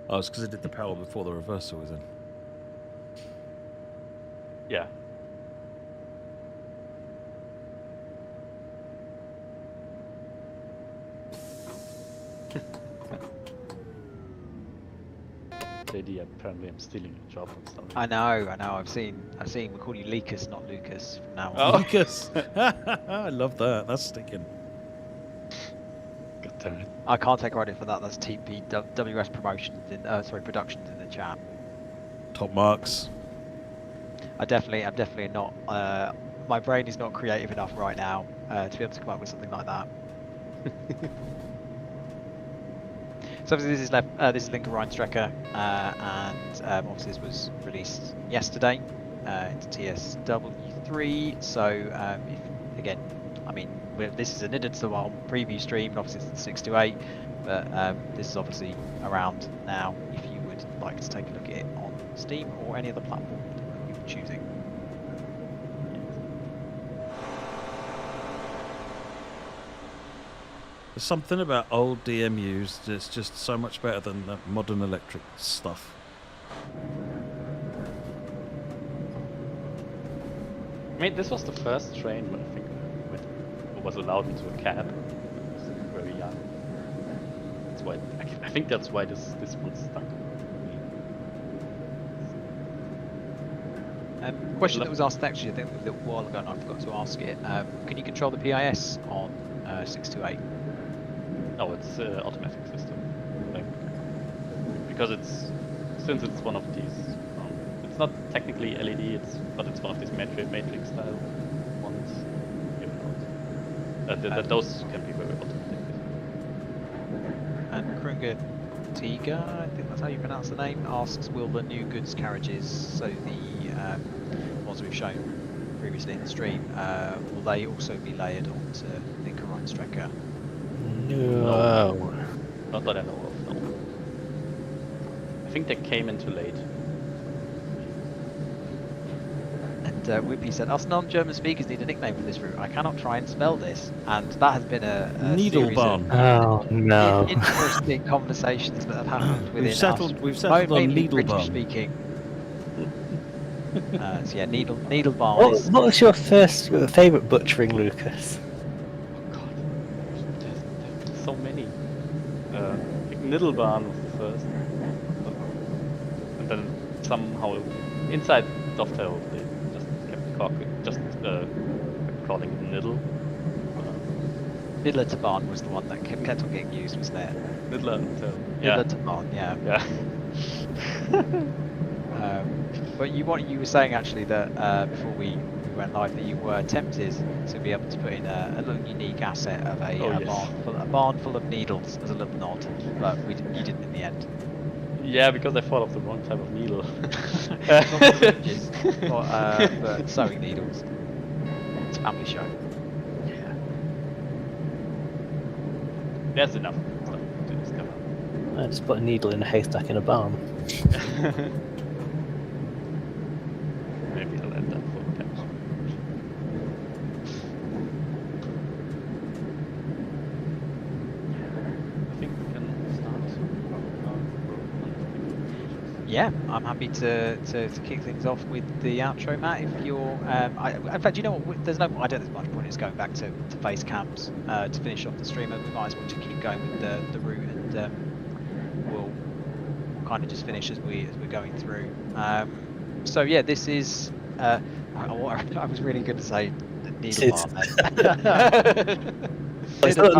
Oh, it's because it did the power before the reversal was in. Yeah. JD, apparently I'm stealing your job and stuff. I know. I've seen. We call you Lukas, not Lucas from now on. Oh. Lucas! I love that. That's sticking. God damn it. I can't take credit for that. That's TPWS promotions productions in the chat. Top marks. I'm definitely not. My brain is not creative enough right now to be able to come up with something like that. So obviously this is Linke Rheinstrecke, and obviously this was released yesterday into TSW3. So if, again, I mean this is a Niddertalbahn preview stream, and obviously it's 6 to 8, but this is obviously around now. If you would like to take a look at it on Steam or any other platform you're choosing. There's something about old DMUs that's just so much better than the modern electric stuff. I mean, this was the first train I think who was allowed into a cab. I was very young. That's why I think that's why this one's stuck. Question that was asked actually, I think a little while ago, and I forgot to ask it. Can you control the PIS on 628? No, it's automatic system. Like, because since it's one of these, it's not technically LED, but it's one of these matrix style ones. Those can be very automatic. And Krunger Tiga, I think that's how you pronounce the name, asks, will the new goods carriages, so the ones we've shown previously in the stream, will they also be layered onto Linke Rheinstrecke? No. Not that I know of, no. I think they came in too late. And Whippy said, us non-German speakers need a nickname for this route. I cannot try and spell this. And that has been a Needlebarn. Oh no. interesting conversations that have happened within We've settled on mainly Needlebarn. British speaking. So yeah, Needlebarn is... What was your first favourite butchering, Lucas? So many. Niddertalbahn was the first, and then somehow inside Dovetail they just kept calling it Niddle. Niddertalbahn was the one that kept on getting used, wasn't it? Niddertalbahn. Yeah. Niddertalbahn, yeah. Yeah. But you were saying actually that before we went live that you were tempted to be able to put in a little unique asset of a barn full of needles as a little nod, but you didn't in the end. Yeah, because I thought of the wrong type of needle. But sewing needles. It's a family show. Yeah. There's enough stuff to discover. I just put a needle in a haystack in a barn. Maybe I'll end that for the camera. I think we can start. Yeah, I'm happy to kick things off with the outro, Matt. If you're, in fact, you know what? There's no, I don't think there's much point in us going back to face cams to finish off the stream. We might as well just keep going with the route, and we'll kind of just finish as we're going through. So yeah, this is. I was really good to say Needlebarn. It's not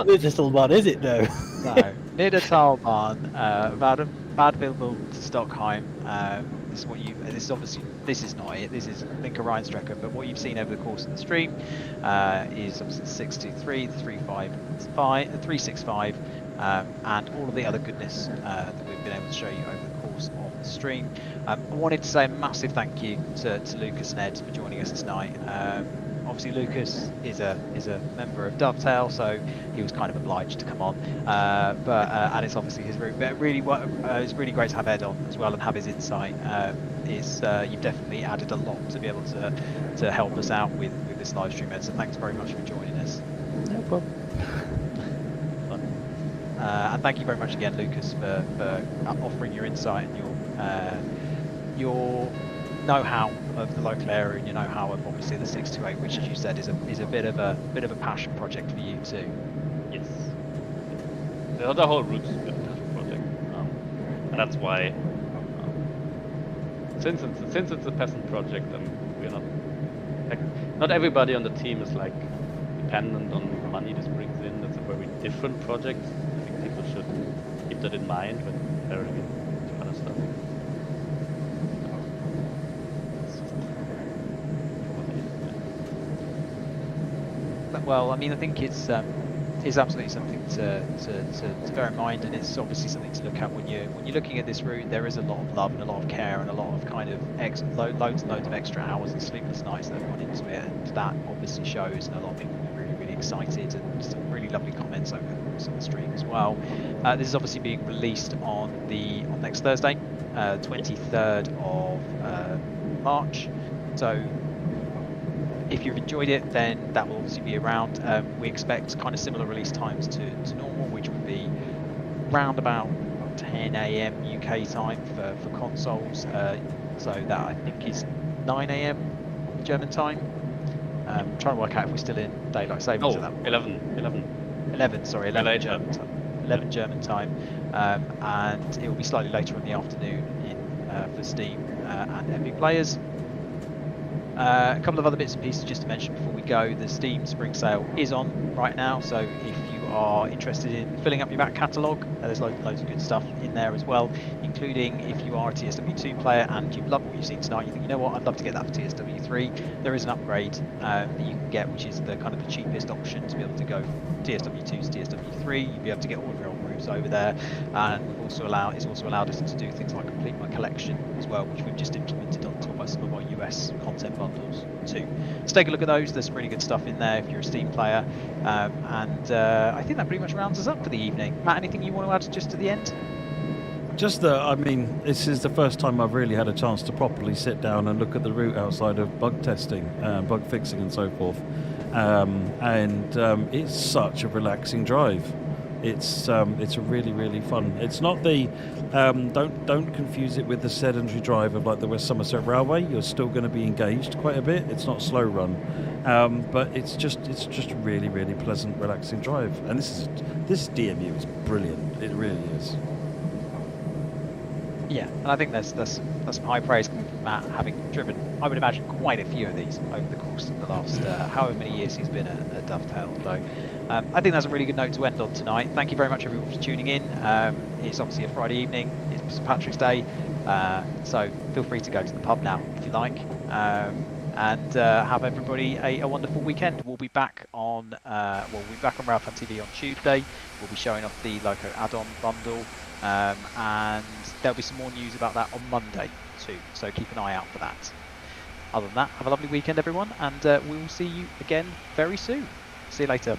Niddertalbahn, is it? No. No, Niddertalbahn, Bad Vilbel to Stockheim. This is what you. This is obviously. This is not it. This is Linke Rheinstrecke. But what you've seen over the course of the stream is obviously 623, 355, 365, and all of the other goodness that we've been able to show you over the course of the stream. I wanted to say a massive thank you to Lukas and Ed for joining us tonight. Obviously, Lukas is a member of Dovetail, so he was kind of obliged to come on. And it's obviously his route. But really, it's really great to have Ed on as well and have his insight It's you've definitely added a lot to be able to help us out with this live stream, Ed. So thanks very much for joining us. No problem. And thank you very much again, Lucas, for offering your insight and your know-how of the local area and your know-how of obviously the 628, which, as you said, is a bit of a passion project for you too. Yes. The whole route is a bit of a project, and that's why. Since it's a passion project, and we're not everybody on the team is like dependent on the money this brings in. That's a very different project. I think people should keep that in mind when comparing it to other stuff. Well, I mean, I think it's absolutely something to bear in mind, and it's obviously something to look at when you're looking at this route. There is a lot of love and a lot of care and a lot of kind of loads and loads of extra hours and sleepless nights that have gone into it, and that obviously shows. And a lot of people are really excited, and some really lovely comments over the course of the stream as well. This is obviously being released on next Thursday, 23rd of March. So if you've enjoyed it, then that will obviously be around. We expect kind of similar release times to normal, which will be round about 10 AM UK time for consoles. So that I think is 9 AM German time. I'm trying to work out if we're still in daylight savings at that point. 11 German time. 11 German time, and it will be slightly later in the afternoon for Steam and Epic players. A couple of other bits and pieces just to mention before we go. The Steam Spring Sale is on right now, so if you are interested in filling up your back catalogue, there's loads of good stuff in there as well, including if you are a TSW2 player and you love what you've seen tonight, you think, you know what, I'd love to get that for TSW3, there is an upgrade that you can get, which is the kind of the cheapest option to be able to go from TSW2 to TSW3. You'll be able to get all of your old routes over there, and it's also allowed us to do things like complete my collection as well, which we've just implemented on top of some of our US content bundles too. So take a look at those. There's some really good stuff in there if you're a Steam player, and I think that pretty much rounds us up for the evening. Matt, anything you want to add just at the end? Just that, I mean, this is the first time I've really had a chance to properly sit down and look at the route outside of bug testing, bug fixing and so forth. It's such a relaxing drive. It's a really fun. It's not the don't confuse it with the sedentary drive of like the West Somerset Railway. You're still going to be engaged quite a bit. It's not slow run, but it's just a really pleasant, relaxing drive. And this DMU is brilliant. It really is. Yeah, and I think that's some high praise coming from Matt, having driven, I would imagine, quite a few of these over the course of the last however many years he's been at Dovetail. So I think that's a really good note to end on tonight. Thank you very much everyone for tuning in. It's obviously a Friday evening, it's St Patrick's Day, so feel free to go to the pub now if you like, and have everybody a wonderful weekend. We'll be back on Railfan TV on Tuesday. We'll be showing off the Loco add-on bundle, and there'll be some more news about that on Monday too, so keep an eye out for that. Other than that, have a lovely weekend everyone, and we will see you again very soon. See you later.